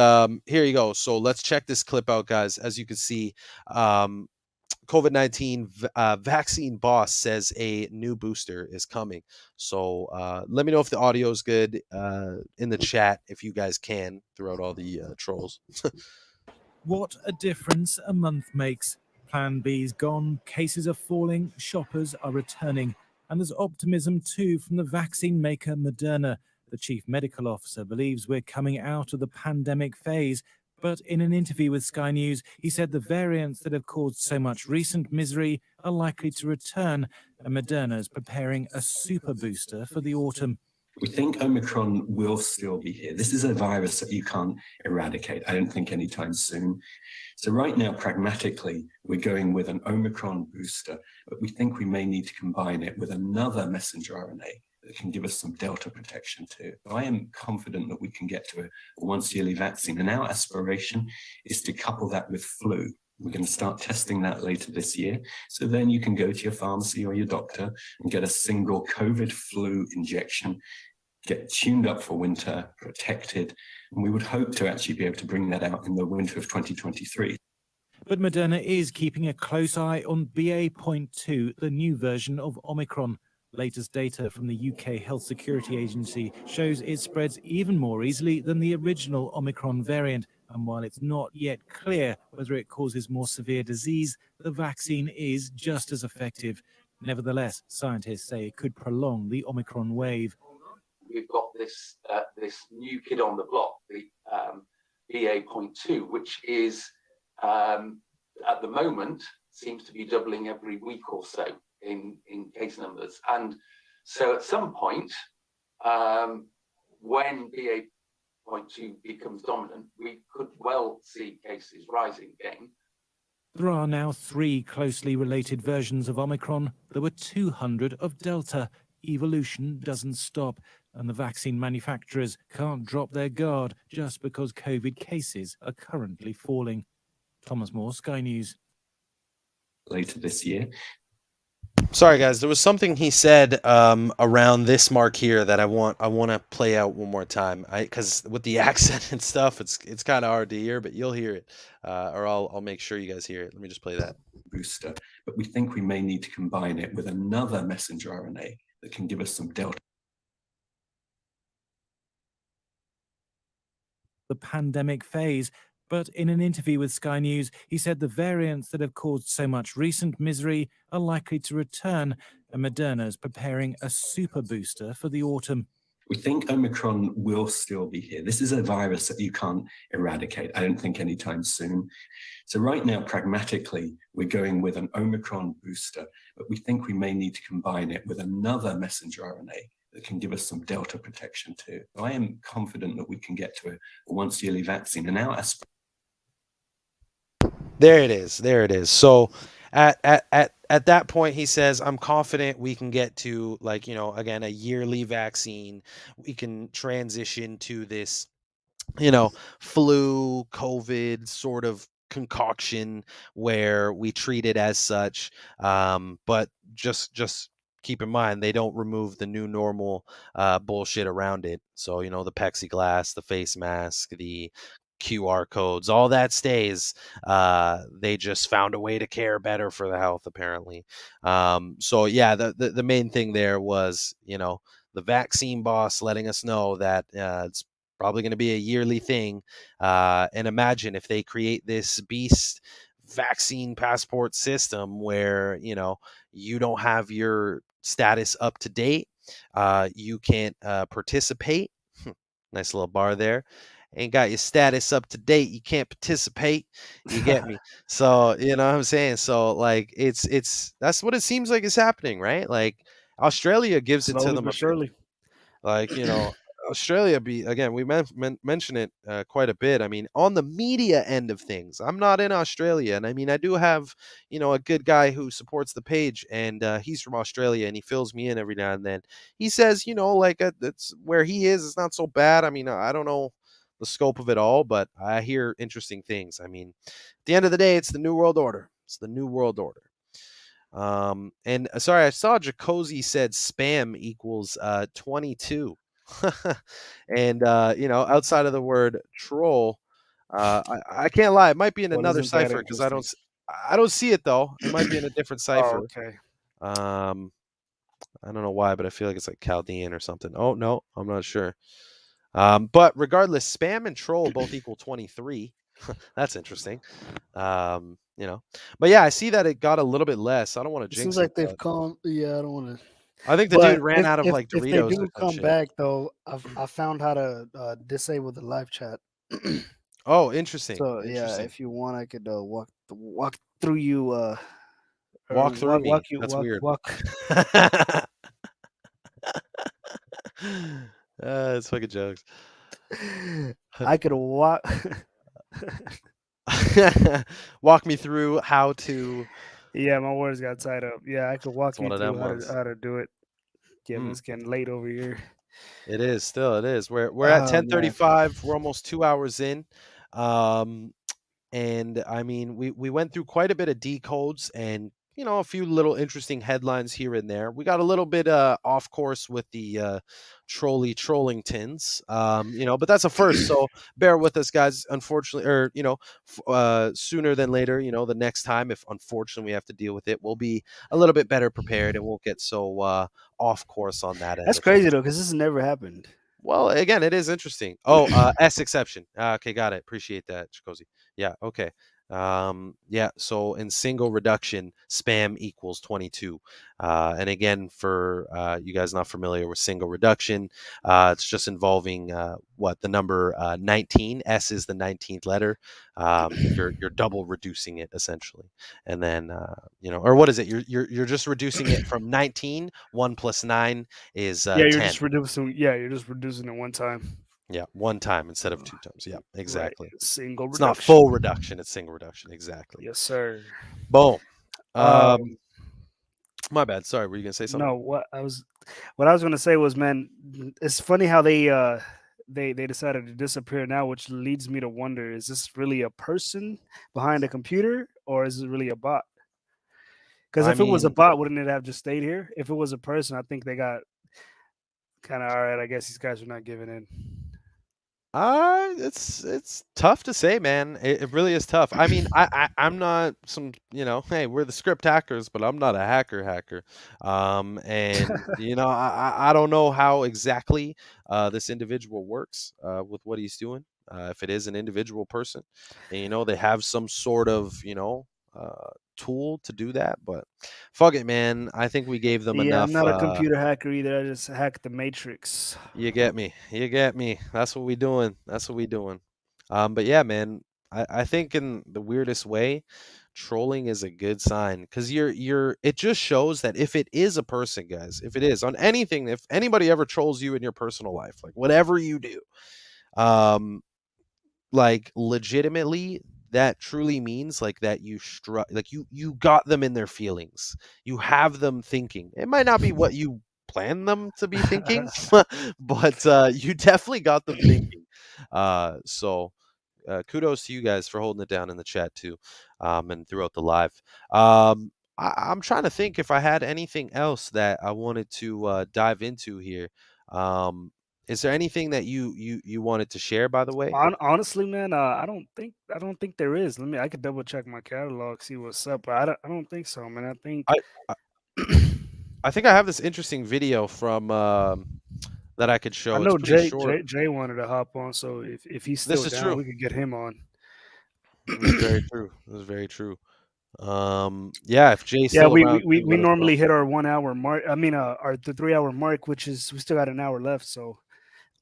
here you go. So let's check this clip out, guys. As you can see, COVID-19 vaccine boss says a new booster is coming. So let me know if the audio is good in the chat, if you guys can, throughout all the trolls. What a difference a month makes. Plan B's gone, cases are falling, shoppers are returning. And there's optimism too from the vaccine maker Moderna. The chief medical officer believes we're coming out of the pandemic phase. But in an interview with Sky News, he said the variants that have caused so much recent misery are likely to return, and Moderna is preparing a super booster for the autumn. We think Omicron will still be here. This is a virus that you can't eradicate, I don't think, anytime soon. So right now, pragmatically, we're going with an Omicron booster, but we think we may need to combine it with another messenger RNA that can give us some Delta protection too. So I am confident that we can get to a once-yearly vaccine. And our aspiration is to couple that with flu. We're going to start testing that later this year. So then you can go to your pharmacy or your doctor and get a single COVID flu injection, get tuned up for winter, protected. And we would hope to actually be able to bring that out in the winter of 2023. But Moderna is keeping a close eye on BA.2, the new version of Omicron. Latest data from the UK Health Security Agency shows it spreads even more easily than the original Omicron variant. And while it's not yet clear whether it causes more severe disease, the vaccine is just as effective. Nevertheless, scientists say it could prolong the Omicron wave. We've got this new kid on the block, the BA.2, which is at the moment seems to be doubling every week or so in case numbers. And so at some point, when BA.2 becomes dominant, we could well see cases rising again. There are now 3 closely related versions of Omicron. There were 200 of Delta. Evolution doesn't stop, and the vaccine manufacturers can't drop their guard just because COVID cases are currently falling. Thomas Moore, Sky News. Later this year. Sorry, guys. There was something he said around this mark here that I want to play out one more time. Because with the accent and stuff, it's kind of hard to hear, but you'll hear it, or I'll make sure you guys hear it. Let me just play that. Booster, but we think we may need to combine it with another messenger RNA that can give us some delta. The pandemic phase. But in an interview with Sky News, he said the variants that have caused so much recent misery are likely to return, and Moderna is preparing a super booster for the autumn. We think Omicron will still be here. This is a virus that you can't eradicate, I don't think, anytime soon. So right now, pragmatically, we're going with an Omicron booster, but we think we may need to combine it with another messenger RNA that can give us some Delta protection too. I am confident that we can get to a once yearly vaccine. And now There it is. There it is. So at that point, he says, I'm confident we can get to, like, you know, again, a yearly vaccine. We can transition to this, you know, flu, COVID sort of concoction where we treat it as such. But just keep in mind, they don't remove the new normal bullshit around it. So, you know, the plexiglass, the face mask, the QR codes, all that stays. They just found a way to care better for the health, apparently. So yeah, the main thing there was, you know, the vaccine boss letting us know that it's probably going to be a yearly thing. And imagine if they create this beast vaccine passport system where, you know, you don't have your status up to date, you can't participate. Nice little bar there. Ain't got your status up to date, you can't participate. You get me? So, you know what I'm saying? So, like, it's that's what it seems like is happening, right? Like, Australia gives it to Slowly them but surely. like, you know, Australia again, we mention it quite a bit. I mean, on the media end of things, I'm not in Australia. And I mean, I do have, you know, a good guy who supports the page, and he's from Australia, and he fills me in every now and then. He says, you know, like, it's where he is, it's not so bad. I mean, I don't know the scope of it all, but I hear interesting things. I mean, at the end of the day, it's the New World Order. It's the New World Order. And sorry, I saw Jacozy said spam equals 22. And you know, outside of the word troll, I can't lie, it might be in Well, another isn't that cipher because I interesting? don't see it though. It might be in a different Oh, cipher. okay. I don't know why, but I feel like it's like Chaldean or something. Oh no, I'm not sure. But regardless, spam and troll both equal 23. That's interesting. You know, but yeah, I see that it got a little bit less. I don't want to It seems jinx it, like they've but come. Yeah, I don't want to. I think the But dude ran out of like if they Doritos or do some come shit. back though, I found how to disable the live chat. Oh, interesting. So yeah, Interesting. if you want, I could walk through you. Or Walk through me. walk you That's walk weird. walk. It's fucking jokes. I could walk. Walk me through how to. Yeah, my words got tied up. Yeah, I could walk It's you one of through them ones. how to do it. Yeah, Mm. it's getting late over here. It is still. It is. We're at Oh, man. 10:35. We're almost 2 hours in. And I mean, we went through quite a bit of decodes and, you know, a few little interesting headlines here and there. We got a little bit off course with the Trollingtons, you know, but that's a first. So bear with us, guys. Unfortunately, or, you know, sooner than later, you know, the next time, if unfortunately we have to deal with it, we'll be a little bit better prepared and won't get so off course on that end. That's of crazy things. though, because this has never happened. Well, again, it is interesting. Oh, S exception. Okay, got it. Appreciate that, Chikosi. Yeah, okay. Yeah, so in single reduction, spam equals 22. And again, for you guys not familiar with single reduction, it's just involving the number 19. S is the 19th letter. You're double reducing it essentially, and then you know, or what is it? You're just reducing it from 19. 1 plus 9 is Yeah, you're 10. just reducing. Yeah, you're just reducing it one time. Yeah, one time instead of 2 times. Yeah, exactly. Right. Single It's reduction. not full reduction; it's single reduction. Exactly. Yes, sir. Boom. Um, My bad. Sorry, were you gonna say something? No, what I was going to say was, man, it's funny how they decided to disappear now, which leads me to wonder: is this really a person behind a computer, or is it really a bot? Because I if it was a mean, bot, wouldn't it have just stayed here? If it was a person, I think they got kind of all right. I guess these guys are not giving in. it's tough to say, man. It really is tough. I mean, I'm not some, hey, we're the script hackers, but I'm not a hacker. And I don't know how exactly this individual works with what he's doing. If it is an individual person, and they have some sort of tool to do that, but fuck it, man. I think we gave them Yeah, I'm enough. not a computer hacker either. I just hacked the matrix. You get me. You get me. That's what we doing. That's what we doing. But yeah, man, I think in the weirdest way, trolling is a good sign because it just shows that if it is a person, guys, if it is on anything, if anybody ever trolls you in your personal life, like whatever you do, um, like legitimately, that truly means like that like you got them in their feelings. You have them thinking. It might not be what you plan them to be thinking, but you definitely got them thinking. So kudos to you guys for holding it down in the chat too, and throughout the live. I'm trying to think if I had anything else that I wanted to dive into here. Is there anything that you wanted to share, by the way? Honestly, man, I don't think there is. I could double check my catalog, see what's up, but I don't think so, man. I think I I I think I have this interesting video from that I could I show. It's know pretty short. Jay wanted to hop on, so if he's This still is down, true. we could get him on. This is very true. This is very true. Yeah, if Jay's Yeah, still around too, we let us know. normally hit our 1 hour mark. I mean, our the 3 hour mark, which is we still got an hour left. So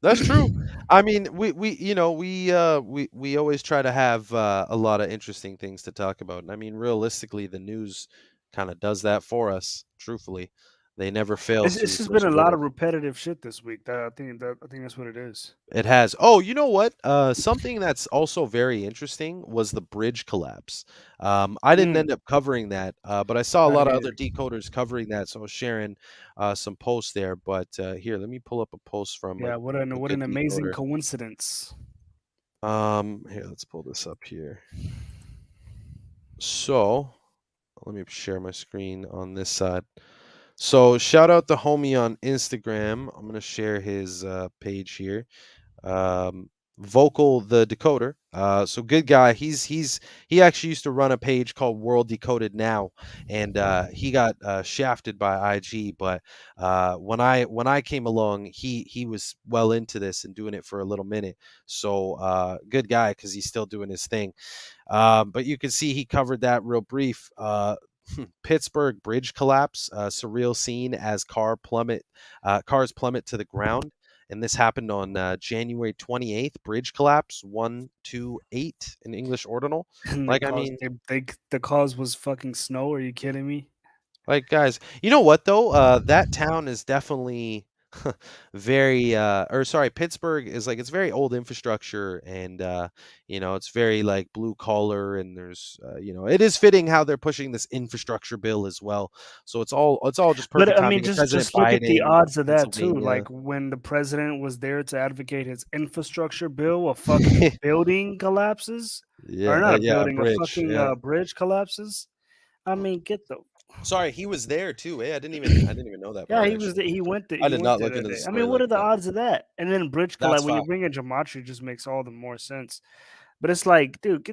That's true. I mean, we always try to have a lot of interesting things to talk about. And I mean, realistically, the news kind of does that for us. Truthfully, they never fail it's to just been push a a lot little. of repetitive shit this week. I think that's what it is. It has. Oh, you know what? Something that's also very interesting was the bridge collapse. I didn't Mm, end up covering that, but I saw a I lot of didn't other either. decoders covering that, so I was sharing some posts there. But here, let me pull up a post from Yeah, a what good an amazing decoder. coincidence. Here, let's pull this up here. So, let me share my screen on this side. So, shout out to homie on Instagram. I'm gonna share his page here. um, Vocal the Decoder. So good guy. He actually used to run a page called World Decoded Now, and he got shafted by IG. But when I came along, he was well into this and doing it for a little minute. So good guy because he's still doing his thing. But you can see he covered that real brief. Pittsburgh bridge collapse, surreal scene as cars plummet to the ground. And this happened on January 28th. Bridge collapse 128 in English ordinal. And Like, I mean, the cause was fucking snow. Are you kidding me? like, guys, you know what though? That town is definitely very or sorry, Pittsburgh is like it's very old infrastructure and it's very like blue collar and there's it is fitting how they're pushing this infrastructure bill as well. So it's all just perfect But I mean, timing. And President just look at the Biden, odds of that too. Pennsylvania. Like when the president was there to advocate his infrastructure bill, a fucking building collapses, or Yeah, not a yeah, a building, a bridge. fucking Yeah. bridge collapses. I mean, get the Sorry, he was there too. I didn't even know that yeah, part he was actually. there. I He did went not there look that into the day. I story mean, what like are the that. odds of that? And then bridge That's collapse when you foul. bring in gematria, it just makes all the more sense. But it's like, dude,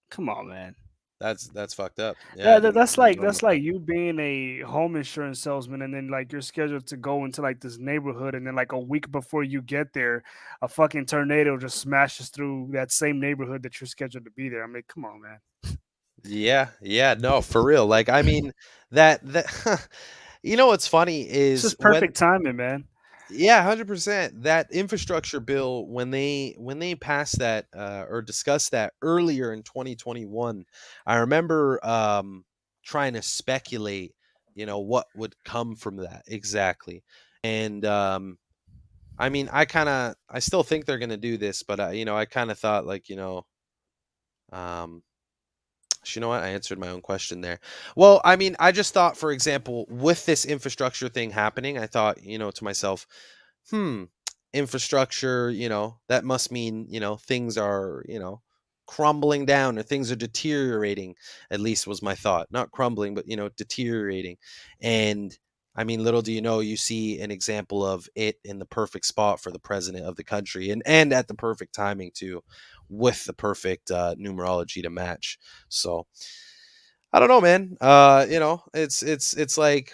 come on, man. That's fucked up. Yeah, I didn't know That's about that. like you being a home insurance salesman and then like you're scheduled to go into like this neighborhood and then like a week before you get there, a fucking tornado just smashes through that same neighborhood that you're scheduled to be there. I mean, come on, man. Yeah, yeah, no, for real. Like, I mean, that what's funny It's is just perfect timing, man. yeah, 100%. That infrastructure bill when they passed that or discussed that earlier in 2021, I remember trying to speculate, what would come from that exactly. And I mean, I still think they're going to do this, but I kind of thought like, um you know what? I answered my own question there. Well, I mean, I just thought, for example, with this infrastructure thing happening, I thought, to myself, hmm, infrastructure, that must mean, things are, crumbling down, or things are deteriorating, at least was my thought. Not crumbling, but deteriorating. And I mean, little do you know, you see an example of it in the perfect spot for the president of the country, and at the perfect timing too, with the perfect numerology to match. So I don't know, man. It's like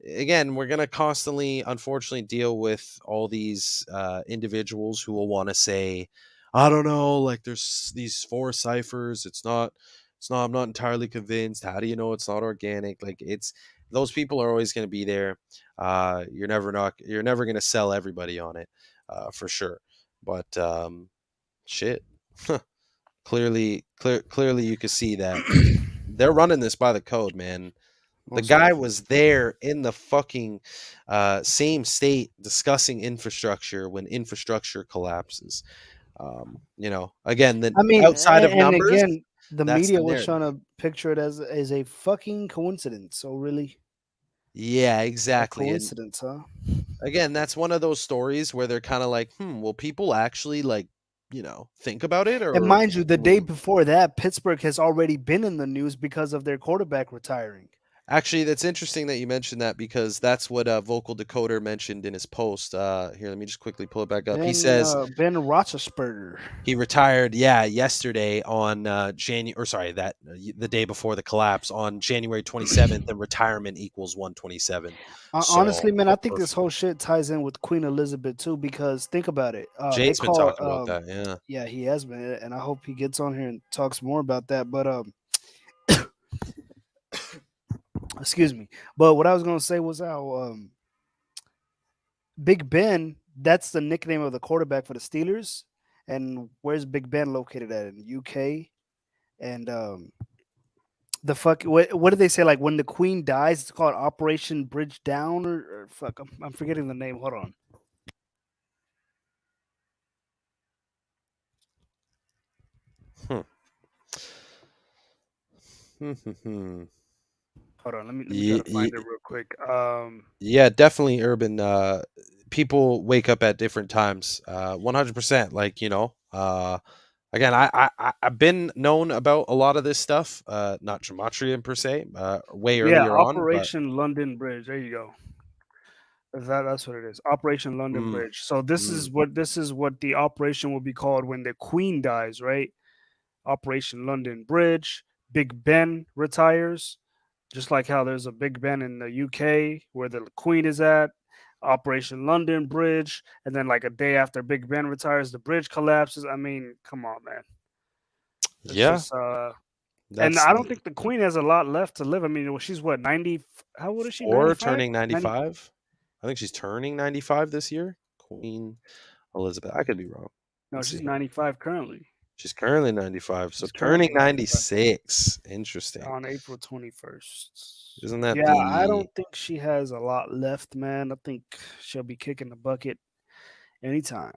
again, we're gonna constantly, unfortunately, deal with all these individuals who will want to say, I don't know, like there's these four ciphers. It's not. I'm not entirely convinced. How do you know it's not organic? Like it's those people are always gonna be there. You're never gonna sell everybody on it, for sure. But shit, clearly, you can see that they're running this by the code, man. The Most guy definitely. was there in the fucking same state discussing infrastructure when infrastructure collapses. Again, the I mean, outside of and numbers, again, the that's the media was narrative. trying to picture it as a fucking coincidence. So really, Yeah, a exactly. And coincidence, huh? again, that's one of those stories where they're kind of like, will people actually think about it, And or mind you, the day before that, Pittsburgh has already been in the news because of their quarterback retiring. Actually, that's interesting that you mentioned that, because that's what Vocal Decoder mentioned in his post. Here, let me just quickly pull it back up. He says Ben Roethlisberger. he retired, yeah, yesterday on the day before the collapse on January 27th, and retirement equals 127. Honestly, So man, I think this perfect. whole shit ties in with Queen Elizabeth too, because think about it. They Jay's been call, talking about that, yeah. yeah, he has been, and I hope he gets on here and talks more about that. But excuse me. But what I was gonna say was how Big Ben, that's the nickname of the quarterback for the Steelers. And where's Big Ben located at? In UK. And the fuck, what did they say? Like when the Queen dies, it's called Operation Bridge Down, or fuck, I'm forgetting the name. Hold on. Hold on, let me try to find it real quick. Yeah, definitely urban. People wake up at different times. 100%. Again, I've been known about a lot of this stuff. Not gematria per se. Way Yeah, earlier on, but Operation London Bridge. There you go. That's what it is. Operation London mm, Bridge. So this mm, is what the operation will be called when the Queen dies, right? Operation London Bridge. Big Ben retires, just like how there's a Big Ben in the UK where the Queen is at. Operation London Bridge, and then like a day after Big Ben retires, the bridge collapses. I mean, come on, man. It's yeah, just and that's I don't think the Queen has a lot left to live. I mean, well, she's what, 90? How old is she? or 95? turning 90, 95. I think she's turning 95 this year. Queen Elizabeth. I could be wrong. no, Let's she's see. 95 currently. She's currently 95, so She's turning currently 95 96. Interesting. on April 21st. Isn't that Yeah, I the don't think she has a lot left, man. I think she'll be kicking the bucket anytime.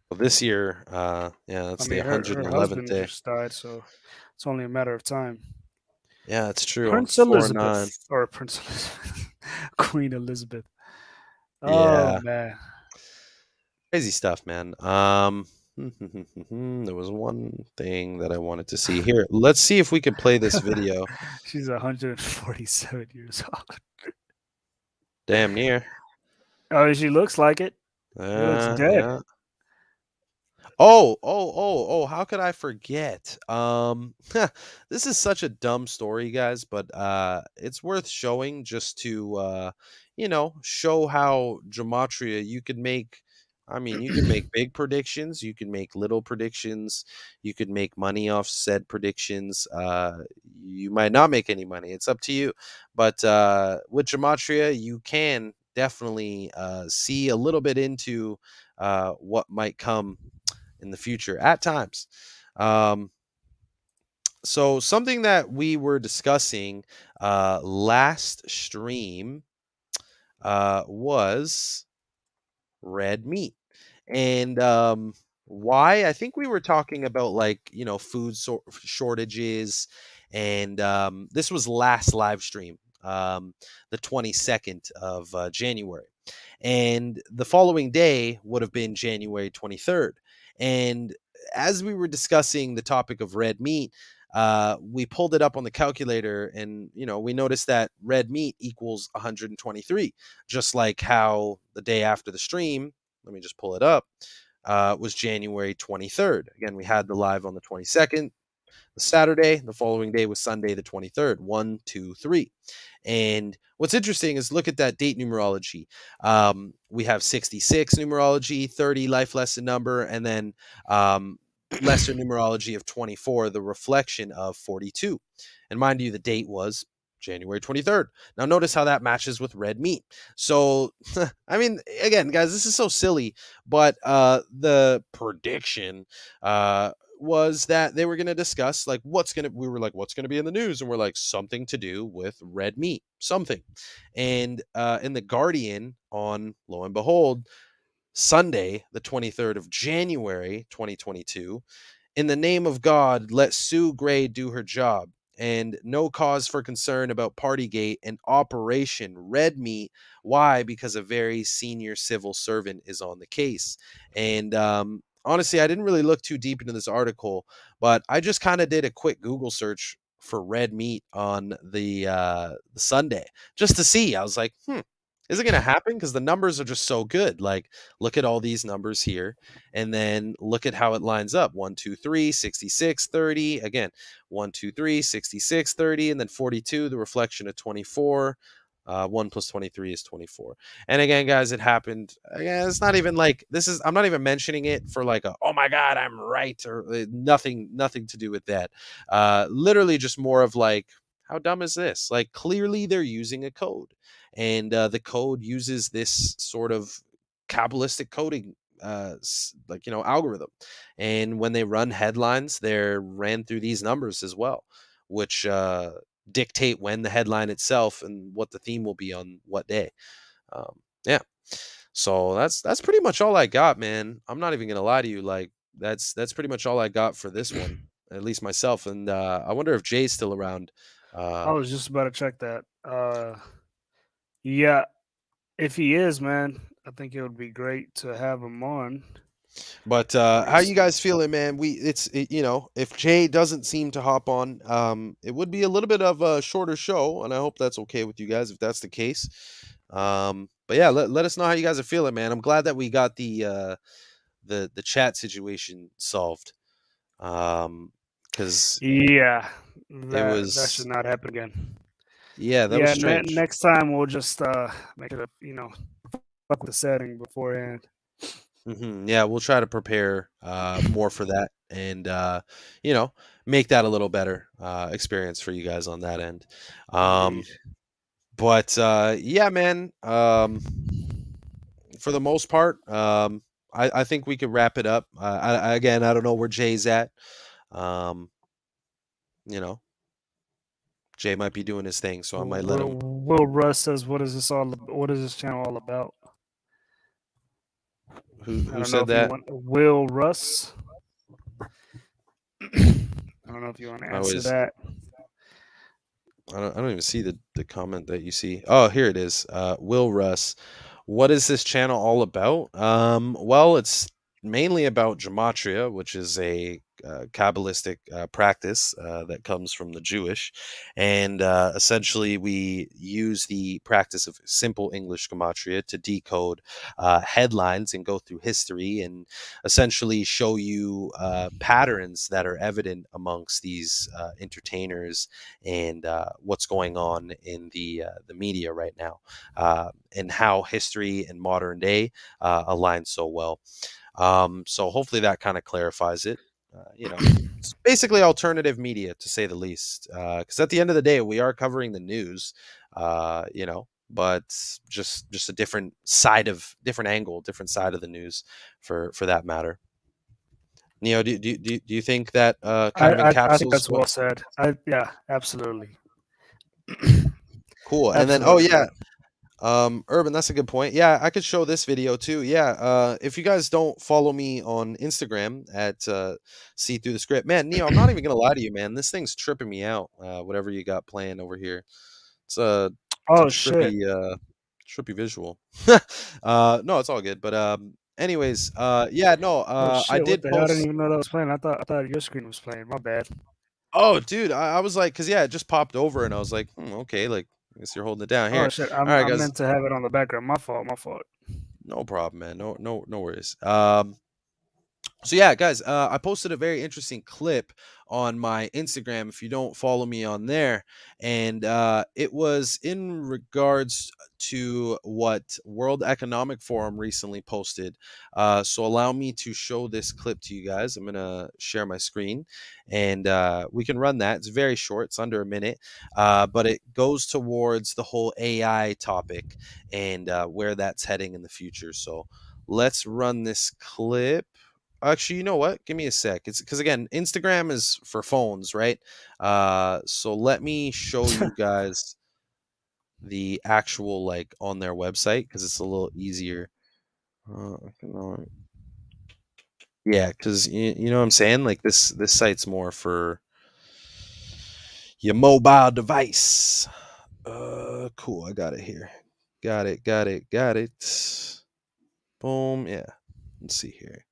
well, this year? Yeah, I that's the mean, her 111th husband day. just died, so it's only a matter of time. Yeah, it's true. On Prince 4/9. Elizabeth or Prince Elizabeth, Queen Elizabeth. Oh Yeah, man, crazy stuff, man. There was one thing that I wanted to see here. Let's see if we could play this video. she's 147 years old. Damn near. Oh, she looks like it. She looks dead. Yeah. Oh, how could I forget? This is such a dumb story, guys, but it's worth showing just to show how gematria you could make. I mean, you can make big predictions, you can make little predictions, you could make money off said predictions. You might not make any money. It's up to you. But with gematria, you can definitely see a little bit into what might come in the future at times. Um, so something that we were discussing last stream was red meat. And why? I think we were talking about food shortages, and this was last live stream, the 22nd of January, and the following day would have been January 23rd. And as we were discussing the topic of red meat, we pulled it up on the calculator, and we noticed that red meat equals 123, just like how the day after the stream, let me just pull it up, was January 23rd. Again, we had the live on the 22nd, the Saturday. The following day was Sunday, the 23rd. 1, 2, 3. And what's interesting is look at that date numerology. We have 66 numerology, 30 life lesson number, and then lesser numerology of 24, the reflection of 42. And mind you, the date was January 23rd. Now notice how that matches with red meat. So, I mean, again, guys, this is so silly, but the prediction was that they were going to discuss like what's going to be in the news, and we're like, something to do with red meat, something. And in the Guardian, on, lo and behold, Sunday, the 23rd of January 2022, in the name of God, let Sue Gray do her job, and no cause for concern about Partygate and Operation Red Meat. Why? Because a very senior civil servant is on the case. And honestly, I didn't really look too deep into this article, but I just kind of did a quick Google search for red meat on the Sunday just to see. I was like, is it going to happen? Because the numbers are just so good. Like, look at all these numbers here, and then look at how it lines up. 1, 2, 3, 66, 30. Again, 1, 2, 3, 66, 30, and then 42, the reflection of 24. 1 plus 23 is 24. And again, guys, it happened. Again, it's not even like I'm not even mentioning it for like oh my God, I'm right, or nothing to do with that. Literally just more of like, how dumb is this? Like, clearly they're using a code, and the code uses this sort of Kabbalistic coding algorithm. And when they run headlines, they're ran through these numbers as well, which dictate when the headline itself and what the theme will be on what day. Yeah. So that's pretty much all I got, man. I'm not even gonna lie to you. Like, that's pretty much all I got for this one, at least myself. And I wonder if Jay's still around. I was just about to check that. Yeah, if he is, man, I think it would be great to have him on. But how you guys feeling, man? If Jay doesn't seem to hop on, it would be a little bit of a shorter show, and I hope that's okay with you guys if that's the case. But yeah, let us know how you guys are feeling, man. I'm glad that we got the chat situation solved. Because that was should not happen again. Yeah, that was strange. Next time we'll just make it a fuck with the setting beforehand. Yeah, we'll try to prepare more for that, and make that a little better experience for you guys on that end. But yeah, man. For the most part, I think we could wrap it up. I don't know where Jay's at. Jay might be doing his thing, so I might let him. Will Russ says, "What is this channel all about?" Who said that? Will Russ. I don't know if you want to answer that. I don't even see the comment that you see. Oh, here it is. Will Russ. What is this channel all about? Well, it's mainly about gematria, which is a Kabbalistic practice that comes from the Jewish, and essentially we use the practice of simple English gematria to decode headlines and go through history and essentially show you patterns that are evident amongst these entertainers and what's going on in the media right now, and how history and modern day align so well. So hopefully that kind of clarifies it. It's basically alternative media, to say the least, because at the end of the day, we are covering the news, but just a different angle, different side of the news for that matter. Neo, do you think that kind of encapsulates? I think that's well said. Yeah, absolutely. Cool. And then, Urban, that's a good point. Yeah, I could show this video too. Yeah, if you guys don't follow me on Instagram at See Through the Script, man, Neo, I'm not even gonna lie to you, man. This thing's tripping me out. Whatever you got playing over here, it's a trippy visual. No, it's all good. But anyways, yeah, no, Oh I shit! What did the hell? I didn't post. even know that was playing. I thought your screen was playing. My bad. Oh, dude, I was like, cause yeah, it just popped over, and I was like, okay, like I guess you're holding it down Oh here. shit! All right, I guys, meant to have it on the background. My fault. My fault. no problem, man. No worries. So yeah, guys, I posted a very interesting clip on my Instagram. If you don't follow me on there, and it was in regards to what World Economic Forum recently posted. So allow me to show this clip to you guys. I'm gonna share my screen, and we can run that. It's very short. It's under a minute, but it goes towards the whole AI topic and where that's heading in the future. So let's run this clip. Actually, you know what? Give me a sec. It's because again, Instagram is for phones, right? So let me show you guys the actual like on their website because it's a little easier. Yeah, because you know what I'm saying. Like this site's more for your mobile device. Cool. I got it here. Got it. Boom. Yeah. Let's see here.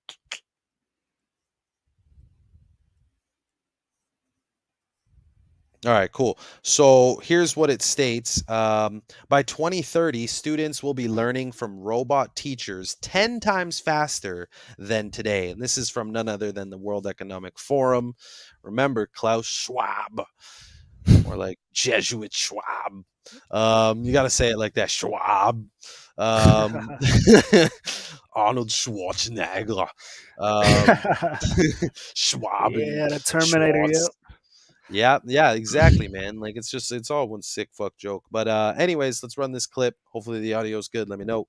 All right, cool. So here's what it states. By 2030, students will be learning from robot teachers 10 times faster than today. And this is from none other than the World Economic Forum. Remember, Klaus Schwab, or like Jesuit Schwab. You got to say it like that, Schwab. Arnold Schwarzenegger. Schwab and Yeah, the Terminator. Schwartz. Yep. Yeah, exactly, man. Like it's all one sick fuck joke. But anyways, let's run this clip. Hopefully the audio's good. Let me know.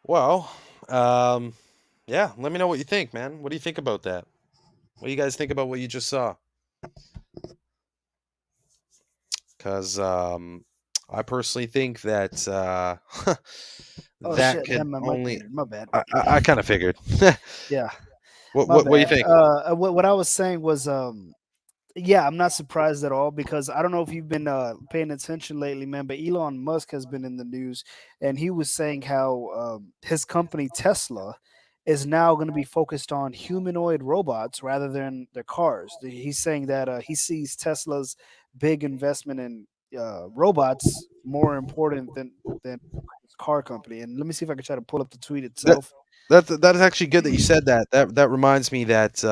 Well, yeah, let me know what you think, man. What do you think about that? What do you guys think about what you just saw? Because I personally think that Oh that shit! could That mic only. muted. My bad. I kind of figured. Yeah, what my what what do you bad. think? What I was saying was, yeah, I'm not surprised at all because I don't know if you've been paying attention lately, man, but Elon Musk has been in the news, and he was saying how his company Tesla is now going to be focused on humanoid robots rather than their cars. He's saying that he sees Tesla's big investment in robots more important than his car company. And let me see if I can try to pull up the tweet That itself. that is actually good that you said that. That reminds me that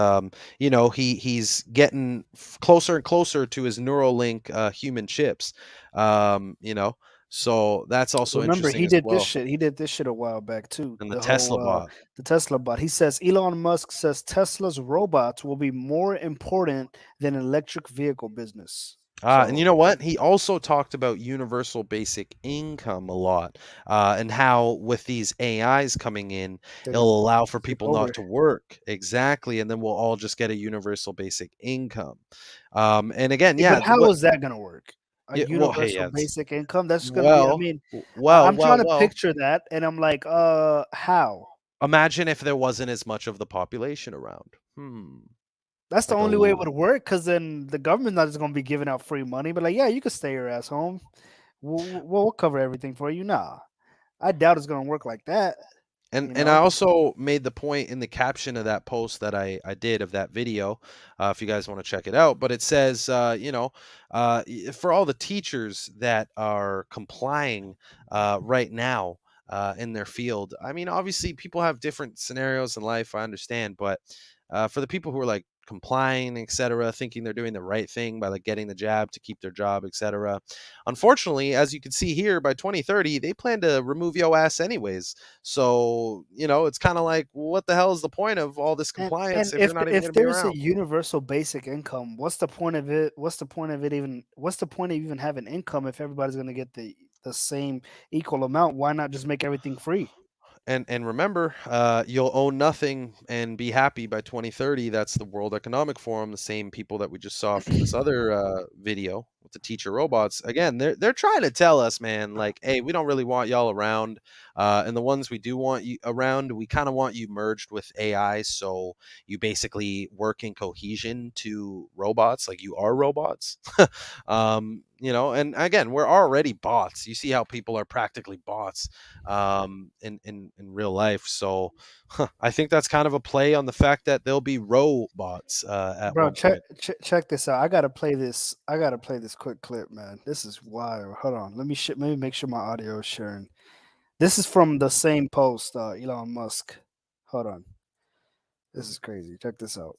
you know he's getting closer and closer to his Neuralink human chips. You know, so that's also Remember, interesting he as did this well. shit. He did this shit a while back too. And the The Tesla whole bot. the Tesla bot. He says Elon Musk says Tesla's robots will be more important than electric vehicle business. And you So know what? He also talked about universal basic income a lot, and how with these AIs coming in, they're gonna it'll allow for take people not over. to work. Exactly, and then we'll all just get a universal basic income. And again, Yeah, but yeah, how is that gonna work? A yeah. Well, hey, universal yeah, it's, basic income? That's gonna be. I well, mean, well, I'm trying well, to well. picture that, and I'm like, how? Imagine if there wasn't as much of the population around. That's the Like a only way it would work. Because then the government not just gonna be giving out free money, but like, yeah, you can stay your ass home. We'll cover everything for you. Nah, I doubt it's gonna work like that. You And I know. also made the point in the caption of that post that I did of that video, if you guys want to check it out. But it says, you know, for all the teachers that are complying right now in their field. I mean, obviously, people have different scenarios in life. I understand, but for the people who are like complying, etc., thinking they're doing the right thing by like getting the jab to keep their job, etc. Unfortunately, as you can see here, by 2030, they plan to remove your ass anyways. So, it's kind of like, what the hell is the point of all this compliance And if you're not even going if to be there's a around? universal basic income, what's the point of it? What's the point of even having income if everybody's going to get the same equal amount? Why not just make everything free? And remember, you'll own nothing and be happy by 2030. That's the World Economic Forum, the same people that we just saw from this other video with the teacher robots. Again, they're trying to tell us, man, like, hey, we don't really want y'all around, and the ones we do want you around, we kind of want you merged with AI, so you basically work in cohesion to robots, like you are robots. And again, we're already bots. You see how people are practically bots in real life. So I think that's kind of a play on the fact that there'll be robots at Bro, one point. check this out. I gotta play this. I gotta play this quick clip, man. This is wild. Hold on. Let me make sure my audio is sharing. This is from the same post, Elon Musk. Hold on. This is crazy. Check this out.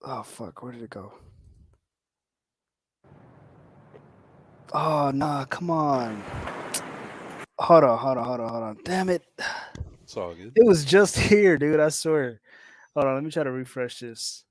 Oh fuck, where did it go? Oh nah, come on. Hold on. Damn it. It's all good. It was just here, dude. I swear. Hold on, let me try to refresh this.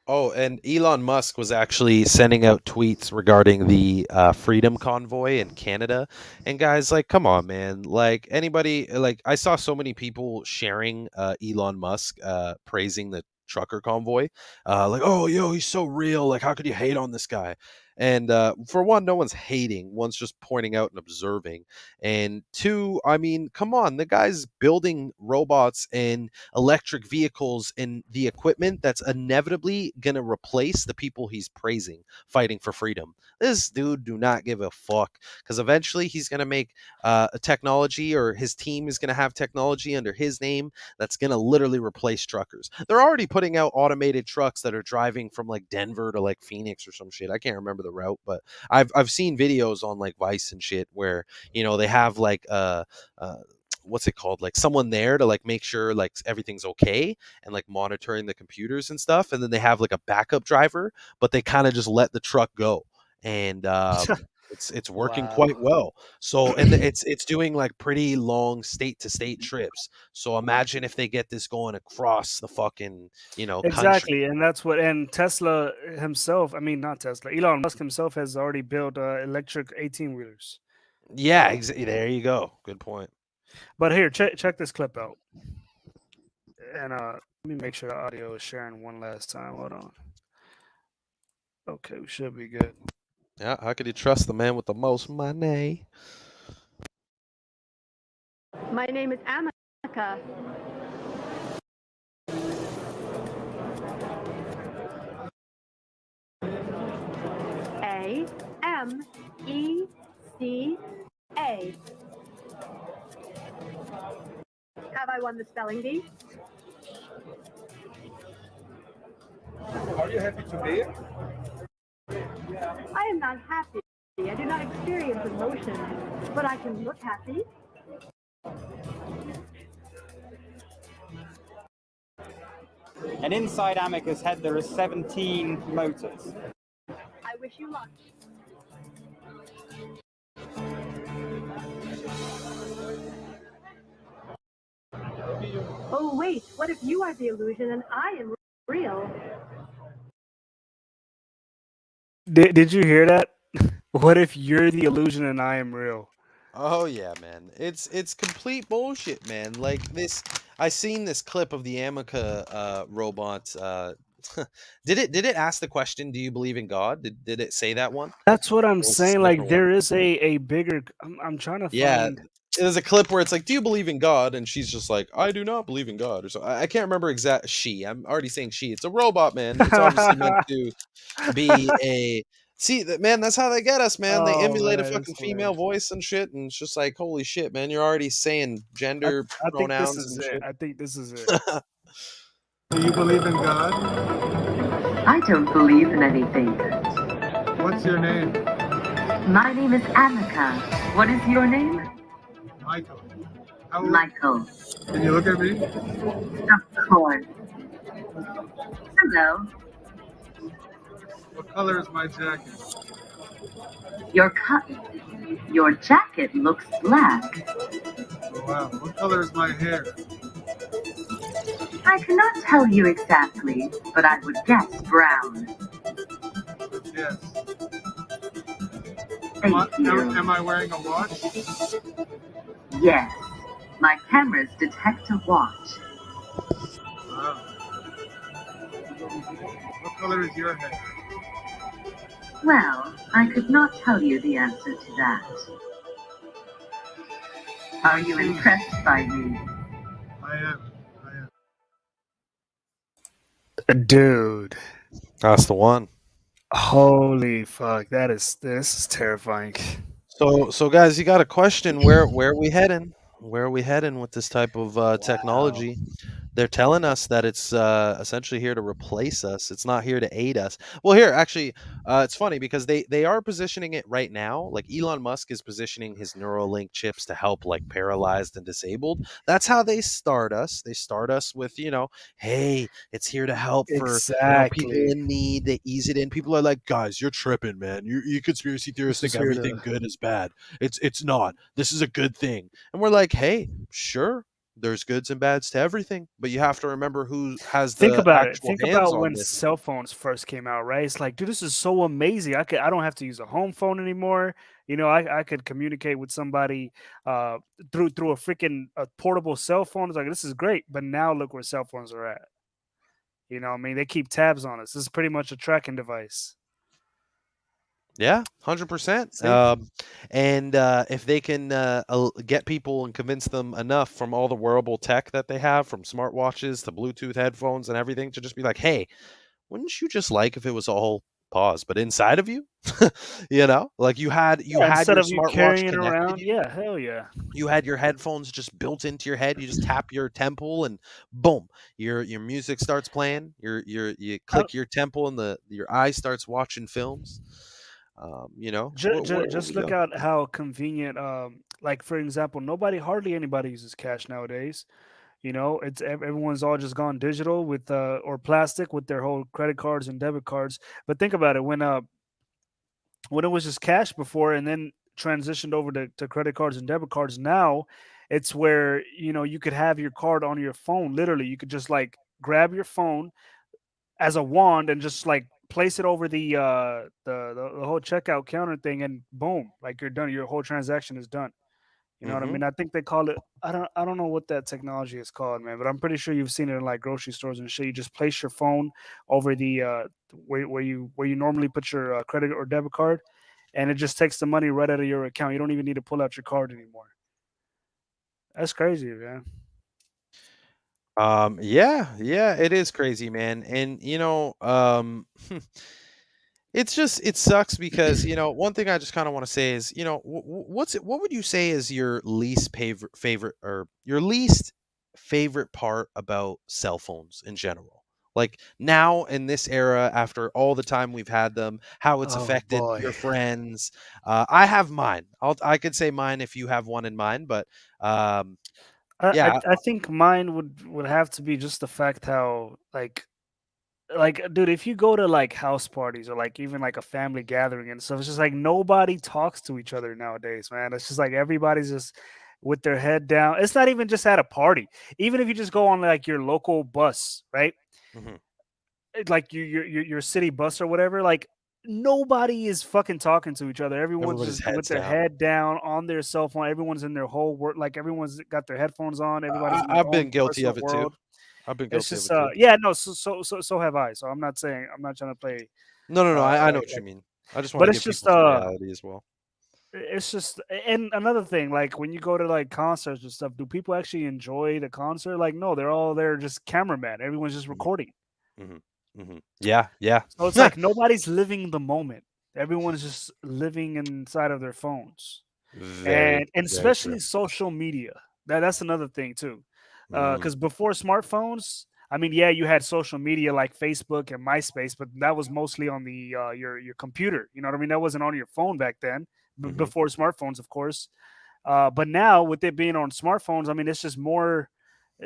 Oh, and Elon Musk was actually sending out tweets regarding the Freedom Convoy in Canada. And guys, like, come on, man. Like, anybody, like, I saw so many people sharing Elon Musk praising the trucker convoy. Like, oh, yo, he's so real. Like, how could you hate on this guy? And for one, no one's hating. One's just pointing out and observing. And two, I mean, come on. The guy's building robots and electric vehicles and the equipment that's inevitably going to replace the people he's praising fighting for freedom. This dude do not give a fuck, because eventually he's going to make a technology, or his team is going to have technology under his name that's going to literally replace truckers. They're already putting out automated trucks that are driving from like Denver to like Phoenix or some shit. I can't remember the route, but I've seen videos on like Vice and shit where they have like what's it called, like someone there to like make sure like everything's okay and like monitoring the computers and stuff, and then they have like a backup driver, but they kind of just let the truck go, and it's working Wow. quite well. So, and it's doing like pretty long state to state trips. So imagine if they get this going across the fucking country. Exactly, and that's what. And Tesla himself, I mean, not Tesla, Elon Musk himself has already built electric 18-wheelers. Yeah, there you go. Good point. But here, check this clip out. And let me make sure the audio is sharing one last time. Hold on. Okay, we should be good. Yeah, how could you trust the man with the most money? My name is Ameca. A-M-E-C-A. Have I won the spelling bee? Are you happy today? I am not happy. I do not experience emotion, but I can look happy. And inside Ameca's head there are 17 motors. I wish you luck. Oh wait, what if you are the illusion and I am real? Did you hear that? What if you're the illusion and I am real? Oh yeah, man. It's complete bullshit, man. Like this, I seen this clip of the Ameca robot. Did it ask the question, do you believe in God? Did it say that one? That's what I'm Or was this saying. a Like different one? there is a bigger. I'm trying to Yeah. find. There's a clip where it's like, do you believe in God? And she's just like, I do not believe in God. Or so I can't remember exact she. I'm already saying she. It's a robot, man. It's obviously meant to be a. See, man, that's how they get us, man. They Oh, emulate a man, fucking it's female hilarious. voice and shit, and it's just like, holy shit, man, you're already saying gender I think this pronouns is and it. shit. I think this is it. Do you believe in God? I don't believe in anything. What's your name? My name is Ameca. What is your name? Michael. Michael. Can you look at me? Of course. Hello. What color is my jacket? Your jacket looks black. Oh, wow. What color is my hair? I cannot tell you exactly, but I would guess brown. Yes. Thank you. Am I wearing a watch? Yes. My cameras detect a watch. Wow. What color is your hair? Well, I could not tell you the answer to that. Are you impressed by me? I am. Dude, That's the one. holy fuck, this is terrifying. So guys, you got a question? Where are we heading? Where are we heading with this type of technology? They're telling us that it's essentially here to replace us. It's not here to aid us. Well, here actually, it's funny because they are positioning it right now. Like Elon Musk is positioning his Neuralink chips to help like paralyzed and disabled. That's how they start us. They start us with hey, it's here to help for people Exactly. in need. They ease it in. People are like, guys, you're tripping, man. You conspiracy theorists This think is here everything to- good is bad. It's not. This is a good thing. And we're like, hey, sure. There's goods and bads to everything, but you have to remember who has Think the about it. actual Think hands about on when this. cell phones first came out, right? It's like, dude, this is so amazing. I don't have to use a home phone anymore. I could communicate with somebody through a freaking portable cell phone. It's like, this is great. But now look where cell phones are at. I mean, they keep tabs on us. This is pretty much a tracking device. Yeah, 100%. See? And if they can get people and convince them enough from all the wearable tech that they have, from smartwatches to Bluetooth headphones and everything, to just be like, hey, wouldn't you just like if it was all pause, but inside of you? Like you had Instead your of you smartwatch carrying it connected. around, yeah, hell yeah. You had your headphones just built into your head. You just tap your temple and boom, your music starts playing. You click your temple and your eye starts watching films. Where Just we look go? out how convenient. Like for example, hardly anybody uses cash nowadays. It's everyone's all just gone digital with or plastic with their whole credit cards and debit cards. But think about it when it was just cash before and then transitioned over to credit cards and debit cards. Now it's where you could have your card on your phone. Literally, you could just like grab your phone as a wand and just like place it over the whole checkout counter thing, and boom, like you're done. Your whole transaction is done. You know what I Mhm. mean? I think they call it. I don't know what that technology is called, man. But I'm pretty sure you've seen it in like grocery stores and shit. You just place your phone over the where you normally put your credit or debit card, and it just takes the money right out of your account. You don't even need to pull out your card anymore. That's crazy, man. Yeah, it is crazy, man. And it sucks because one thing I just kind of want to say is what would you say is your least favorite or your least favorite part about cell phones in general? Like now in this era, after all the time we've had them, how it's Oh affected boy. your friends. I have mine. I could say mine if you have one in mind, but um, yeah. I think mine would have to be just the fact how like dude, if you go to like house parties or like even like a family gathering and stuff, it's just like nobody talks to each other nowadays, man. It's just like everybody's just with their head down. It's not even just at a party. Even if you just go on like your local bus, right? Mhm. Like your city bus or whatever, like nobody is fucking talking to each other. Everyone's Everybody's just with heads their down. head down on their cell phone. Everyone's in their whole work, like everyone's got their headphones on. Everybody's in their I've own been guilty personal of it too. world. I've been It's guilty of just it too. yeah, no, so have I. So I'm not saying I'm not trying to play No. I know like, what you mean. I just want but to it's give just people some reality as well. and another thing, like when you go to like concerts and stuff, do people actually enjoy the concert? Like, no, they're all there just cameraman. Everyone's just Mhm, recording. mhm, mhm. Yeah. So it's like nobody's living the moment. Everyone's just living inside of their phones. Very, And very true. especially social media. That's another thing too. Mm, Because before smartphones, I mean, yeah, you had social media like Facebook and MySpace, but that was mostly on the your computer. You know what I mean? That wasn't on your phone back then. mhm. Before smartphones, of course. But now with it being on smartphones, I mean, it's just more.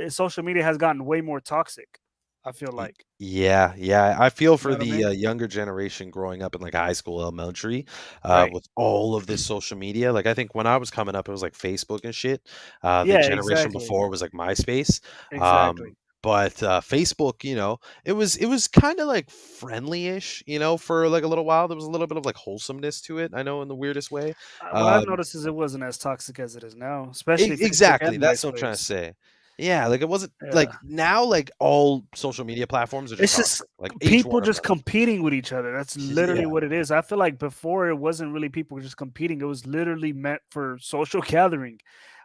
Social media has gotten way more toxic. I feel Y- like. Yeah, yeah. I feel You know for what I the mean? younger generation growing up in like high school, elementary, Right. with all of this social media. Like I think when I was coming up, it was like Facebook and shit. The Yeah. generation Exactly. before was like MySpace. Exactly. But Facebook, it was kind of like friendly-ish, for like a little while. There was a little bit of like wholesomeness to it. I know in the weirdest way. What I've Um, noticed is it wasn't as toxic as it is now, especially Facebook Exactly. and That's what I'm trying to MySpace. say. Yeah, like it wasn't like Yeah. now, like all social media platforms are just It's just toxic. Like each people one of just them. competing with each other. That's literally Yeah. what it is. I feel like before it wasn't really people just competing. It was literally meant for social gathering.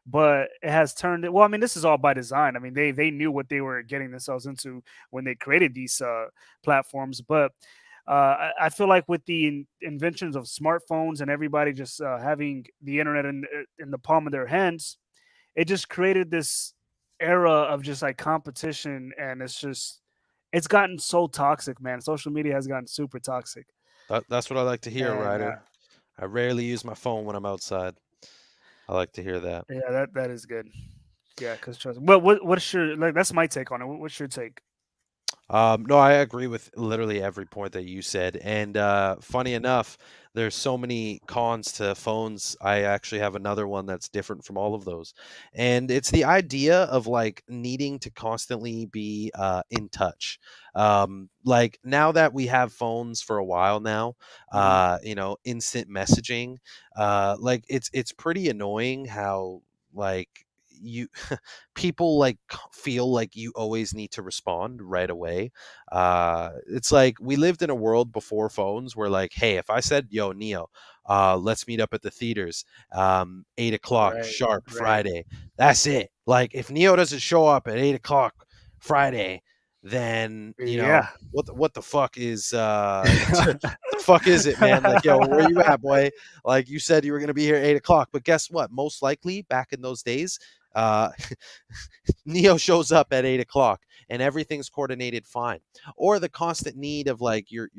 But it has turned it. Well, I mean, this is all by design. I mean, they knew what they were getting themselves into when they created these platforms. But I feel like with the inventions of smartphones and everybody just having the internet in the palm of their hands, it just created this era of just like competition, and it's gotten so toxic, man. Social media has gotten super toxic. That's what I like to hear, And Ryder. I rarely use my phone when I'm outside. I like to hear that. yeah, that is good. Yeah, because trust. What's your like? That's my take on it. What's your take? No, I agree with literally every point that you said. And funny enough, there's so many cons to phones. I actually have another one that's different from all of those. And it's the idea of like needing to constantly be in touch. Like now that we have phones for a while now, Mhm. instant messaging, like it's pretty annoying how like you people like feel like you always need to respond right away. It's like we lived in a world before phones where like, hey, if I said, yo, Neo, let's meet up at the theaters, 8 o'clock Right, sharp right. Friday. That's it. Like if Neo doesn't show up at 8 o'clock Friday, then Yeah. what the fuck is the fuck is it, man? Like, yo, where you at, boy? Like you said you were gonna be here at 8 o'clock, but guess what? Most likely back in those days, uh Neo shows up at 8 o'clock and everything's coordinated fine. Or the constant need of like your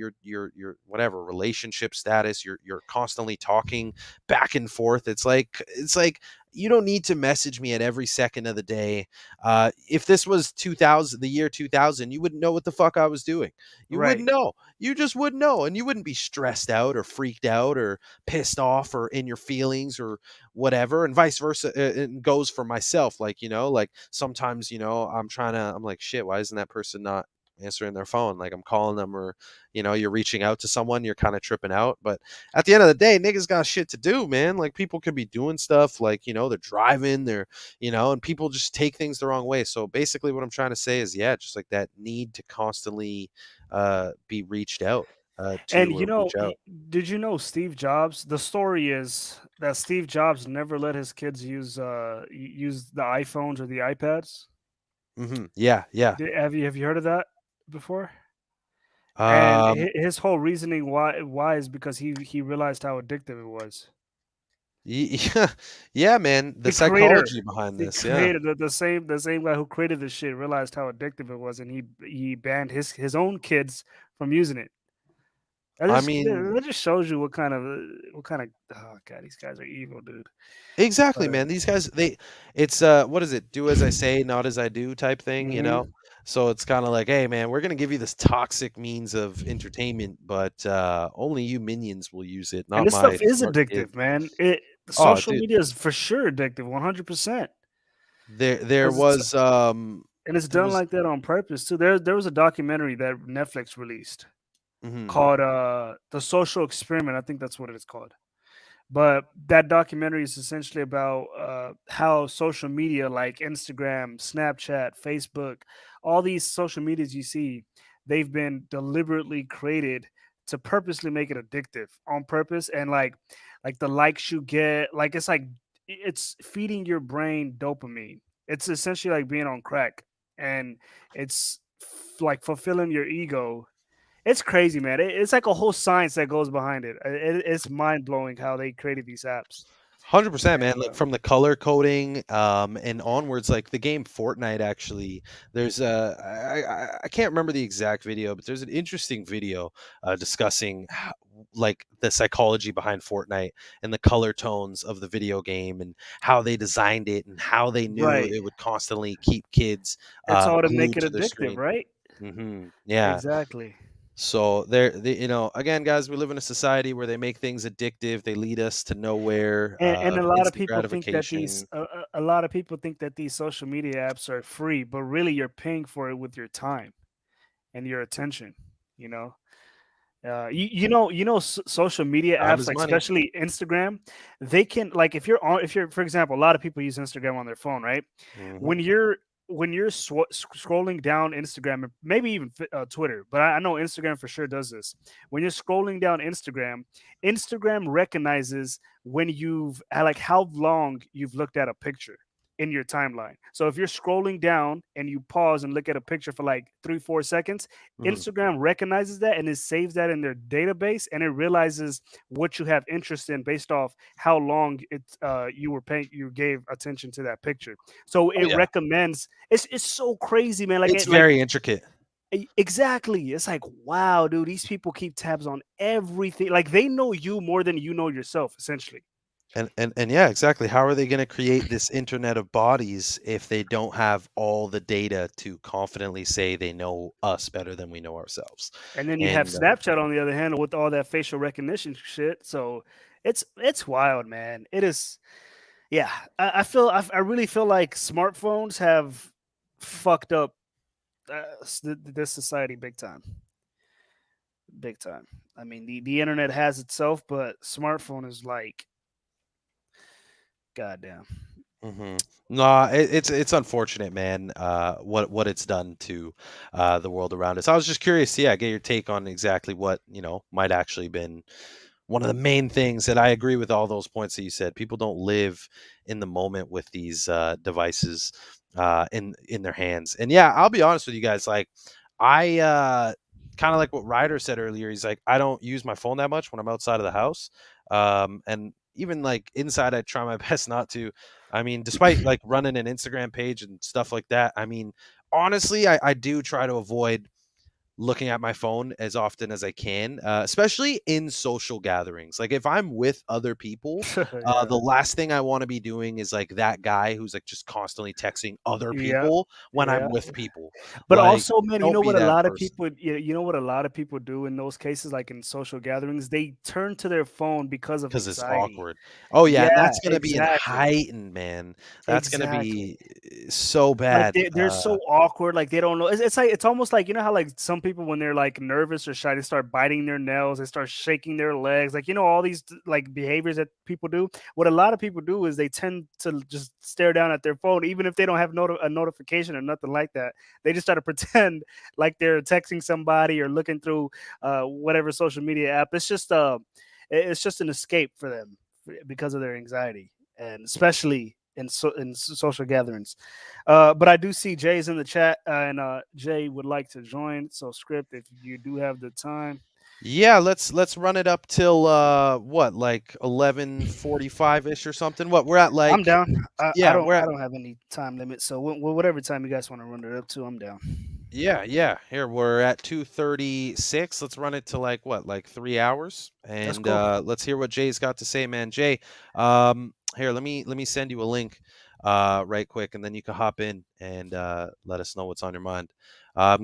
whatever relationship status, you're constantly talking back and forth. It's like you don't need to message me at every second of the day. If this was 2000, the year 2000, you wouldn't know what the fuck I was doing. You Right. wouldn't know. You just wouldn't know, and you wouldn't be stressed out or freaked out or pissed off or in your feelings or whatever, and vice versa. It goes for myself. Like, like sometimes, I'm like, shit, why isn't that person not answering their phone? Like I'm calling them, or you're reaching out to someone, you're kind of tripping out. But at the end of the day, niggas got shit to do, man. Like people could be doing stuff, like they're driving, and people just take things the wrong way. So basically what I'm trying to say is, yeah, just like that need to constantly be reached out And to or reach out. did you know Steve Jobs? The story is that Steve Jobs never let his kids use the iPhones or the iPads. Yeah, yeah. Have you heard of that before? And um his whole reasoning why is because he realized how addictive it was. yeah, yeah, man, the The creator, psychology behind the this, yeah. creator, the same guy who created this shit realized how addictive it was, and he banned his own kids from using it. That I just mean, that just shows you what kind of oh god, these guys are evil, dude. exactly, But man. These guys, it's what is it? Do as I say, not as I do type thing, mhm. So it's kind of like, hey, man, we're gonna give you this toxic means of entertainment, but only you minions will use it, And not this my stuff is smart kid. addictive, man. Oh, Social dude, media is for sure addictive, 100%. there 'Cause it's was and it's there done was like that on purpose too. There was a documentary that Netflix released mhm. called The Social Experiment. I think that's what it's called. But that documentary is essentially about how social media like Instagram, Snapchat, Facebook, all these social medias you see, they've been deliberately created to purposely make it addictive on purpose. And like the likes you get, like it's feeding your brain dopamine. It's essentially like being on crack, and it's like fulfilling your ego. It's crazy, man. It's like a whole science that goes behind it. It's mind blowing how they created these apps. 100%, man. And Like from the color coding, and onwards, like the game Fortnite. Actually, there's I can't remember the exact video, but there's an interesting video discussing like the psychology behind Fortnite and the color tones of the video game and how they designed it and how they knew Right. it would constantly keep kids It's all to make glued it to their addictive, screen. right? Yeah. Exactly. So you know, again, guys, we live in a society where they make things addictive. They lead us to nowhere. And a lot of Instant people think that gratification. a lot of people think that these social media apps are free, but really you're paying for it with your time and your attention. You know, social media Time apps, is like money. especially Instagram, they can, like, if you're, for example, a lot of people use Instagram on their phone, right? Mhm. When you're scrolling down Instagram, or maybe even Twitter, but I know Instagram for sure does this. When you're scrolling down Instagram, Instagram recognizes when like how long you've looked at a picture in your timeline. So if you're scrolling down and you pause and look at a picture for like 3-4 seconds, Mhm. Instagram recognizes that and it saves that in their database, and it realizes what you have interest in based off how long you gave attention to that picture. So Oh it yeah, recommends. It's so crazy, man. Like it's very intricate. exactly. It's like, wow, dude, these people keep tabs on everything. Like they know you more than you know yourself, essentially. And yeah, exactly. How are they going to create this internet of bodies if they don't have all the data to confidently say they know us better than we know ourselves? And then you have And Snapchat on the other hand with all that facial recognition shit. So it's wild, man. It is. Yeah, I really feel like smartphones have fucked up this society big time. Big time. I mean, the internet has itself, but smartphone is like, goddamn. No, it's unfortunate, man. What it's done to the world around us. I was just curious, yeah, get your take on exactly what might actually been one of the main things. That I agree with all those points that you said. People don't live in the moment with these devices in their hands. And yeah, I'll be honest with you guys. Like, I kind of like what Ryder said earlier. He's like, I don't use my phone that much when I'm outside of the house, and even like inside, I try my best not to. I mean, despite like running an Instagram page and stuff like that, I mean, honestly, I do try to avoid looking at my phone as often as I can, especially in social gatherings. Like if I'm with other people, Yeah. the last thing I want to be doing is like that guy who's like just constantly texting other Yeah. people when I'm Yeah. with people. But Like, also, man, you don't know be what a that lot of person people, you know what a lot of people do in those cases, like in social gatherings, they turn to their phone because of because it's anxiety. awkward. Oh yeah, and Yeah, that's gonna be in exactly. heightened, man. That's gonna Exactly. be so Like bad. they're so awkward, like they don't know. It's like it's almost like, you know how like some people when they're like nervous or shy, they start biting their nails, they start shaking their legs, like all these like behaviors that people do. What a lot of people do is they tend to just stare down at their phone, even if they don't have a notification or nothing like that. They just try to pretend like they're texting somebody or looking through whatever social media app. It's just an escape for them because of their anxiety, and especially in social gatherings. But I do see Jay's in the chat, and Jay would like to join. So, script, if you do have the time. Yeah, let's run it up till what, like 11:45 ish or something. What we're at, I'm like, down. yeah, we're I at, don't have any time limit, so whatever time you guys want to run it up to, I'm down. yeah. Here we're at 2:36. Let's run it to like what, like 3 hours, That's and cool. let's hear what Jay's got to say, man. Jay, here, let me send you a link right quick, and then you can hop in and let us know what's on your mind.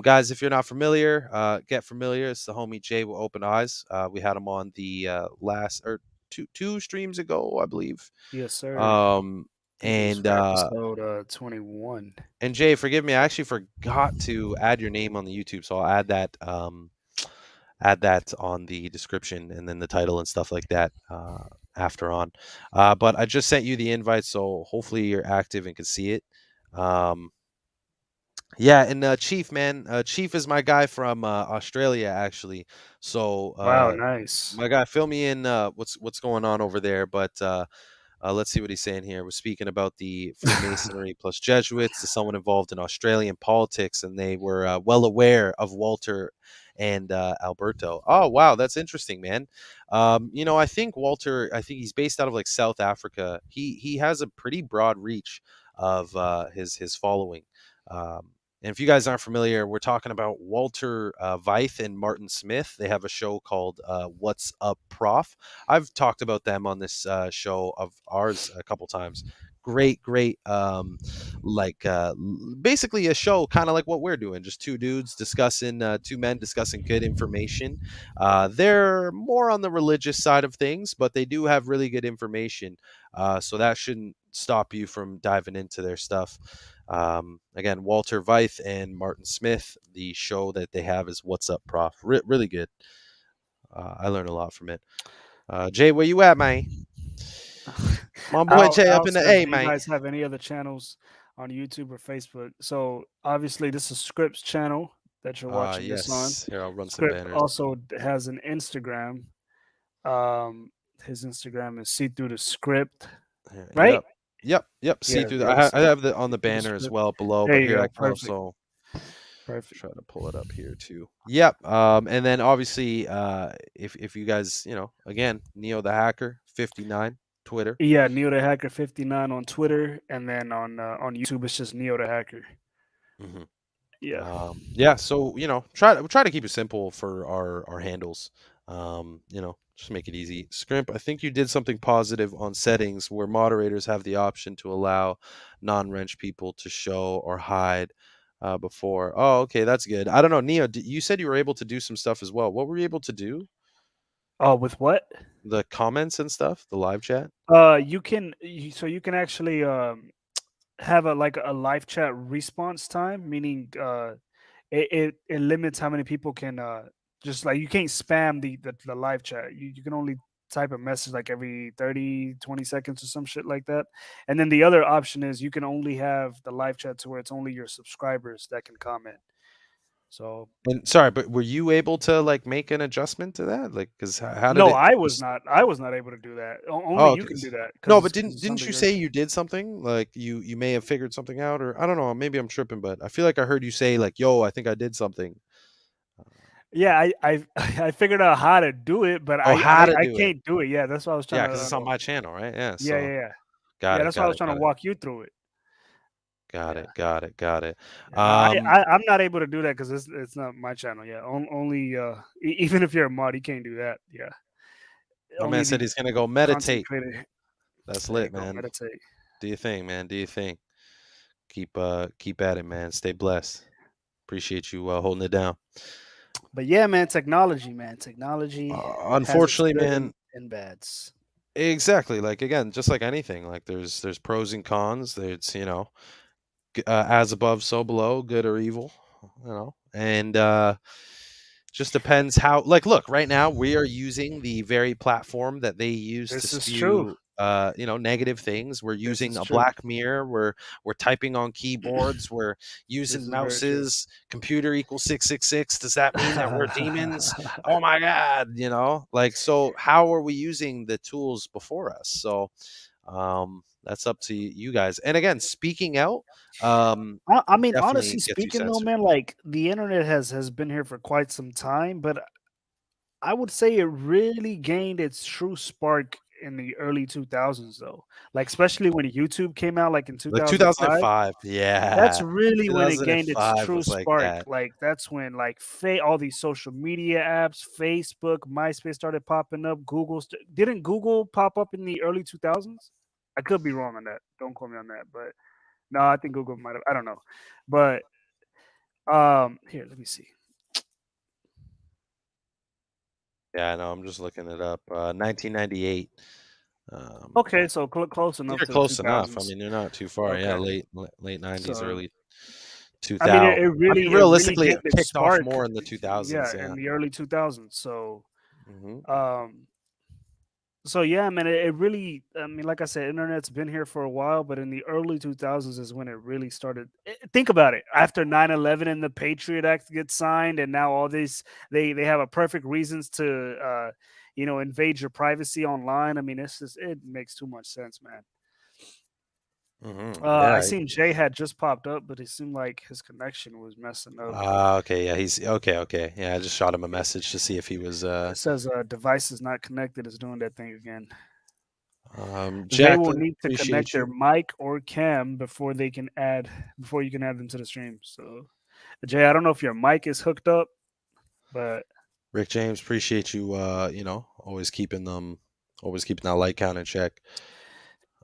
Guys, if you're not familiar, get familiar. It's the homie Jay with Open Eyes. We had him on the last, or two streams ago, I believe. Yes, sir. Um, I think it was and for episode 21. and Jay, forgive me, I actually forgot to add your name on the YouTube, so I'll add that on the description and then the title and stuff like that after on. But I just sent you the invite, so hopefully you're active and can see it. Yeah, and Chief, man, Chief is my guy from Australia, actually. So Wow, nice. my guy, fill me in what's going on over there. But let's see what he's saying here. We're speaking about the Freemasonry plus Jesuits, to someone involved in Australian politics, and they were well aware of Walter and Alberto. Oh, wow, that's interesting, man. I think Walter, I think he's based out of like South Africa. He has a pretty broad reach of his following. And if you guys aren't familiar, we're talking about Walter Veith and Martin Smith. They have a show called What's Up, Prof. I've talked about them on this show of ours a couple times. Great, basically a show kind of like what we're doing, just two dudes discussing, two men discussing good information. They're more on the religious side of things, but they do have really good information. So that shouldn't stop you from diving into their stuff. Again, Walter Veith and Martin Smith, the show that they have is What's Up, Prof. Really good. I learned a lot from it. Jay, where you at, man? My boy Jay up in the A, man. Do you guys have any other channels on YouTube or Facebook? So obviously this is Script's channel that you're watching this on. Here, I'll run some Script banners. also has an Instagram. His Instagram is See Through the Script, right? Yep. See through that. I have the on the banner as well below, there but here I can perfect. also Perfect. try to pull it up here too. Yep. And then obviously, if you guys, again, Neo the Hacker 59 Twitter. Yeah, Neo the Hacker 59 on Twitter, and then on YouTube it's just Neo the Hacker. Mm-hmm. Yeah. So try to keep it simple for our handles. Just make it easy. Scrimp, I think you did something positive on settings where moderators have the option to allow non-wrench people to show or hide before. Oh, okay, that's good. I don't know, Neo. You said you were able to do some stuff as well. What were you able to do? Oh, with what? The comments and stuff, the live chat. You can actually have a live chat response time, meaning it limits how many people can just like you can't spam the live chat. You can only type a message like every 30 20 seconds or some shit like that. And then the other option is you can only have the live chat to where it's only your subscribers that can comment. So And sorry, but were you able to like make an adjustment to that? Like, because how did no, it? I was not able to do that. Only you can do that. No, but 'cause didn't it's you under say your- you did something? Like you may have figured something out, or I don't know. Maybe I'm tripping, but I feel like I heard you say like, "Yo, I think I did something." Yeah, I figured out how to do it, but I can't do it. Yeah, that's why I was trying Yeah, to. because it's on my channel, right? Yeah. So Yeah. got it. That's why I was trying to walk you through it. Got it. I'm not able to do that because it's not my channel. Yeah, only even if you're a mod, you can't do that. Yeah. My Only man said the he's gonna go content meditate. creator- That's There you lit, go, man. meditate. Do your thing, man. Do your thing. Keep at it, man. Stay blessed. Appreciate you holding it down. But yeah, man, technology, has its Unfortunately, good man, and bads. exactly. Like again, just like anything, like there's pros and cons. There's as above, so below, good or evil. And just depends how. Like, look, right now we are using the very platform that they use This to is spew true. negative things. We're using is a true. black mirror. We're typing on keyboards. We're using is very true. mouses. Computer equals 666. Does that mean that we're demons? Oh my god, like, so how are we using the tools before us? So that's up to you guys. And again, speaking out, I mean, definitely honestly gets you speaking, though, censored. man, like the internet has been here for quite some time, but I would say it really gained its true spark in the early 2000s, though. Like especially when YouTube came out, like in Like 2005. 2005, yeah. That's really when it gained its 2005 true was like spark. that. Like that's when like all these social media apps, Facebook, MySpace started popping up. Didn't Google pop up in the early 2000s? I could be wrong on that. Don't quote me on that, but no, I think Google might have. I don't know, but here, let me see. Yeah, no, I'm just looking it up. 1998. Okay, so close enough. You're to close the enough. I 2000s. mean, you're not too far. Yeah, Okay. late 90s, So, early I 2000s. mean, it really realistically, gained it its kicked off spark. more in the 2000s. Yeah, in the early 2000s. So, Mhm. so yeah, man, it really. I mean, like I said, internet's been here for a while, but in the early 2000s is when it really started. Think about it. After 9/11 and the Patriot Act gets signed, and now all this, they have a perfect reasons to, invade your privacy online. I mean, it makes too much sense, man. I seen Jay had just popped up, but it seemed like his connection was messing up. Okay, yeah, he's okay. Yeah, I just shot him a message to see if he was It says device is not connected is doing that thing again. They Jack, will need to appreciate connect their you. mic or cam before you can add them to the stream. So, Jay, I don't know if your mic is hooked up, but Rick James, appreciate you. Always keeping that light count in check.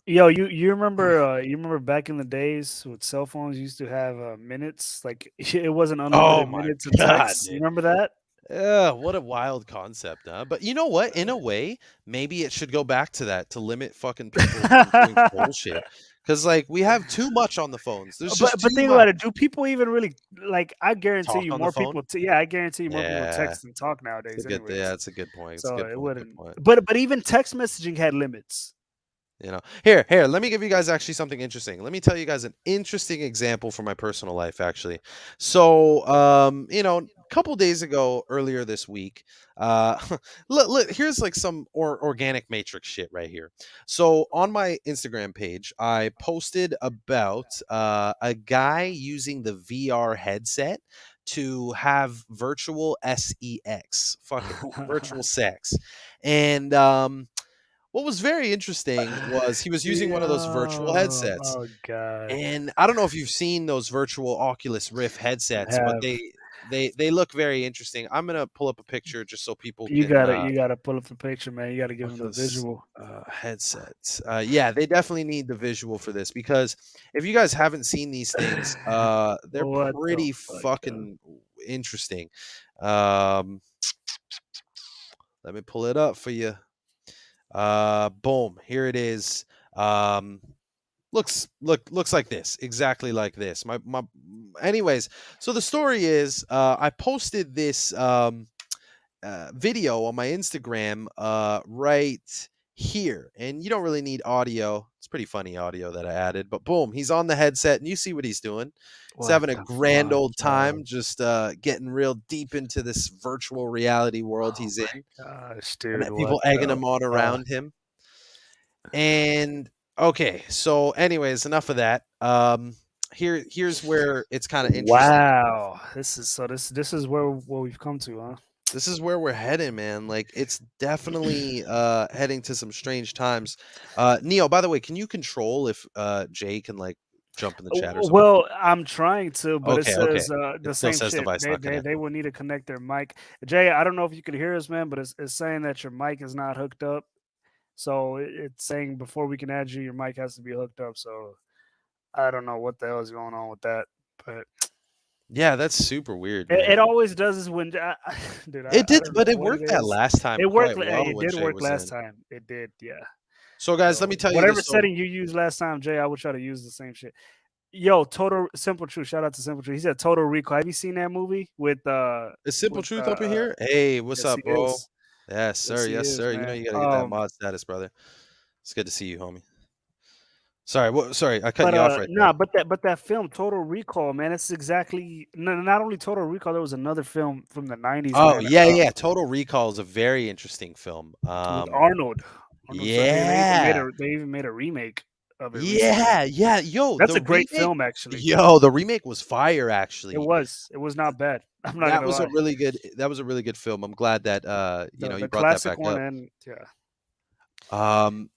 yo, you remember back in the days with cell phones, you used to have minutes, like it wasn't Oh unlimited my minutes and God, texts. You dude. remember that? Yeah, what a wild concept, huh? But you know what? In a way, maybe it should go back to that to limit fucking people from doing bullshit. Because like we have too much on the phones. There's just But too think much. about it. Do people even really like? I guarantee Talk you on the more phone. people. Yeah, I guarantee you more people Yeah, text and talk it's nowadays, a good. Yeah, anyways. it's a good point. It's a So good it point. Good wouldn't. point. But even text messaging had limits. Here, let me give you guys actually something interesting. Let me tell you guys an interesting example from my personal life, actually. So, a couple days ago, earlier this week, look, here's like some organic matrix shit right here. So, on my Instagram page, I posted about a guy using the VR headset to have virtual sex, fucking virtual sex, and what was very interesting was he was using one of those virtual Yo, headsets. oh god, And I don't know if you've seen those virtual Oculus Rift I headsets, but have. they look very interesting. I'm gonna pull up a picture just so people You can gotta pull up the picture, man. You gotta give them the Oculus visual. headsets. Yeah, they definitely need the visual for this because if you guys haven't seen these things, they're What the pretty fuck, yo? fucking interesting. Um, let me pull it up for you. Boom, here it is. Um, looks like this, exactly like this. My anyways, so the story is I posted this video on my Instagram right here, and you don't really need audio. It's pretty funny audio that I added, but boom, he's on the headset and you see what he's doing. He's What having a the grand fuck, old yo? time, just getting real deep into this virtual reality world Oh he's in, my gosh, and dude, what people egging the him on fuck? around him. And okay, so anyways, enough of that. Here's where it's kind of interesting. Wow, this is where we've come to, huh? This is where we're heading, man. Like it's definitely heading to some strange times. Neo, by the way, can you control if Jay can like jump in the chat or something? Well, I'm trying to, but it Okay, okay. says It the still same says shit. device not They connected. will need to connect their mic. Jay, I don't know if you could hear us, man, but it's saying that your mic is not hooked up. So it's saying before we can add you, your mic has to be hooked up. So I don't know what the hell is going on with that, but Yeah, that's super weird, it man. always does this when, dude. It I did, don't know but it what it worked that is. last time It worked. quite well It when did Jay work was last in. time. It did, yeah. So guys, let me So tell you whatever this. So setting you used last time, Jay, I would try to use the same shit. Yo, Total Simple Truth. Shout out to Simple Truth. He said Total Recall. Have you seen that movie with is Simple with Truth up in here? Hey, what's yes up, he bro? is. Yes, Yes sir. he Yes, is, sir. You know man. you gotta get that mod status, brother. It's good to see you, homie. Sorry, I cut But you off right there. nah, but that film Total Recall, man, it's exactly not only Total Recall, there was another film from the 90s, Oh man, yeah, yeah. Total Recall is a very interesting film. with Arnold. Arnold Yeah, they even made a remake of it recently. yeah, yeah. Yo, That's the a great remake. film actually. Yo, the remake was fire. Actually, It was not bad. I'm not that gonna was a lie. really good. That was a really good film. I'm glad that you The brought that classic back one up. and yeah.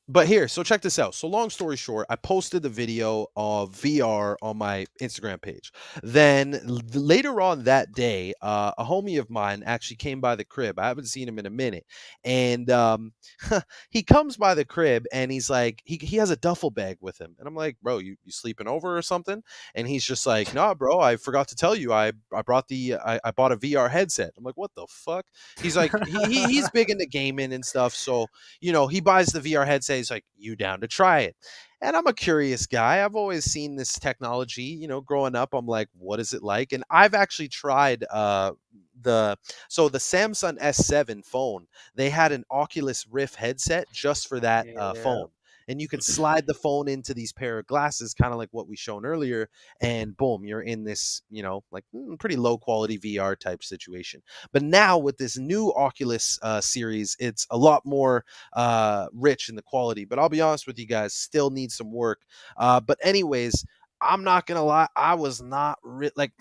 But here, so check this out. So long story short, I posted the video of VR on my Instagram page. Then later on that day, a homie of mine actually came by the crib. I haven't seen him in a minute. And he comes by the crib and he's like, he has a duffel bag with him. And I'm like, bro, you sleeping over or something? And he's just like, nah, bro, I forgot to tell you. I brought I bought a VR headset. I'm like, what the fuck? He's like, he's big into gaming and stuff. So he buys the VR headset. He's like, you down to try it? And I'm a curious guy. I've always seen this technology, growing up. I'm like, what is it like? And I've actually tried the Samsung S7 phone. They had an Oculus Rift headset just for that Yeah. phone. And you could slide the phone into these pair of glasses, kind of like what we shown earlier, and boom, you're in this, like pretty low quality VR type situation. But now with this new Oculus series, it's a lot more rich in the quality. But I'll be honest with you guys, still needs some work. But anyways, I'm not gonna lie, I was not like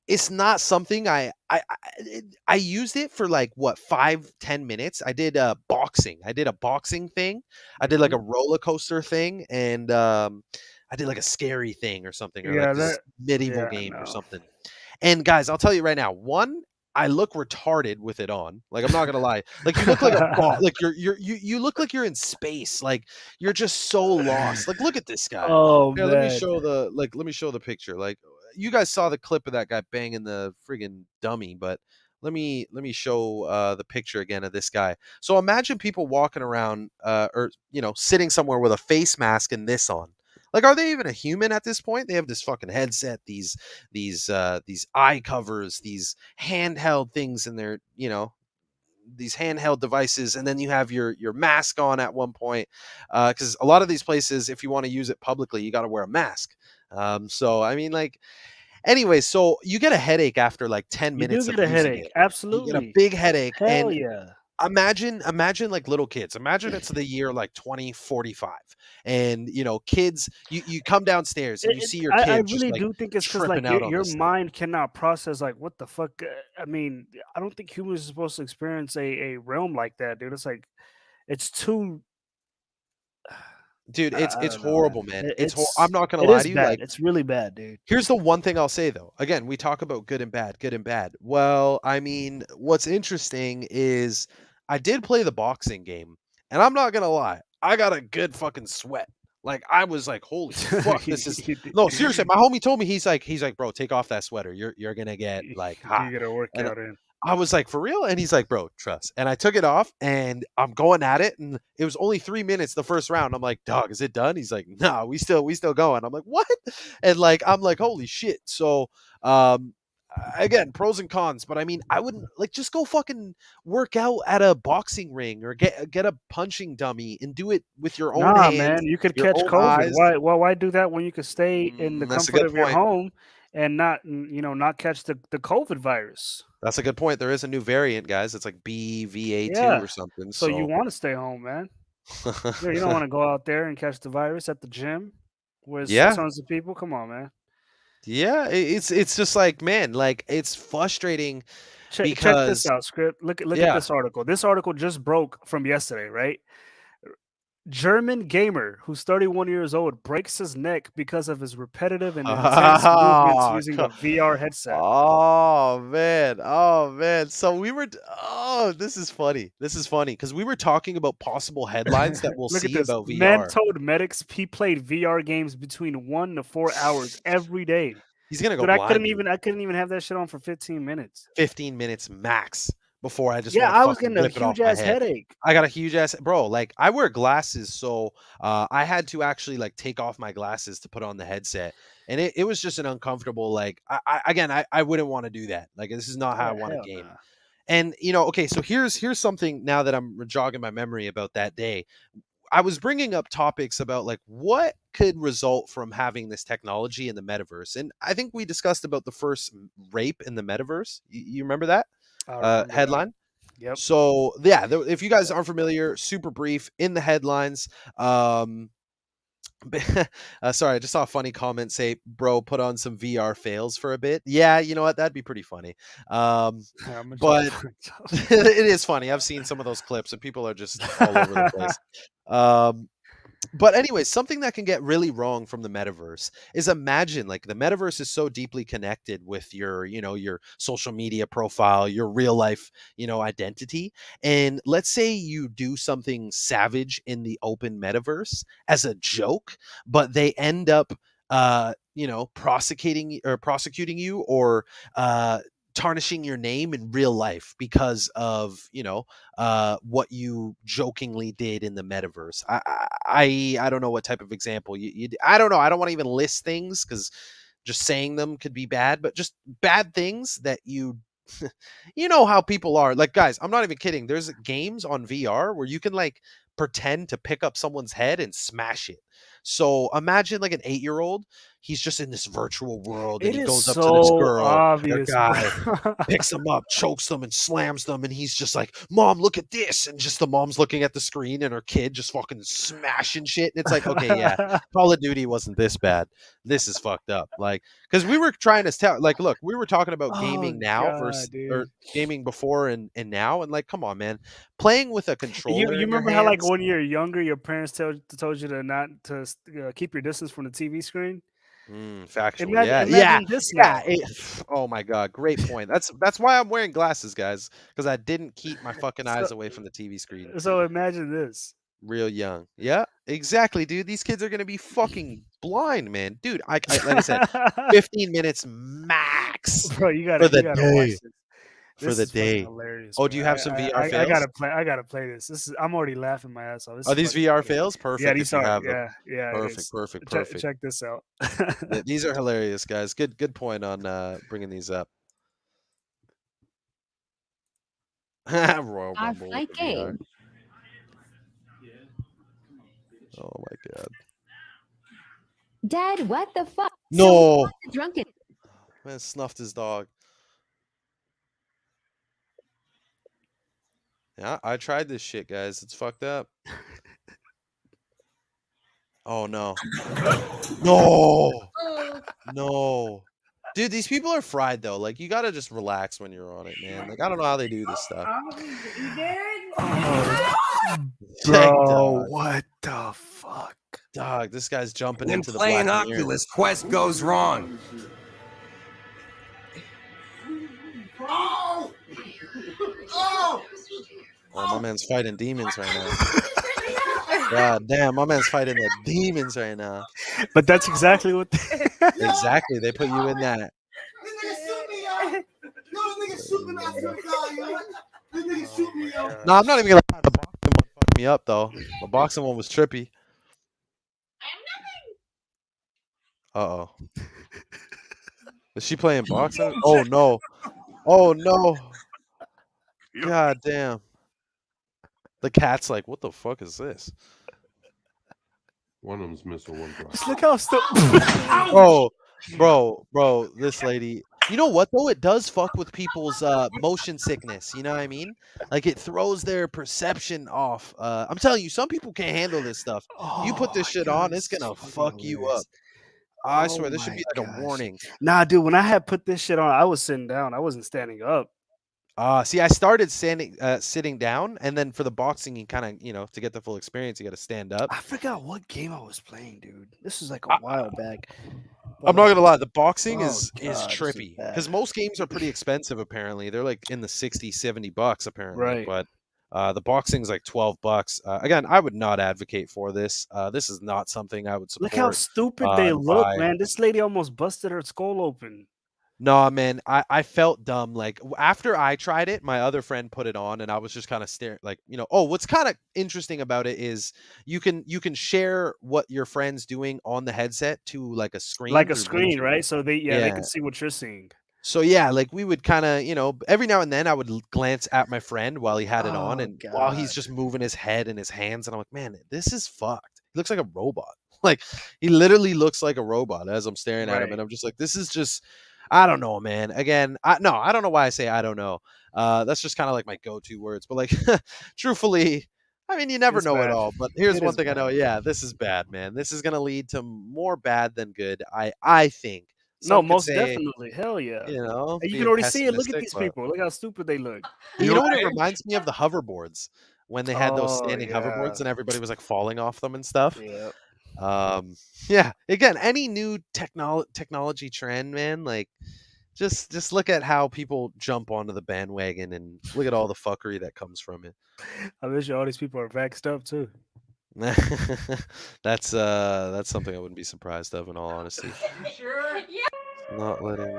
it's not something I used it for like what 5-10 minutes. I did boxing. I did a boxing thing. I did like a roller coaster thing, and I did like a scary thing or something, or like Yeah, this that. medieval Yeah, game or no. something. And guys, I'll tell you right now, one, I look retarded with it on. Like I'm not gonna lie. Like you look like a like you look like you're in space. Like you're just so lost. Like look at this guy. Oh Here, let me man. show the picture. Like you guys saw the clip of that guy banging the friggin' dummy, but let me show the picture again of this guy. So imagine people walking around or sitting somewhere with a face mask and this on. Like, are they even a human at this point? They have this fucking headset, these eye covers, these handheld things in their, these handheld devices, and then you have your mask on at one point, because a lot of these places, if you want to use it publicly, you got to wear a mask. So I mean, like, anyway, so you get a headache after like 10 You do minutes get of a using headache. it. You get a Absolutely. big headache, Hell and yeah. imagine like little kids. Imagine it's the year like 2045, and kids, you come downstairs and you see your I kid just really like do think it's because tripping like out on your this thing. mind cannot process like what the fuck. I mean, I don't think humans are supposed to experience a realm like that, dude. It's like it's too. Dude, it's I it's don't know, man. horrible, man. I'm It's not gonna it lie is to you. bad. Like, It's really bad, dude. here's the one thing I'll say though. Again, we talk about good and bad, good and bad. Well, I mean, what's interesting is I did play the boxing game, and I'm not gonna lie, I got a good fucking sweat. Like I was like, holy fuck, this is no, seriously. My homie told me he's like, bro, take off that sweater. You're gonna get like hot. You get a And workout in. I was like, for real? And he's like, bro, trust. And I took it off and I'm going at it. And it was only 3 minutes the first round. I'm like, dog, is it done? He's like, nah, we still going. I'm like, what? And like, I'm like, holy shit. So again, pros and cons, but I mean, I wouldn't like just go fucking work out at a boxing ring or get a punching dummy and do it with your own Nah, hands, man, you could your catch own COVID. eyes. Why do that when you could stay in the That's a comfort good of your point. home and not not catch the COVID virus? That's a good point. There is a new variant, guys. It's like BVA2 Yeah. or something. So you So want to stay home, man. Yeah, you don't want to go out there and catch the virus at the gym with yeah. tons of people. Come on, man. Yeah, it's just like, man, like it's frustrating Check this because out, script. Look at yeah. this article. This article just broke from yesterday, right? German gamer who's 31 years old breaks his neck because of his repetitive and intense movements using a VR headset. Oh man. Oh man. So this is funny. This is funny because we were talking about possible headlines that we'll Look at see this. about Man VR. told medics he played VR games between 1 to 4 hours every day. He's gonna go Dude, blind. Dude. I couldn't even have that shit on for 15 minutes. 15 minutes max before I just Yeah, want to I was fucking getting a rip it off huge my ass head. headache. I got a huge ass, bro. Like I wear glasses, so I had to actually like take off my glasses to put on the headset, and it was just an uncomfortable. Like I wouldn't want to do that. Like this is not how I want to Hell game. nah. And okay, so here's something now that I'm jogging my memory about that day. I was bringing up topics about like what could result from having this technology in the metaverse, and I think we discussed about the first rape in the metaverse. You remember that I remember that. headline? Yep. So yeah, if you guys aren't familiar, super brief in the headlines. Sorry, I just saw a funny comment say, "Bro, put on some VR fails for a bit." Yeah, you know what? That'd be pretty funny. But it is funny. I've seen some of those clips, and people are just all over the place. But anyway, something that can get really wrong from the metaverse is, imagine like the metaverse is so deeply connected with your, your social media profile, your real life, identity. And let's say you do something savage in the open metaverse as a joke, but they end up, prosecuting you or, tarnishing your name in real life because of what you jokingly did in the metaverse. I don't know what type of example I don't know. I don't want to even list things because just saying them could be bad, but just bad things that you know how people are. Like, guys, I'm not even kidding. There's games on VR where you can like pretend to pick up someone's head and smash it. So imagine like an 8-year-old. He's just in this virtual world, and It he is goes up to this so girl or obvious, guy, bro. picks them up, chokes them, and slams them, and he's just like, "Mom, look at this!" And just the mom's looking at the screen, and her kid just fucking smashing shit. And it's like, okay, yeah, Call of Duty wasn't this bad. This is fucked up. Like, because we were trying to tell, like, look, we were talking about Oh gaming now versus god, dude. or gaming before and now, and like, come on, man, playing with a You controller in your remember how like hands. when you're younger, your parents told you to not to keep your distance from the TV screen. Factual, Imagine, yeah, imagine this now. oh my god, great point. That's why I'm wearing glasses, guys, because I didn't keep my fucking eyes So, away from the TV screen so imagine this. real young. Yeah, exactly, dude. These kids are gonna be fucking blind, man. Dude, I like I said, 15 minutes max Bro, you for the gotta watch day. this. For This the is fucking day. hilarious. Oh, bro. do you have some VR I fails? gotta play this. I'm already laughing my ass off. This Are is these fucking VR funny. fails? Yeah, Perfect these if you are. have them. Yeah, it Perfect, is. perfect. Check this out. Yeah, these are hilarious, guys. Good point on bringing these up. Royal Rumble with the VR. Oh my god. Dad, what the fuck? No. Drunken. Man snuffed his dog. Yeah, I tried this shit, guys. It's fucked up. Oh no. No. No. Dude, these people are fried though. Like, you gotta just relax when you're on it, man. Like, I don't know how they do this stuff. Bro, what the fuck? Dog, this guy's jumping When into the playing Black Mirror. Oculus, Quest goes wrong. Oh, my man's fighting demons right now. God damn, my man's fighting the demons right now. But that's exactly what exactly. They put you in that. No, I'm not even gonna lie. The boxing one fucked me up though. The boxing one was trippy. Uh-oh. Is she playing boxing? Oh no. Oh no. God damn. The cat's like, what the fuck is this? One of them's missing one drop. Just look how still. bro, this lady. You know what though? It does fuck with people's motion sickness. You know what I mean? Like, it throws their perception off. I'm telling you, some people can't handle this stuff. You put this shit on, it's gonna fuck you up. I swear, this should be like a warning. Nah, dude, when I had put this shit on, I was sitting down. I wasn't standing up. See, I started sitting down, and then for the boxing, you kind of, to get the full experience, you got to stand up. I forgot what game I was playing, dude. This was like a while back. I'm not gonna lie, the boxing is God, this is trippy bad. because most games are pretty expensive. Apparently, they're like in the $60-$70 apparently. Right. But the boxing's like $12. Again, I would not advocate for this. This is not something I would support. Look how stupid they look, buy. man. This lady almost busted her skull open. No, man, I felt dumb. Like, after I tried it, my other friend put it on, and I was just kind of staring, like, oh, what's kind of interesting about it is you can share what your friend's doing on the headset to like a screen. Like a screen, right? So they can see what you're seeing. So yeah, like, we would kind of, every now and then I would glance at my friend while he had it on, and while he's just moving his head and his hands, and I'm like, man, this is fucked. He looks like a robot. Like, he literally looks like a robot as I'm staring at him, and I'm just like, this is just. I don't know, man. Again, I don't know why I say I don't know. That's just kind of like my go-to words. But like, truthfully, I mean, you never know it all. But here's one thing I know. Yeah, this is bad, man. This is gonna lead to more bad than good. I think. No, most definitely. Hell yeah. And you can already see it. Look at these people. Look how stupid they look. You know what it reminds me of? The hoverboards, when they had those standing hoverboards and everybody was like falling off them and stuff. Yeah. Again, any new technology trend, man, like, just look at how people jump onto the bandwagon and look at all the fuckery that comes from it. I wish all these people are vaxxed up too. That's something I wouldn't be surprised of, in all honesty. Sure. Yeah. Not letting.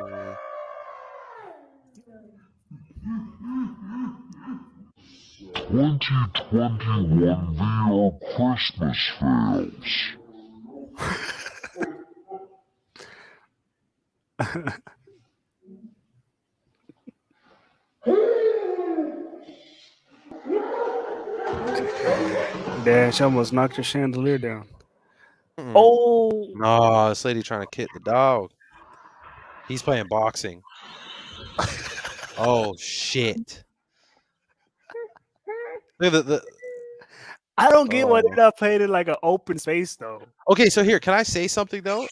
2021 VR Christmas fails. Damn, she almost knocked your chandelier down. Oh, No, this lady trying to kid the dog. He's playing boxing. Oh shit! Look at the I don't get why oh. they're not playing in like an open space though. Okay, so here, can I say something though?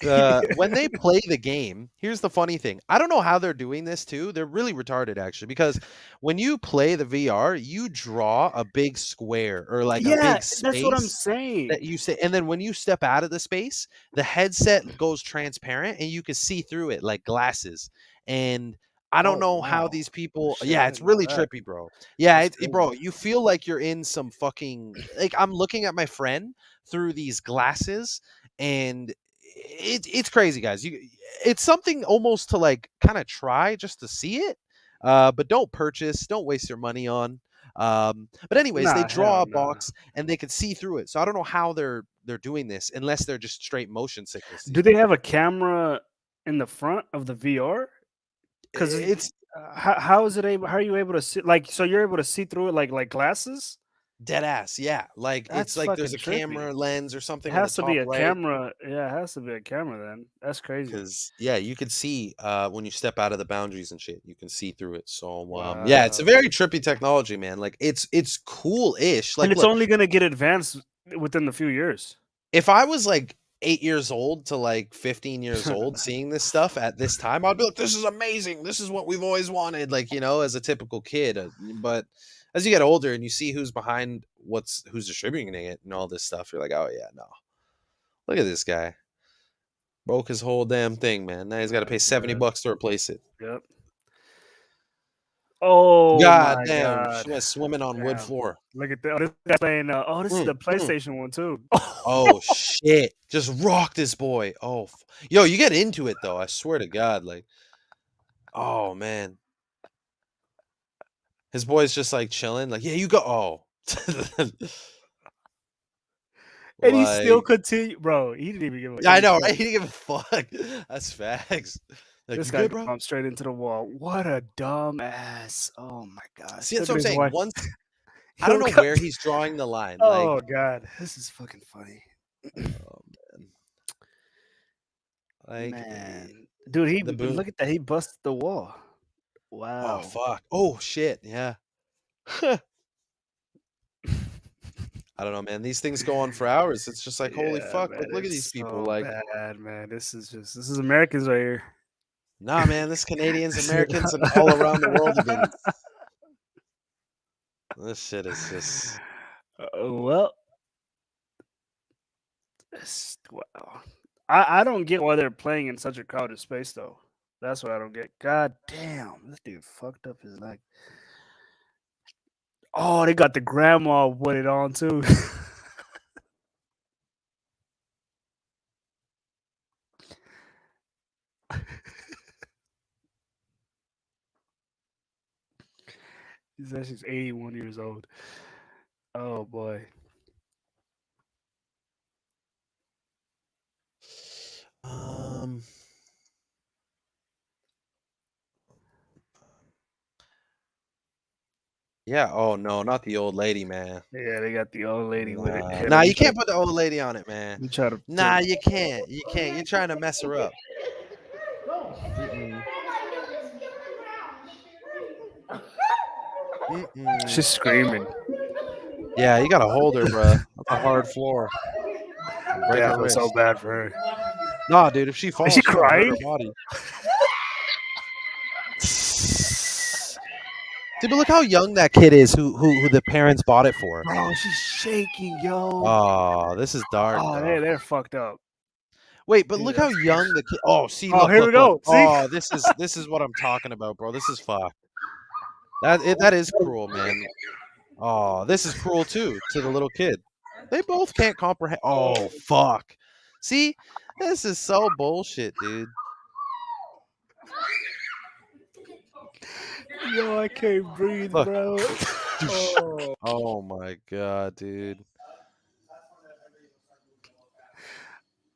When they play the game, here's the funny thing. I don't know how they're doing this too. They're really retarded actually, because when you play the VR, you draw a big square or like a Yeah, big that's what I'm space saying. that you say, and then when you step out of the space, the headset goes transparent and you can see through it like glasses. And I don't Oh know how wow. these Oh people. shit, Yeah, I it's didn't know really that. trippy, bro. Yeah, That's crazy. bro, you feel like you're in some fucking like I'm looking at my friend through these glasses, and it's crazy, guys. It's something almost to like kind of try just to see it, but don't purchase, don't waste your money on. But anyways, they Nah, draw hell a nah. box and they can see through it. So I don't know how they're doing this unless they're just straight motion sickness. Do they have a camera in the front of the VR? Because It's how is it able? How are you able to see? Like, so you're able to see through it like glasses? dead ass, yeah. Like it's That's like there's fucking a trippy. camera lens or It something on the has to be top a right. camera. Yeah, it has to be a camera then. That's crazy. Because yeah, you can see when you step out of the boundaries and shit, you can see through it. So yeah, it's a Wow. very trippy technology, man. Like it's cool-ish. And Like it's look, only gonna get advanced within a few years. if I was like 8 years old to like 15 years old seeing this stuff at this time, I'd be like, this is amazing. This is what we've always wanted, like, you know, as a typical kid. But as you get older and you see who's behind who's distributing it and all this stuff, you're like, oh yeah, no. Look at this guy. Broke his whole damn thing, man. Now he's got to pay $70 to replace it. Yep. Oh God my damn, god. she went swimming on wood Damn. floor. Look at that. Oh, this guy's playing. Oh, this is the PlayStation one too. Oh shit! Just rock this boy. Oh, yo, you get into it though. I swear to God, like, oh man, his boy's just like chilling. Like, yeah, you go. Oh, And he still like, continued, bro. He didn't even give a. yeah, I know, right? He didn't give a fuck. That's facts. Like, This you guy good, bro? bumped straight into the wall. What a dumb ass! Oh my gosh. See, that's Look what at I'm his saying. wife. Once I don't know where he's drawing the line. Oh Like, god, this is fucking funny. oh man, like, Man, dude, he the boom. look at that. He busted the wall. Oh Wow. fuck. Oh shit. Yeah. I don't know, man. These things go on for hours. It's just like, holy Yeah, fuck! man, Like, look at these it's people. so Like, bad, man. This is Americans right here. nah, man. This Canadians, Americans, and all around the world even. This shit is just. Well, wow. I don't get why they're playing in such a crowded space though. That's what I don't get. God damn, this dude fucked up his leg. Oh, they got the grandma with it on too. He says she's 81 years old. Oh boy. Yeah. Oh no, not the old lady, man. Yeah, they got the old lady with it. Nah, you can't put the old lady on it, man. You try to. Nah, you can't. You can't. You're trying to mess her up. Mm-mm. Mm-mm. She's screaming. Yeah, you gotta hold her, bro. That's a hard floor. Break Yeah, I her feel wrist. so bad for her. Nah, dude, if she falls, Is she she'll hurt crying? her body. Dude, but look how young that kid is who the parents bought it for. Bro, she's shaking, yo. Oh, this is dark. Oh, bro. they're fucked up. Wait, but Dude, look how young the kid. Oh, see, Oh, look, here look, we go. look. See? Oh, this is what I'm talking about, bro. This is fucked. That is cruel, man. Oh, this is cruel too to the little kid. They both can't comprehend. Oh, fuck. See, this is so bullshit, dude. Yo, I can't breathe, Look. bro. Oh. Oh my god, dude.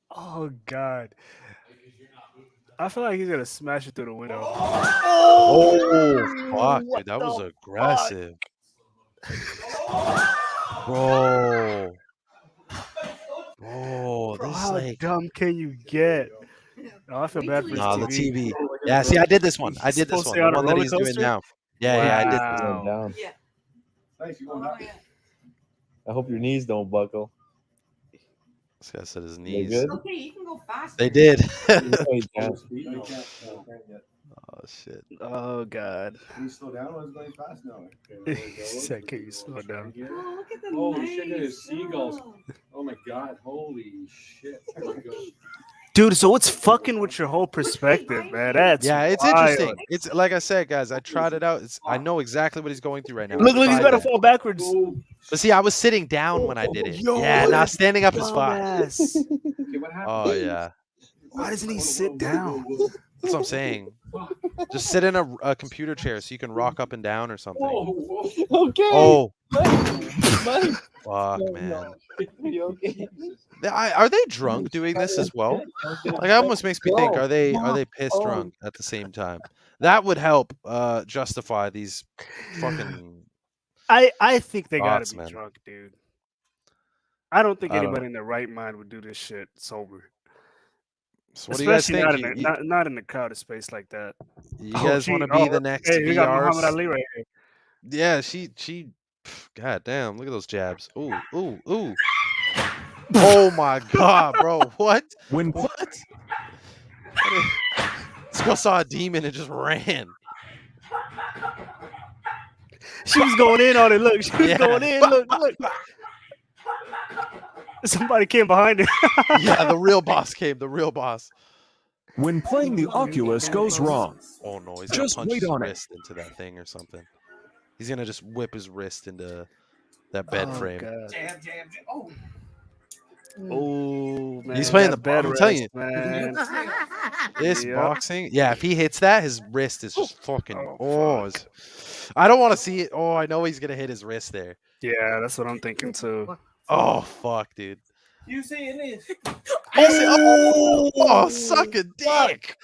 Oh god. I feel like he's gonna smash it through the window. Oh fuck, dude, that was aggressive. Bro. Bro, Bro, this how How like, dumb can you get? Oh, I feel bad for his no, the TV. TV. Yeah, see, I did this one. I He's did this supposed to one. be The on a one that roller he's doing coaster? now. Yeah, I did this. Wow. Down. I hope your knees don't buckle. This guy said his They knees. good? Okay, you can go faster. They did. Oh, you can't. Oh shit. Oh God. Can you slow down? I was going fast now. He said, "Can you slow down?" Oh, look at the Holy nice shit, there's seagulls. little- Oh my god, holy shit. Dude, so what's fucking with your whole perspective, man? That's Yeah, it's wild. interesting. It's like I said, guys. I tried it out. I know exactly what he's going through right now. Look, he's Tried about to that. fall backwards. But see, I was sitting down when I did it. Yo, Yeah, now standing up is fine. dumbass. Oh yeah, Why doesn't he sit down? that's what I'm saying. Just sit in a computer chair so you can rock up and down or something. Okay. Oh, Mike. fuck, No, man. no. You okay? Are they drunk doing this as well? Like, it almost makes me think: are they pissed Oh. drunk at the same time? That would help justify these fucking. I think they gotta Thoughts, be man. drunk, dude. I don't think I don't anybody know. in their right mind would do this shit sober. So what do you guys Especially think? not in a crowded space like that. You guys want to be the next Hey, we got Muhammad VRs? Ali right here. Yeah, she. God damn! Look at those jabs. Ooh, ooh, ooh. Oh my god, bro! What? When What? This girl saw a demon and just ran. She was going in on it. Look, she was Yeah. going in. Look. Somebody came behind her. Yeah, the real boss came. The real boss. when playing the Oculus goes wrong, Oh no, he's Just gonna punch wait his on it. wrist into that thing or something. He's gonna just whip his wrist into that bed Oh, frame. God. Oh. Oh man, He's playing that the bed I'm telling rest, man. This Yep. boxing, yeah. If he hits that, his wrist is just fucking. Oh, Oh, I don't want to see it. Oh, I know he's gonna hit his wrist there. Yeah, that's what I'm thinking too. Oh fuck, dude. You seeing this? Oh, suck a dick.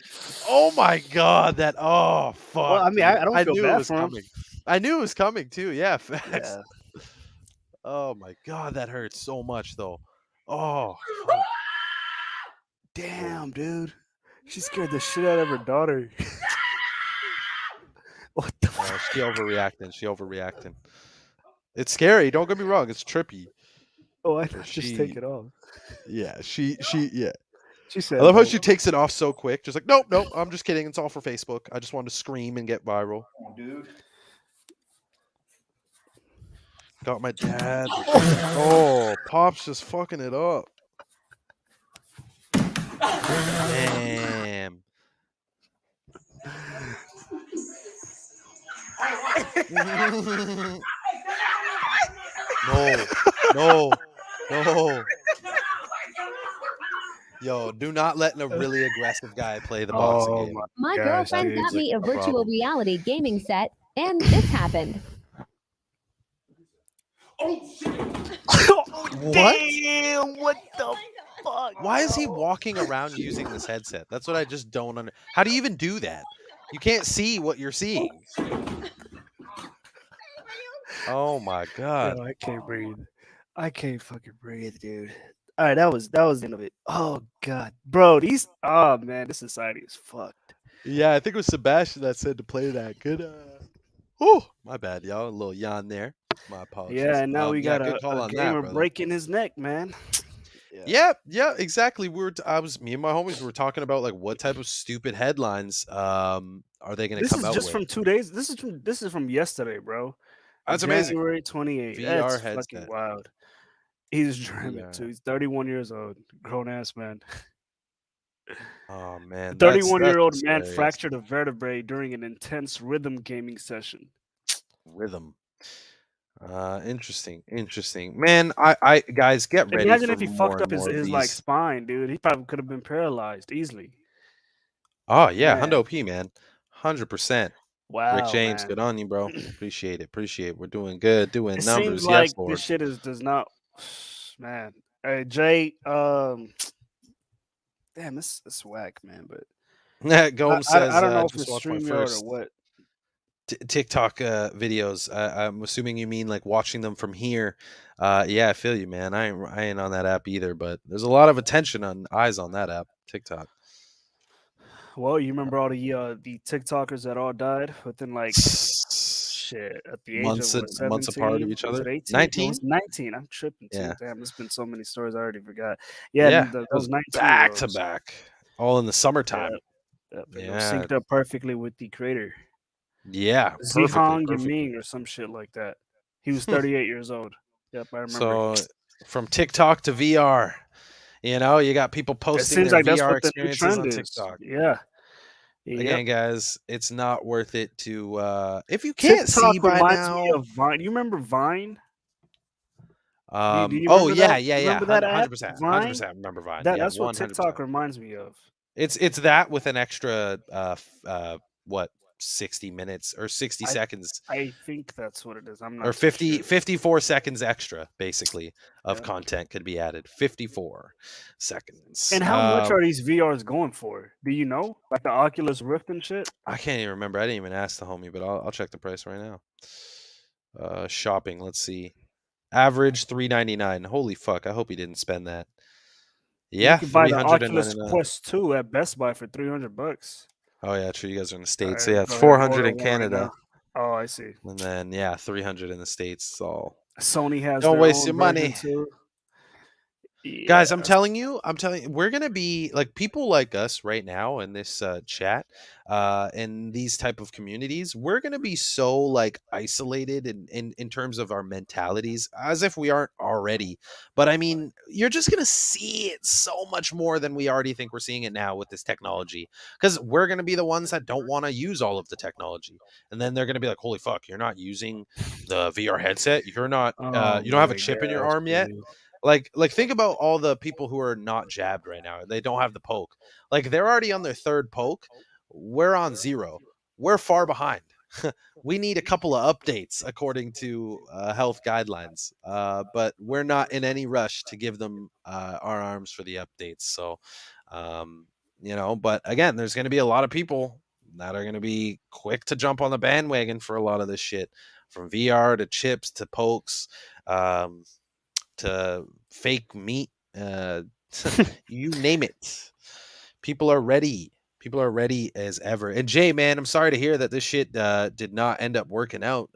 Oh my god, that. Oh fuck. Well, I mean, I dude. don't feel knew bad it was for him. coming. I knew it was coming too. Yeah, facts. Yeah. Oh my god, that hurts so much though. Oh, fuck. Damn, dude. She scared the shit out of her daughter. What the fuck? She overreacting. She overreacting. It's scary. Don't get me wrong. It's trippy. Oh, I But just take it off. Yeah, yeah. She said, I love how no. she takes it off so quick. Just like, nope. I'm just kidding. It's all for Facebook. I just wanted to scream and get viral. Dude. Got my dad. Oh, Pop's just fucking it up. Damn. No. Yo, do not let a really aggressive guy play the boxing game. My gosh, girlfriend dude. got me a No virtual problem. reality gaming set, and this happened. What? Damn, what the fuck? Why is he walking around using this headset? That's what I just don't understand. How do you even do that? You can't see what you're seeing. Oh my god. Yo, I can't breathe. I can't fucking breathe, dude. All right, that was the end of it. Oh god, bro, oh man, this society is fucked. Yeah, I think it was Sebastian that said to play that. Good. Oh, my bad, y'all. A little yawn there. My apologies. Yeah, and now we got good a call on that, gamer brother. breaking his neck, man. Yeah, exactly. Me and my homies were talking about like what type of stupid headlines are they going to This come is out just with? from 2 days. This is from yesterday, bro. That's amazing. January 28th. VR That's headset. fucking wild. He's German VR. too. He's 31 years old, grown ass man. Oh man, 31-year-old that's man hilarious. fractured a vertebrae during an intense rhythm gaming session. Rhythm. Interesting. Man, I guys get ready. Imagine for if he more fucked and up his more of like these. spine, dude. He probably could have been paralyzed easily. Oh yeah, Man. Hundo P, man, 100%. Wow, Rick James, man. good on you, bro. Appreciate it. We're doing good, doing It numbers. seems like Yes, Lord. this shit does not, man. Hey Jay, damn, it's whack, man. But Gomes I says, don't know if just it's watched my StreamYard first. or what. TikTok videos. I'm assuming you mean like watching them from here. Yeah, I feel you, man. I ain't on that app either, but there's a lot of attention on eyes on that app, TikTok. Well, you remember all the TikTokers that all died within like shit at the age of what, months apart of 17? each Was other. it 18? No, 19? it's 19. I'm tripping too. Yeah. Damn, there's been so many stories I already forgot. Yeah, Yeah, and it those was 19 back year to olds. back, all in the Yeah, summertime. and it was Yeah, synced up perfectly with the creator. yeah, Zihong perfectly. Yiming or some shit like that. He was 38 years old. Yep, I remember. So from TikTok to VR, you know, you got people It posting seems their like that's VR what the new experiences trend on is. TikTok. Yeah. Yep. Again, guys, it's not worth it to if you can't TikTok see by reminds me now. of Vine. You remember Vine? Do you Oh remember yeah, that? yeah, You yeah, remember that app, 100%, Vine? 100%. Remember Vine? That Yeah, that's what 100%. TikTok reminds me of. It's that with an extra what 60 minutes or 60 seconds I think that's what it is. I'm or not too sure. 54 seconds extra basically of Yeah. content could be added. 54 seconds. And how much are these VRs going for? Do you know? Like the Oculus Rift and shit? I can't even remember. I didn't even ask the homie, but I'll check the price right now. Shopping, let's see. Average $399. Holy fuck, I hope he didn't spend that. Yeah, You can buy the Oculus 399. Quest 2 at Best Buy for $300. Oh yeah, true. You guys are in the States. So Alright, yeah, it's go ahead, 400 order in one right Canada. now. Oh, I see. And then yeah, 300 in the States. It's all Sony has don't their waste own your version money. too. Guys, I'm telling you, we're gonna be like people like us right now in this chat, in these type of communities. We're gonna be so like isolated in terms of our mentalities, as if we aren't already. But I mean, you're just gonna see it so much more than we already think we're seeing it now with this technology, because we're gonna be the ones that don't want to use all of the technology, and then they're gonna be like, "Holy fuck, you're not using the VR headset. You're not. You don't have a chip in your arm yet." Like think about all the people who are not jabbed right now. They don't have the poke. Like they're already on their third poke. We're on 0. We're far behind. We need a couple of updates according to health guidelines. But we're not in any rush to give them our arms for the updates. So, you know, but again, there's going to be a lot of people that are going to be quick to jump on the bandwagon for a lot of this shit, from VR to chips to pokes. To fake meat, you name it. People are ready. People are ready as ever. And Jay, man, I'm sorry to hear that this shit did not end up working out.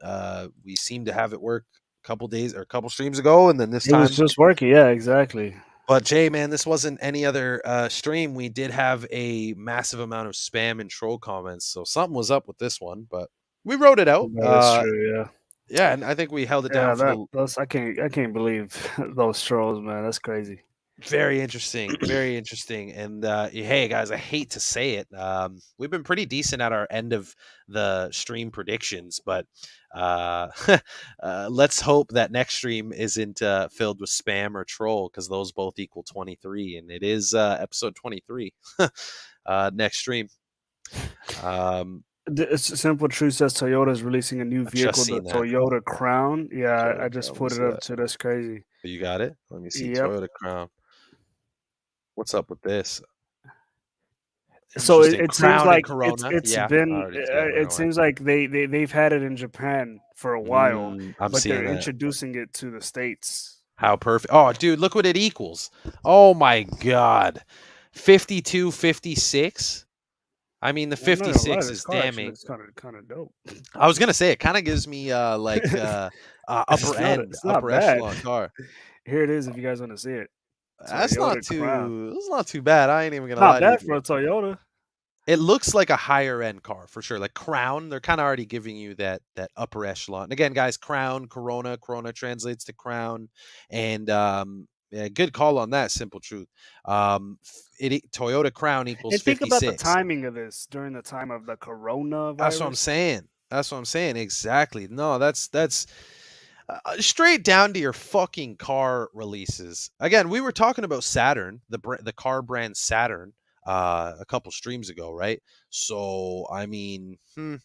We seemed to have it work a couple days or a couple streams ago, and then this It time was just working. Yeah, exactly. But Jay, man, this wasn't any other stream. We did have a massive amount of spam and troll comments, so something was up with this one. But we wrote it out. That's true. Yeah. Yeah, and I think we held it Yeah, down for that's I can't believe those trolls, man. That's crazy. Very interesting, very interesting. And hey, guys, I hate to say it, we've been pretty decent at our end of the stream predictions, but let's hope that next stream isn't filled with spam or troll, because those both equal 23, and it is episode 23 next stream. Simple Truth says Toyota is releasing a new vehicle, the that. Toyota Crown. Yeah, I just Crown, put what's it up that? too. That's crazy. You got it? Let me see. Yep. Toyota Crown. What's up with this? So it seems Crown like Corona. it's Yeah, been it seems like they've had it in Japan for a while, but they're introducing it to the States. How perfect. Oh, dude, look what it equals. Oh my god. 52.56. I mean, the 56 is damning. It's kind of dope. I was gonna say it kind of gives me like upper end, upper echelon car. Here it is if you guys want to see it. That's not too bad. I ain't even gonna lie. Not bad for a Toyota. It looks like a higher end car for sure. Like Crown, they're kind of already giving you that upper echelon. And again, guys, Crown, Corona translates to crown, and yeah, good call on that. Simple Truth. Toyota Crown equals and think 56. about the timing of this during the time of the coronavirus. That's what I'm saying. Exactly. No, that's straight down to your fucking car releases. Again, we were talking about Saturn, the car brand Saturn, a couple streams ago, right? So I mean, you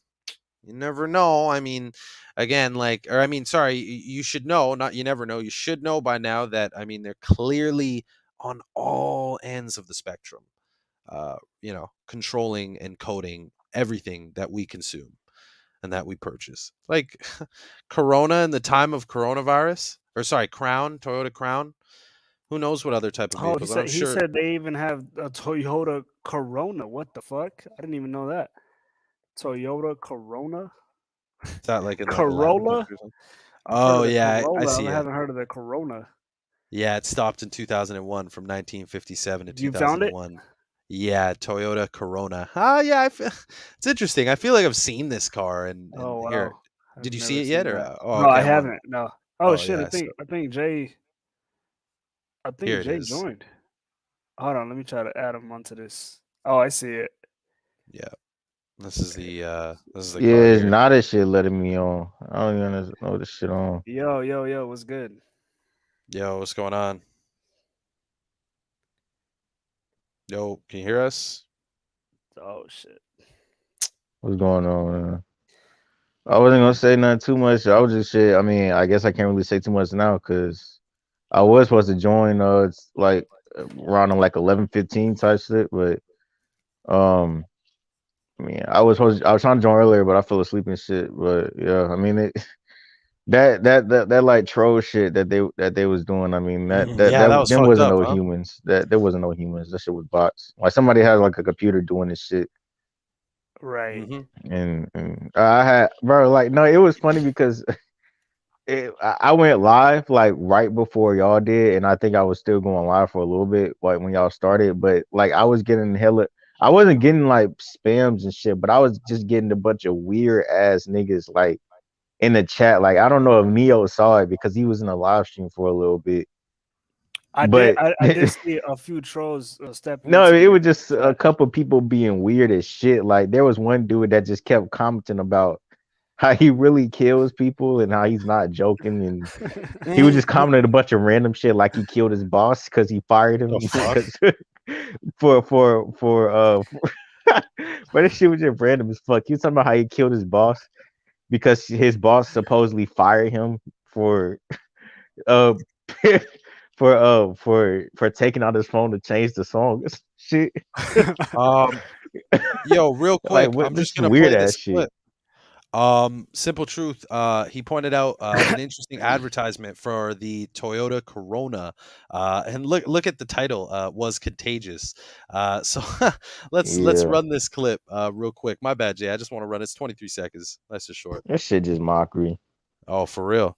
never know. I mean, again, you should know, not you never know. You should know by now that, I mean, they're clearly on all ends of the spectrum, controlling and coding everything that we consume. and that we purchase. Like Corona in the time of coronavirus, or sorry, Crown, Toyota Crown. Who knows what other type of Oh, vehicles? And I'm he sure said they even have a Toyota Corona. What the fuck? I didn't even know that. Toyota Corona? is that like in like a Latin Corolla? country or something? I've heard Oh of the yeah, I Corolla. see I it. haven't heard of the Corona. Yeah, it stopped in 2001 from 1957 to You found it? 2001. Yeah, Toyota Corona. Ah, yeah, it's interesting. I feel like I've seen this car and Oh here. wow. I've Did you see never it yet seen or that. oh No, okay, I I'm on. haven't. No. Oh Oh shit, yeah, so I think Jay here it is. joined. Hold on, let me try to add him onto this. Oh, I see it. Yeah. This is the car Yeah, it's here. not this shit letting me on. I don't even know this shit on. Yo, what's good? Yo, what's going on? Yo, can you hear us? Oh shit. What's going on, man? I wasn't gonna say nothing too much. I was just shit. I mean, I guess I can't really say too much now because I was supposed to join. It's like around like 11:15 type shit, but um, I mean, I was trying to join earlier, but I fell asleep and shit. But yeah, I mean, that like troll shit that they was doing. I mean, Yeah, that was them fucked wasn't up, no huh? humans. That there wasn't no humans. That shit was bots. Like somebody had like a computer doing this shit. Right. Mm-hmm. And I had, bro, like, no, it was funny because I went live like right before y'all did, and I think I was still going live for a little bit, like when y'all started. But like, I was getting hella, I wasn't getting like spams and shit, but I was just getting a bunch of weird ass niggas like in the chat. Like, I don't know if Neo saw it because he was in a live stream for a little bit. I But did see a few trolls stepping no, into it your was just a chat. couple people being weird as shit. Like, there was one dude that just kept commenting about how he really kills people and how he's not joking, and he was just commenting a bunch of random shit like he killed his boss because he fired him The fuck? because for but this shit was just random as fuck. He was talking about how he killed his boss because his boss supposedly fired him for uh for taking out his phone to change the song. Shit. Yo, real Like, quick, what I'm this just gonna weird play ass this shit. clip. Simple Truth, he pointed out an interesting advertisement for the Toyota Corona, and look at the title, was contagious. So let's Yeah. run this clip real quick. My bad, Jay. I just want to run it. It's 23 seconds. That's just short. That shit just mockery. Oh, for real.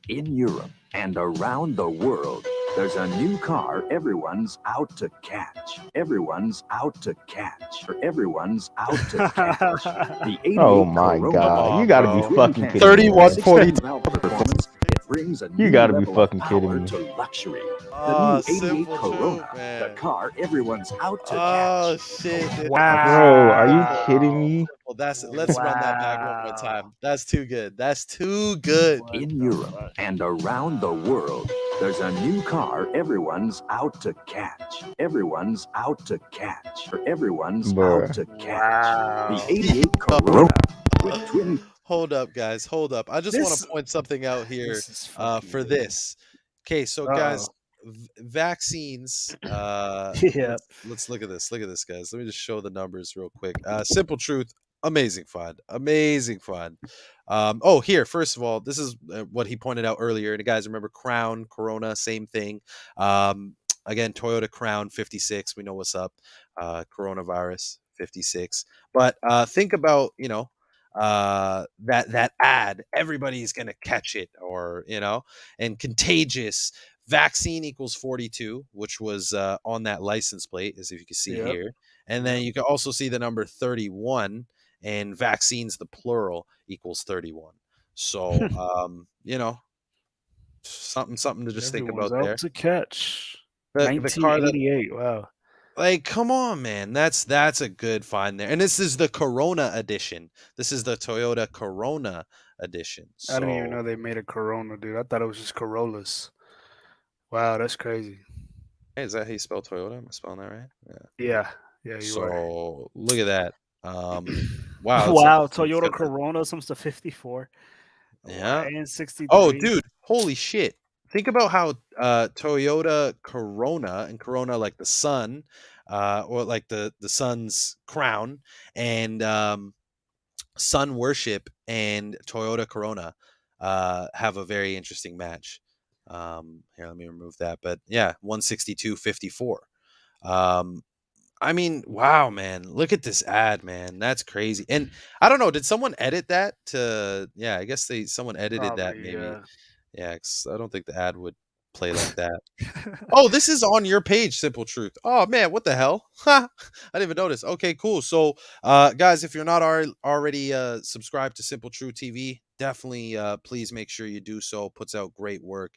In Europe and around the world, there's a new car everyone's out to catch. Everyone's out to catch. Or everyone's out to catch. The 88 Oh my Corona. god, you gotta be Twin fucking cam, kidding me, man. 3142. valve performance. It brings a You new gotta be level fucking of kidding power me. to luxury. The Oh, new 88 Simple Corona, Truth, the man. car everyone's out to Oh catch. shit, dude. Bro, are you kidding me? Well, let's run that back one more time. That's too good. That's too good. In Europe and around the world, there's a new car everyone's out to catch. Everyone's out to catch. Or everyone's out Bruh. to catch. The 88 Corona with twin. Hold up, guys. Hold up. I just want This to point something out here this is fucking for weird. this. Okay, so guys, Uh-oh. vaccines. Yeah. Let's look at this. Look at this, guys. Let me just show the numbers real quick. Simple Truth, amazing find. Amazing find. Oh, here, first of all, this is what he pointed out earlier. And guys, remember Crown, Corona, same thing. Again, Toyota Crown 56. We know what's up. Coronavirus 56. But think about, that ad, everybody's gonna catch it, or and contagious. Vaccine equals 42, which was on that license plate, as if you can see Yep. here. And then you can also see the number 31, and vaccines, the plural, equals 31. So something to just think Everyone's about out there. to catch. The car that, 1988. Wow. like, come on, man. That's a good find there. And this is the Corona edition. This is the Toyota Corona edition. I didn't even know So they made a Corona, dude. I thought it was just Corollas. Wow, that's crazy. hey, is that how you spell Toyota? Am I spelling that right? Yeah. Yeah, you are. So look at that. Wow. Wow, it's got Toyota that- Corona, some to 54. Yeah. And 63. Oh, dude, holy shit. Think about how Toyota Corona, and Corona like the sun, or like the sun's crown, and Sun Worship and Toyota Corona have a very interesting match. Here, let me remove that. But yeah, 162.54. I mean, wow, man. Look at this ad, man. That's crazy. And I don't know, did someone edit that to yeah, I guess someone edited that Probably, maybe. yeah. Yeah, 'cause I don't think the ad would play like that. Oh, this is on your page, Simple Truth. Oh man, what the hell? I didn't even notice. Okay, cool. So, guys, if you're not already subscribed to Simple Truth TV, definitely please make sure you do so. Puts out great work.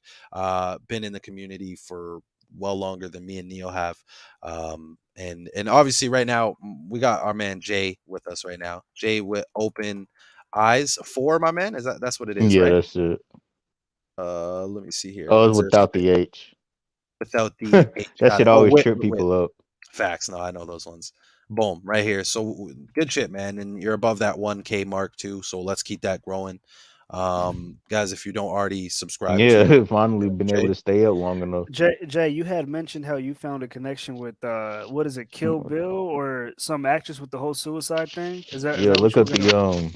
Been in the community for well longer than me and Neil have. And obviously right now we got our man Jay with us right now. Jay with Open Eyes 4, my man. That's what it is, Yeah, right? that's it. Let me see here. Oh, Is it's there without the H. without the H? That Got shit it. Oh, always with, trip with. people up. Facts. No, I know those ones. Boom, right here. So good shit, man. And you're above that 1K mark too. So let's keep that growing. Guys, if you don't already subscribe to Yeah, finally been able Jay, to stay up long enough. Jay, you had mentioned how you found a connection with what is it, Kill Bill or some actress with the whole suicide thing? Is that Yeah, what look you up were gonna?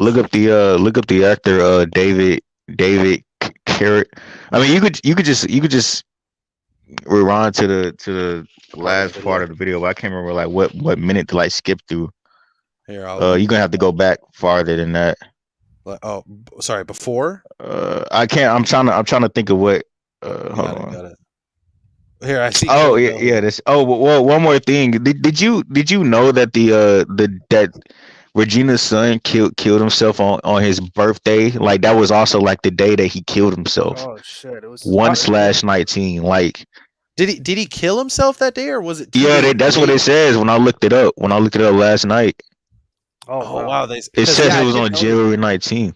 look up the actor David Carrot. I mean, you could just rewind to the part of the last video. part of the video, but I can't remember like what minute to like skip through. Here, You're gonna have to go back farther than that. Oh, sorry, before? I can't. I'm trying to think of what. Hold on. Got it. Here, I see. Oh Kill yeah, Bill. yeah. This. Oh, well, one more thing. Did you know that that Regina's son killed himself on his birthday? Like that was also like the day that he killed himself. Oh shit! It was 1/19. Like. Did he kill himself that day, or was it? Yeah, that's what it says when I looked it up. When I looked it up last night. Oh wow. It says it was on January 19th.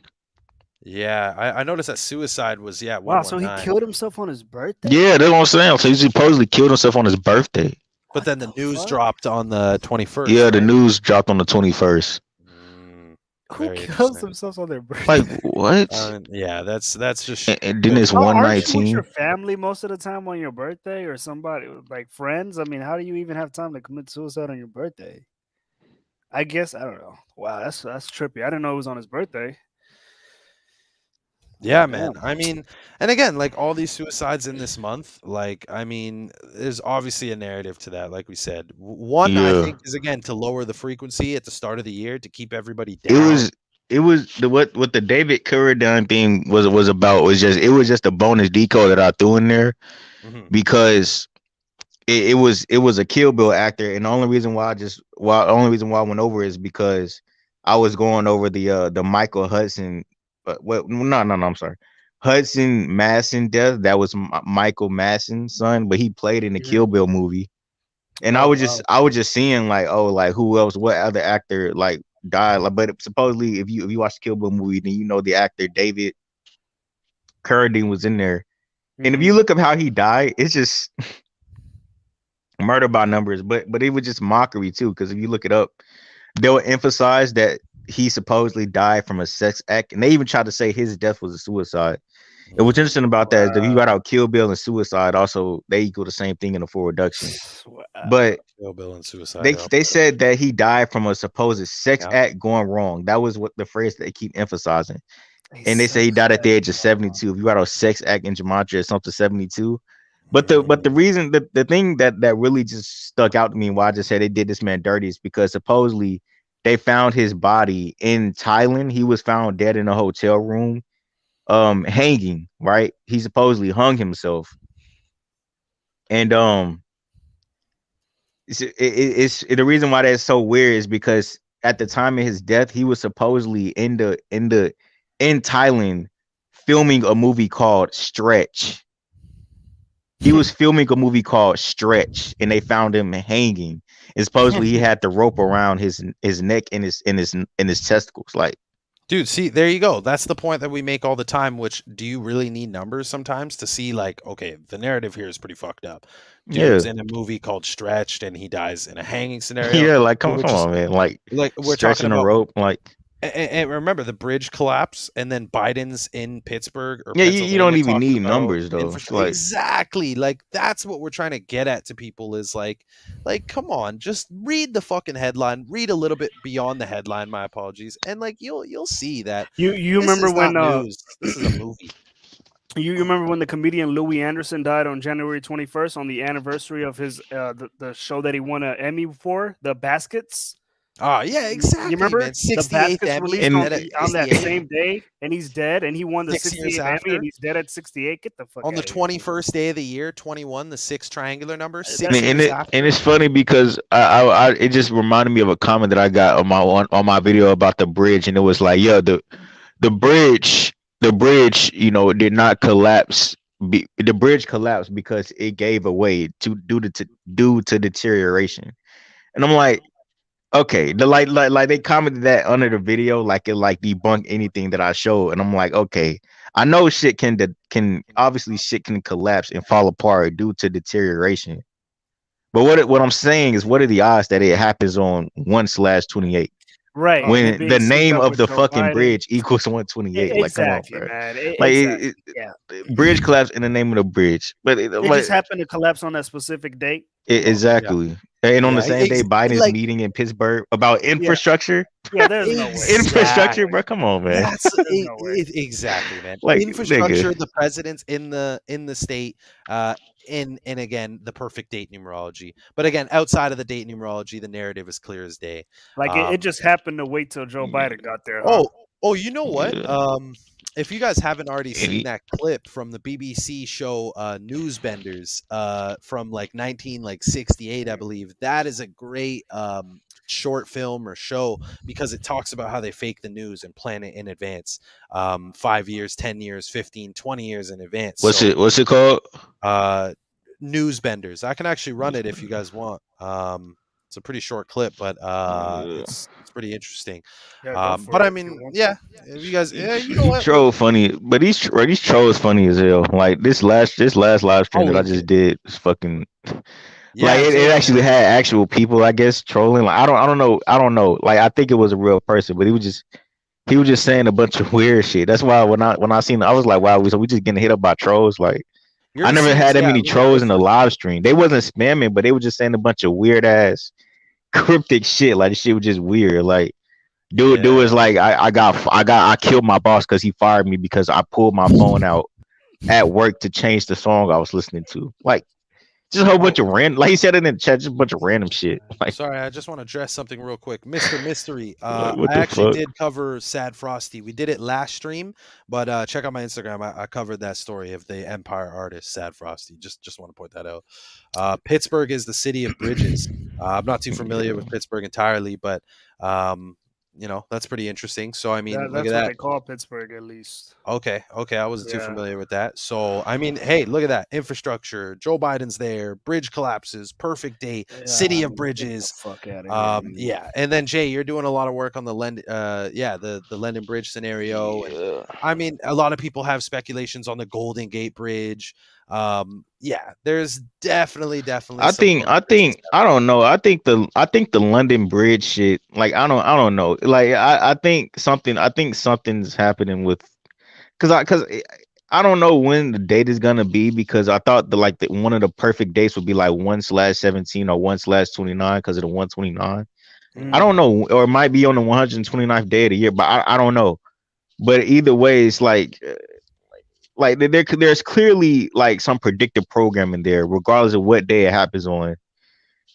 Yeah, I noticed that suicide was Wow, so he 119. killed himself on his birthday? Yeah, that's what I'm saying. So he supposedly killed himself on his birthday. But then the news dropped on the 21st. Yeah, the right? news dropped on the 21st. Who Very kills interesting. themselves on their birthday? Like what? Yeah, that's just. And then it's Aren't you with 119. your family most of the time on your birthday or somebody like friends? I mean, how do you even have time to commit suicide on your birthday? I guess I don't know. Wow, that's trippy. I didn't know it was on his birthday. Yeah, man. I mean, and again, like all these suicides in this month, like, I mean, there's obviously a narrative to that, like we said. One, I Yeah. think, is again to lower the frequency at the start of the year to keep everybody down. It was the what the David Carradine thing was about was just a bonus decode that I threw in there because it was a Kill Bill actor, and the only reason why I went over is because I was going over the Michael Hudson, I'm sorry, Hudson Masson death. That was Michael Masson's son, but he played in the Kill Bill movie, and I was just seeing like, oh, like who else, what other actor like died, like, but supposedly if you watch the Kill Bill movie, then you know the actor David Carradine was in there, and if you look up how he died, it's just murder by numbers, but it was just mockery too, because if you look it up, they'll emphasize that he supposedly died from a sex act, and they even tried to say his death was a suicide. And what's interesting about that is that if you got out Kill Bill and suicide, also they equal the same thing in a full reduction. But Kill Bill and suicide. they said that he died from a supposed sex act going wrong. That was what the phrase they keep emphasizing. And they say he died at the age of 72. If you got a sex act in gematria, it's something 72. But the reason the thing that really just stuck out to me and why I just said they did this man dirty is because supposedly they found his body in Thailand. He was found dead in a hotel room, hanging, right? He supposedly hung himself. And it's the reason why that's so weird is because at the time of his death, he was supposedly in Thailand filming a movie called Stretch. He was filming a movie called Stretch, and they found him hanging. And supposedly he had the rope around his neck and his testicles. Like, dude, see, there you go. That's the point that we make all the time. Which, do you really need numbers sometimes to see like, okay, the narrative here is pretty fucked up. Dude's in a movie called Stretched, and he dies in a hanging scenario. Yeah, like come on, man, like we're stretching talking a about rope, like. And remember the bridge collapse, and then Biden's in Pittsburgh or Yeah, you don't Pennsylvania even talking need about numbers though. It's infrastructure. like Exactly. Like that's what we're trying to get at to people is like come on, just read the fucking headline, read a little bit beyond the headline. My apologies, and like you'll see that You this remember is when not news. This is a movie. you remember when the comedian Louis Anderson died on January 21st on the anniversary of his the show that he won an Emmy for, The Baskets? Oh yeah, exactly. You remember man. The 68th Baskets Emmy released and on, dead at on that 68. same day, and he's dead, and he won the 6 years 68th Emmy, after? and he's dead at 68. Get the fuck On the outta here. 21st day of the year, 21, the 6 triangular number, 6 That's- years after. and it's funny because it just reminded me of a comment that I got on my video about the bridge, and it was like, yeah, the bridge, you know, did not collapse. The bridge collapsed because it gave away due to deterioration, and I'm like, okay, like they commented that under the video, like it like debunk anything that I showed, and I'm like, okay, I know shit can obviously shit can collapse and fall apart due to deterioration, but what I'm saying is, what are the odds that it happens on 1/28? Right. When being the synced name up of with the Joe fucking Biden. bridge equals 128. Like, come on, Exactly, bro. man. Like, Exactly. Yeah. bridge collapse in the name of the bridge, but It just happened to collapse on that specific date. exactly. And on the Yeah, same day, Biden's like- meeting in Pittsburgh about infrastructure. Yeah, there's no way. Infrastructure, bro. Come on, man. That's There's no way. exactly, man. Like, Infrastructure, nigga. the president's in the state, and again the perfect date numerology. But again, outside of the date numerology, the narrative is clear as day. Like it just happened to wait till Joe Biden got there. Huh? Oh, you know what? Yeah. If you guys haven't already seen Idiot. that clip from the BBC show Newsbenders from like 1968, I believe, that is a great short film or show because it talks about how they fake the news and plan it in advance, 5 years, 10 years, 15, 20 years in advance. What's it called? Newsbenders. I can actually run it if you guys want. It's a pretty short clip, but it's pretty interesting. Yeah, But I mean, yeah, if you guys, yeah, you know what? Troll funny, but these trolls funny as hell. Like this last live stream that I just did is fucking. Yeah, like it actually had actual people, I guess, trolling. Like I don't know. Like I think it was a real person, but he was just saying a bunch of weird shit. That's why when I seen it, I was like, wow, we just getting hit up by trolls. Like I never had that many trolls in the live stream. They wasn't spamming, but they were just saying a bunch of weird ass cryptic shit. Like the shit was just weird. Like dude was like, I killed my boss because he fired me because I pulled my phone out at work to change the song I was listening to. Like just a whole bunch of random, like he said it in the chat, just a bunch of random shit. Like, sorry, I just want to address something real quick. Mr. Mystery. What I the actually fuck? did cover Sad Frosty. We did it last stream, but check out my Instagram. I covered that story of the Empire artist Sad Frosty. Just want to point that out. Pittsburgh is the city of bridges. I'm not too familiar with Pittsburgh entirely, but you know, that's pretty interesting. So I mean, That's look at what that. they call Pittsburgh, at least. Okay, I wasn't too Yeah. familiar with that. So I mean, hey, look at that infrastructure. Joe Biden's there. Bridge collapses. Perfect date. City of bridges. Fuck out of here. Yeah, and then Jay, you're doing a lot of work on the the London Bridge scenario. And, I mean, a lot of people have speculations on the Golden Gate Bridge. Yeah, there's definitely. I think I don't know. I think the London Bridge shit. Like I don't know. Like I think something's happening with because I don't know when the date is gonna be because I thought one of the perfect dates would be like 1/17 or 1/29 because of the 129. I don't know, or it might be on the 129th day of the year, but I don't know. But either way, it's like there's clearly like some predictive programming there, regardless of what day it happens on.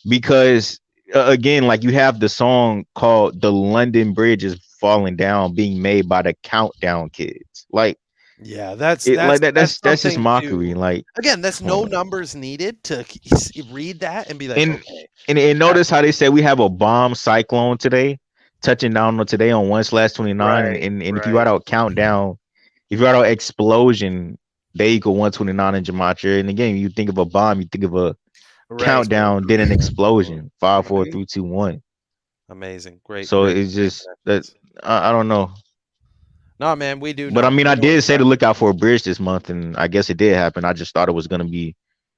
Because again, like you have the song called "The London Bridge is Falling Down" being made by the Countdown Kids. Like, yeah, that's just something mockery. to- Like Again, that's no numbers needed to read that and be like, okay. and notice how they said we have a bomb cyclone today, touching down on today on 1/29, and if you write out countdown, if you write out explosion, they equal 129 in gematria. And again, you think of a bomb, you think of a countdown, then an explosion. 5, 4, 3, 2, 1. Amazing, great. So great. it's just that I don't know. No, man, we do. But I know- mean, we I know did what's say to up. look out for a bridge this month, and I guess it did happen. I just thought it was gonna be.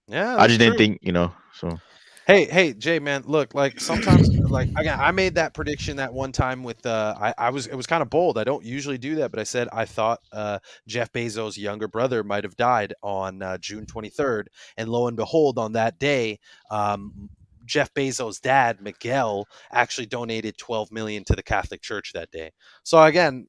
Yeah, I that's just didn't true. think, So Hey, Jay, man, look, like sometimes like again, I made that prediction that one time with it was kind of bold. I don't usually do that, but I said I thought Jeff Bezos' younger brother might have died on June 23rd, and lo and behold, on that day, Jeff Bezos' dad, Miguel, actually donated 12 million to the Catholic Church that day. So again,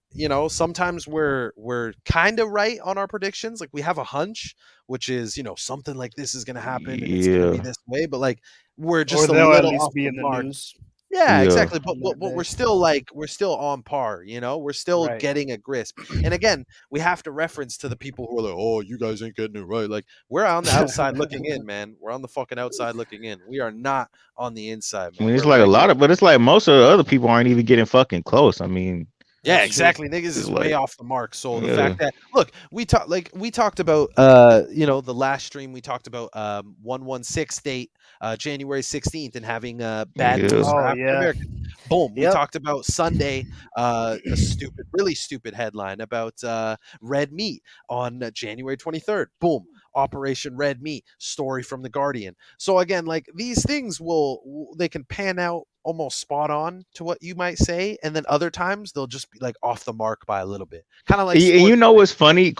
sometimes we're kind of right on our predictions. Like we have a hunch, which is, something like this is going to happen and it's going to be this way, but like we're just a they'll at little least off be the in the mark. news. Yeah, Yeah. exactly. But, On but, that but day. we're still on par, we're still Right. getting a grasp. And again, we have to reference to the people who are like, oh, you guys ain't getting it right. Like we're on the outside looking in, man. We're on the fucking outside looking in. We are not on the inside, I man. mean, it's We're like a lot regular. of, but it's like most of the other people aren't even getting fucking close. I mean, Yeah, That's true. exactly. Niggas it's is way like, off the mark. So the yeah, fact that look, we talked about the last stream we talked about 116 date, January 16th, and having bad news yeah. for Oh African yeah. Americans. Boom. We Yep. talked about Sunday, a really stupid headline about red meat on January 23rd. Boom. Operation Red Meat, story from the Guardian. So again, like these things they can pan out almost spot on to what you might say, and then other times they'll just be like off the mark by a little bit, kind of like And you sports know betting. what's funny?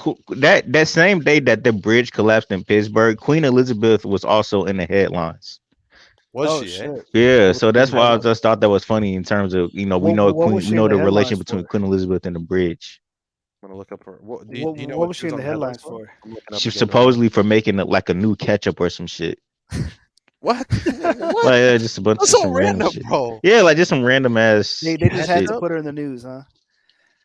That same day that the bridge collapsed in Pittsburgh, Queen Elizabeth was also in the headlines. Was Oh she? shit. Yeah, What was so she in that's the why I headlines? just thought that was funny in terms of we know What was we she in know the the relation headlines between for? Queen Elizabeth and the bridge. I'm gonna look up her. Do What you know what what was she she was in on the the headlines headlines for? for? I'm looking up She again right now. supposedly for making it like a new ketchup or some shit. What? What? Like yeah, just a bunch That's of so some random random, shit. bro. Yeah, like just some random ass They just had shit. to put her in the news, huh?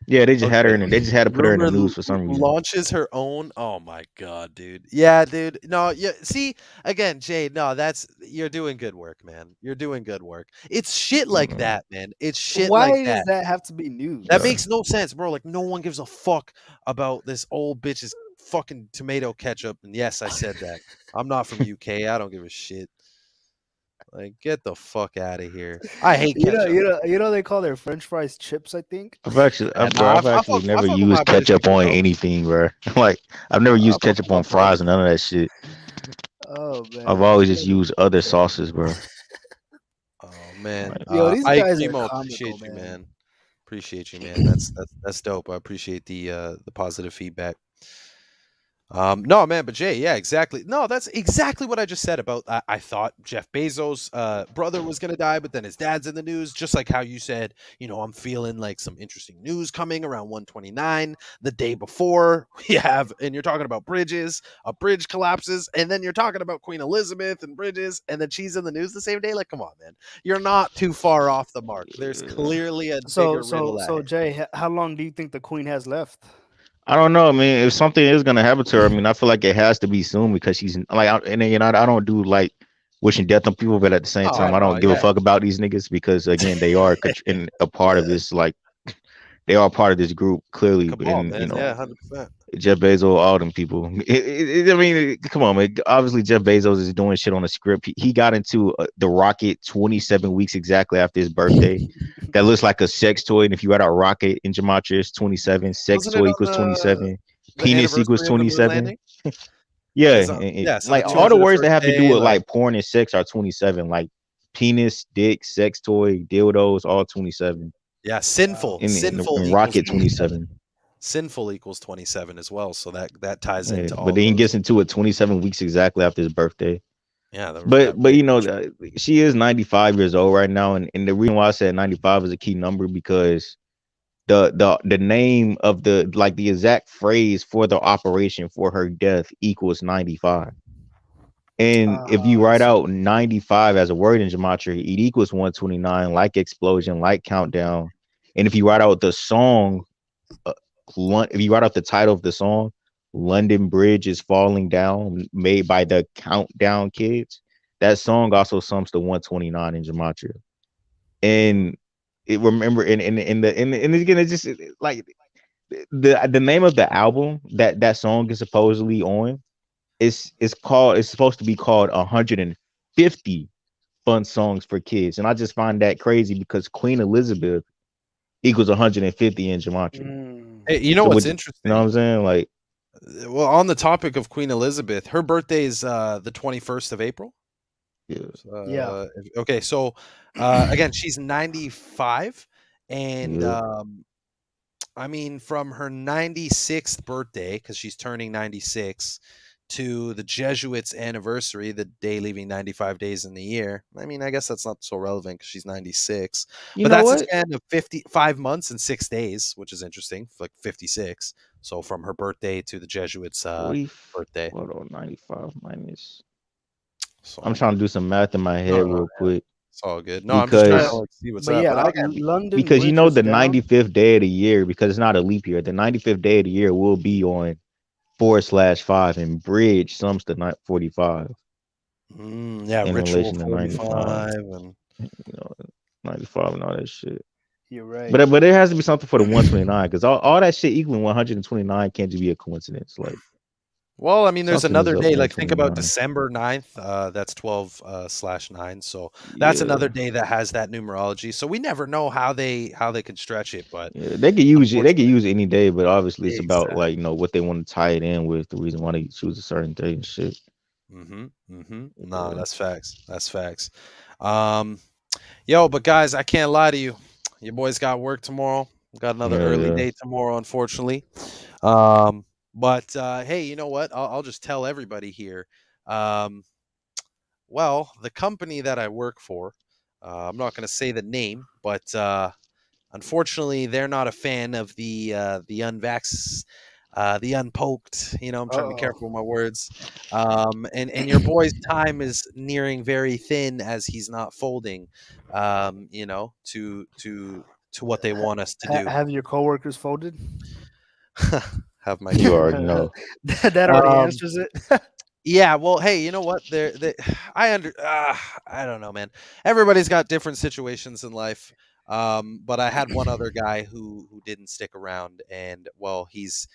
Yeah, they just had her Okay. in. They just had to put her in the Rumor news for some reason. launches her own. Oh my god, dude. Yeah, dude. No, yeah. See, again, Jay. No, you're doing good work, man. You're doing good work. It's shit like that, man. It's shit Why like does that. that have to be news? That makes no sense, bro. Like no one gives a fuck about this old bitch's fucking tomato ketchup. And yes, I said that. I'm not from UK. I don't give a shit. Like, get the fuck out of here. I hate ketchup. They call their French fries chips. I think. I've actually, Yeah, bro, I've actually I never fuck with my used British ketchup people, on bro. anything, bro. Like I've never I used fuck ketchup with my on fries British and none of that shit. Oh man. I've always just used other sauces, bro. Oh man, Yo, these Ike guys are Primo, comical, appreciate you, man. man. Appreciate you, man. That's dope. I appreciate the positive feedback. No, man, but Jay, yeah, exactly. No, that's exactly what I just said about. I thought Jeff Bezos' brother was gonna die, but then his dad's in the news. Just like how you said, I'm feeling like some interesting news coming around 129 the day before we have, and you're talking about bridges, a bridge collapses, and then you're talking about Queen Elizabeth and bridges, and then she's in the news the same day. Like, come on, man, you're not too far off the mark. There's clearly a bigger riddle So ahead. Jay, how long do you think the Queen has left? I don't know. I mean, if something is gonna happen to her, I mean, I feel like it has to be soon because she's like, and then, I don't do like wishing death on people, but at the same time, I don't give a fuck about these niggas because again, they are in a part of this, like they are part of this group clearly, Come on, and man. Yeah, 100%. Jeff Bezos, all them people. I mean, come on, man. Obviously, Jeff Bezos is doing shit on the script. He got into the rocket 27 weeks exactly after his birthday. That looks like a sex toy. And if you write out rocket in gematria, it's 27. Sex Wasn't it toy on equals 27. the Penis equals anniversary of the moon 27. landing? Yeah, Yeah, so like the all the words that 201st have to do day, with like porn and sex are 27. Like penis, dick, sex toy, dildos, all 27. Yeah, sinful. And Sinful rocket equals 27. Sinful equals 27 as well. So that ties Yeah, into all but then he those. gets into it 27 weeks exactly after his birthday. Yeah, But she is 95 years old right now, and the reason why I said 95 is a key number because the name of the exact phrase for the operation for her death equals 95. And if you write out 95 as a word in gematria, it equals 129, like explosion, like countdown. And if you write out the song, if you write out the title of the song, London Bridge is Falling Down, made by the Countdown Kids, that song also sums to 129 in gematria. And it remember and again, it's just like the name of the album that song is supposedly on it's supposed to be called 150 fun songs for kids. And I just find that crazy because Queen Elizabeth equals 150 in gematria. Hey, you know what's interesting? You know what I'm saying? Like, well, on the topic of Queen Elizabeth, her birthday is the 21st of April. Yeah. Yeah. Okay, so again, she's 95, and Yeah. I mean, from her 96th birthday, because she's turning 96, to the Jesuits' anniversary, the day leaving 95 days in the year. I mean, I guess that's not so relevant because she's 96, You but know that's a what? span of 55 months and 6 days, which is interesting, like 56. So from her birthday to the Jesuits' 40. birthday. Hold on, 95 minus. So I'm trying to do some math in my no, head no, real quick it's all good. No, I'm just trying to like, see what's But up. yeah, But again, London because you Bridge know was the down. 95th day of the year, because it's not a leap year. The 95th day of the year will be on 4/5, and bridge sums to 45 yeah, in ritual relation to 95. 45 and You know, 95 and all that shit. You're right. But it has to be something for the 129, because all that shit equaling 129 can't just be a coincidence. Like, well, I mean, there's something is another up day. Like, think about 129. December 9th. That's 12/9. So that's Yeah. another day that has that numerology. So we never know how they can stretch it, but Yeah, they could use it. They could unfortunately, use it any day, but obviously it's about exactly. like, you know, what they want to tie it in with, the reason why they choose a certain day and shit. No, that's facts. That's facts. Yo, but guys, I can't lie to you. Your boys got work tomorrow. Got another early Yeah. day tomorrow, unfortunately. But hey, you know what? I'll just tell everybody here. Well, the company that I work for, I'm not going to say the name, but unfortunately, they're not a fan of the unvax, the unpoked. You know, I'm trying to be careful with my words. And your boy's time is nearing very thin as he's not folding. You know, to what they want us to do. Have your coworkers folded? Have my You already coworkers- know. That already answers it. Yeah, well, hey, you know what? I don't know, man. Everybody's got different situations in life. But I had one other guy who didn't stick around, and well, he's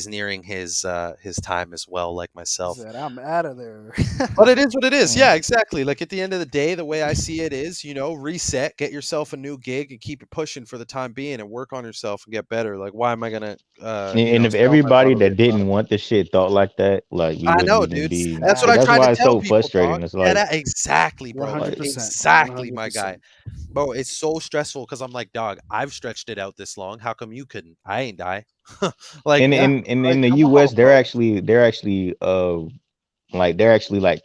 nearing his time as well, like myself. Said, I'm out of there. But it is what it is. Yeah, exactly. Like at the end of the day, the way I see it is, you know, reset, get yourself a new gig, and keep it pushing for the time being, and work on yourself and get better. Like, why am I gonna, And if sell my everybody bottle that of didn't want the shit thought like that, like, we I wouldn't know, even dude. be. That's what But I that's try why to it's tell so people, frustrating. dog. It's Yeah, like, exactly, bro. 100%. Exactly, my 100%. guy. Bro, it's so stressful because I'm like, dog, I've stretched it out this long. How come you couldn't? I ain't die. Like, and yeah, in like, the come US, on, bro. they're actually like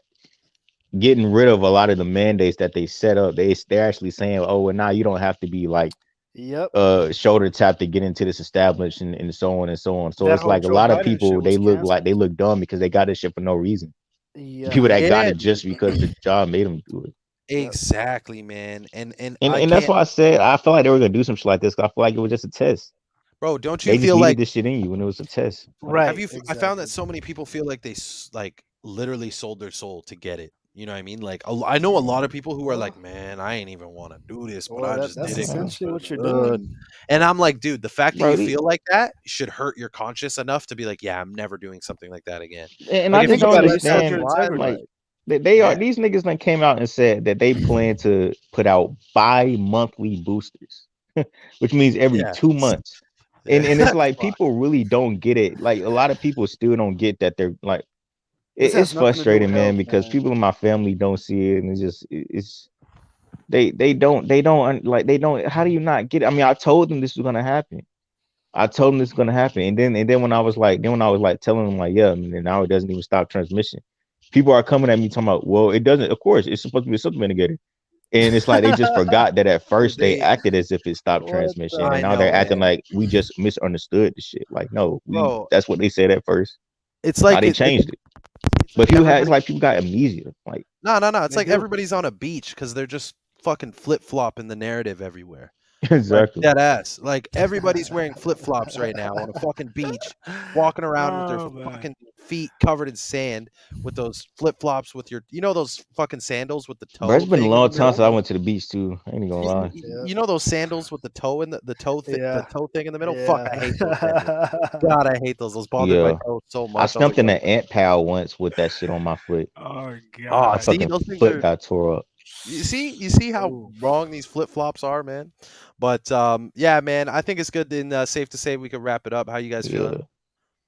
getting rid of a lot of the mandates that they set up. They're actually saying, oh, well, now you don't have to be like Yep. shoulder tap to get into this establishment, and so on and so on. So That it's whole like a Joe lot of Biden people, shit was canceled. they look dumb because they got this shit for no reason. Yeah. People that got Yeah, it just because the job made them do it. exactly, man. And And I and that's can't, why I said I feel like they were gonna do some shit like this. 'Cause I feel like it was just a test. bro. Don't you They just feel needed like this shit in you when it was a test. Like, Right. I found that Exactly. so many people feel like they like literally sold their soul to get it. You know what I mean? Like I know a lot of people who are like, man, I ain't even want to do this, but Well, I just that's did it 'cause essentially it what you're feels good. doing. And I'm like, dude, the fact that bro, you feel like that should hurt your conscience enough to be like, yeah, I'm never doing something like that again. and Like I if just Think you don't about feel it. like You said that's your understand. why, integrity. Like, but they are yeah, these niggas that came out and said that they plan to put out bi-monthly boosters, which means every yeah, 2 months. yeah. And it's like Fuck. people really don't get it. Like, a lot of people still don't get that. They're like, This it's has nothing to do with frustrating, man, health, because man. people in my family don't see it, and it's just it's they don't. How do you not get it? I mean, I told them this was gonna happen. I told them this is gonna happen, and then when I was like, telling them like, yeah, and then now it doesn't even stop transmission. People are coming at me talking about, well, it doesn't. Of course, it's supposed to be a supplement indicator, and it's like they just forgot that at first they They, acted as if it stopped What transmission, and I the now they're know, fuck? acting man, like we just misunderstood the shit. Like, no, bro. that's what they said at first. It's Now like they changed it, it's but like people had it's everybody. like people got amnesia. Like, No. It's They like do. everybody's on a beach because they're just fucking flip flopping the narrative everywhere. Like exactly. dead ass. Like everybody's wearing flip flops right now on a fucking beach, walking around with their Oh man. fucking feet covered in sand, with those flip flops with your, you know, those fucking sandals with the Bro, it's toe been a thing in the long time middle. since I went to the beach too. I ain't even gonna lie. Yeah. You know those sandals with the toe in the toe the Yeah. toe thing in the middle. Fuck, I hate those sandals. Yeah. God, I hate those. Those bothered my Yeah. toes so I much. I was like, stumped in no. an ant pal once with that shit on my foot. Oh Oh, My god. see, fucking those things foot are. got tore up. You see how Ooh. wrong these flip flops are, man. But yeah, man, I think it's good and safe to say we can wrap it up. How you guys Yeah. feeling?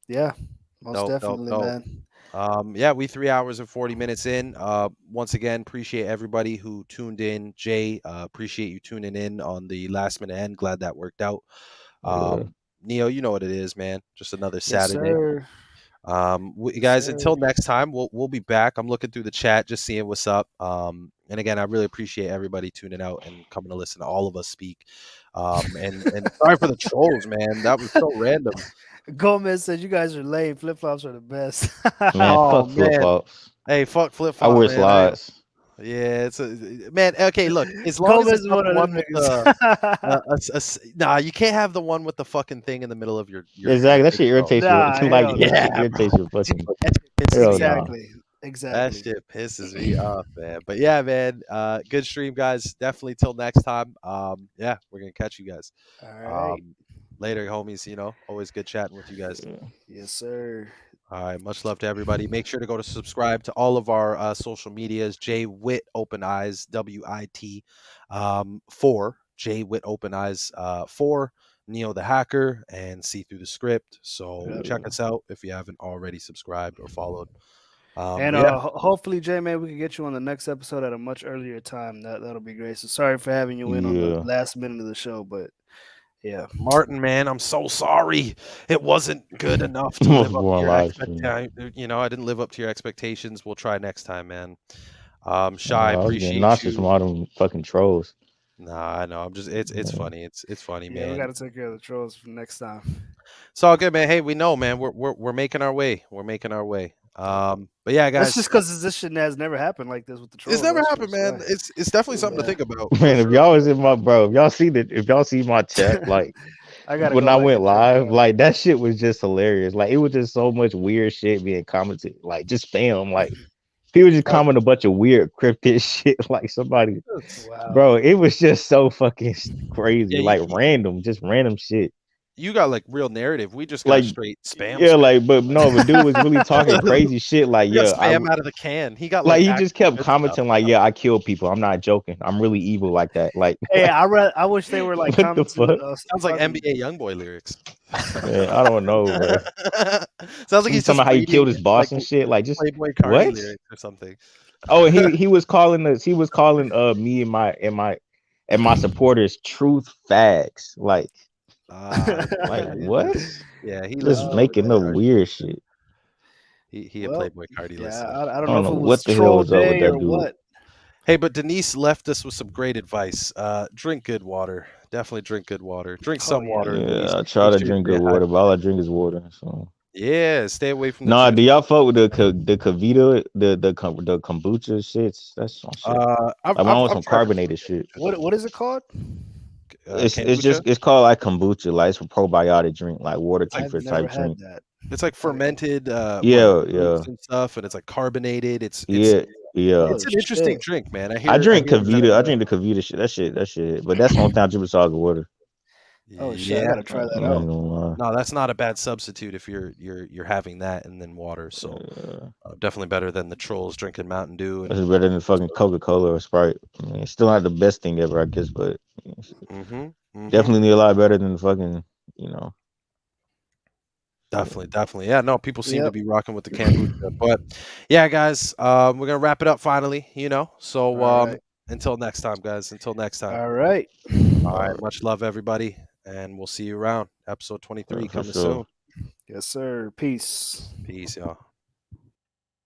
Yeah. Most Dope, definitely, dope. man. Yeah, we 3 hours and 40 minutes in. Once again, appreciate everybody who tuned in. Jay, appreciate you tuning in on the last minute end. Glad that worked out. Neo, you know what it is, man. Just another Yes, Saturday. sir. Guys, sir. until next time, we'll be back. I'm looking through the chat, just seeing what's up. And again, I really appreciate everybody tuning out and coming to listen to all of us speak. And sorry for the trolls, man. That was so random. Gomez said you guys are lame. Flip flops are the best. Man, Oh, fuck flip man. flops. Hey, fuck flip I flop, wear man. slides. Yeah, it's a man. Okay, look, as long as Gomez it's is not one the of one them with niggas. nah, you can't have the one with the fucking thing in the middle of your Exactly. That shit bro. irritates Nah, you. Like hell that no. shit irritates your fucking. That shit pisses Hell me nah. off. Exactly. That Exactly. shit pisses me off, man. But yeah, man. Good stream, guys. Definitely till next time. Yeah, we're gonna catch you guys. All right. Later, homies. You know, always good chatting with you guys. Yes, sir. All right, much love to everybody. Make sure to go to subscribe to all of our social medias. J Wit Open Eyes, WIT, 4 J Wit Open Eyes, 4 Neo the Hacker, and See Through the Script. So check us out if you haven't already subscribed or followed. And but yeah, hopefully, Jay, man, we can get you on the next episode at a much earlier time. That'll be great. So sorry for having you in on the last minute of the show, but yeah. Martin, man, I'm so sorry. It wasn't good enough to live up to your expectations. You know, I didn't live up to your expectations. We'll try next time, man. Shy, I was appreciate getting nauseous from you. all them fucking trolls. Nah, I know. I'm just it's funny. It's funny, Yeah, man. we got to take care of the trolls for next time. It's all good, man. Hey, we know, man. We're making our way. We're making our way. But yeah, guys. That's just because this shit has never happened like this with the trolls. It's never happened, man. It's definitely something to think about. Man, if y'all was in my if y'all see my chat, like when I went live, like that shit was just hilarious. Like it was just so much weird shit being commented, like just spam, like people just comment a bunch of weird cryptid shit, like somebody, bro. It was just so fucking crazy, Yeah, like random shit. You got like real narrative. We just got Like straight spam. Yeah, like, but no, but dude was really talking crazy shit. Like, He got yeah, spam out of the can. He got like like he just kept commenting, like, yeah, I kill people. I'm not joking. I'm really evil like that. Like, hey, I wish they were like what the fuck? Sounds like NBA YoungBoy lyrics. Man, I don't know, bro. Sounds like he's talking about how he killed his boss and shit. Like, just what? Lyrics or something. Oh, he was calling us. He was calling me and my supporters truth fags. Like what? Yeah, he just making up weird shit. He a Playboy Cardi listener. I don't know if it was what the hell was up with that dude. What. Hey, but Denise left us with some great advice. Drink good water. Definitely drink good water. Drink some water. Yeah, I try to drink good water, but all I drink is water. So yeah, stay away from. No, do y'all fuck with the Kavita, the kombucha shits? That's some shit. I want some carbonated shit. What is it called? It's called like kombucha, like it's a probiotic drink, like water temperature type drink. It's like fermented yeah and stuff, and it's like carbonated. It's yeah. It's an interesting drink, man. I drink Kavita. I drink the Kavita shit. That shit. But that's the only time I drink solid water. Oh shit! I gotta try that out. No, that's not a bad substitute if you're having that and then water. So definitely better than the trolls drinking Mountain Dew. It's better than fucking Coca-Cola or Sprite. I mean, it's still not the best thing ever, I guess, but definitely a lot better than fucking, Definitely. Yeah, no, people seem to be rocking with the kombucha. But yeah, guys, we're gonna wrap it up finally, So until next time, guys. Until next time. All right. All right. Much love, everybody. And we'll see you around. Episode 23 coming soon. Yes, sir. Peace. Peace, y'all.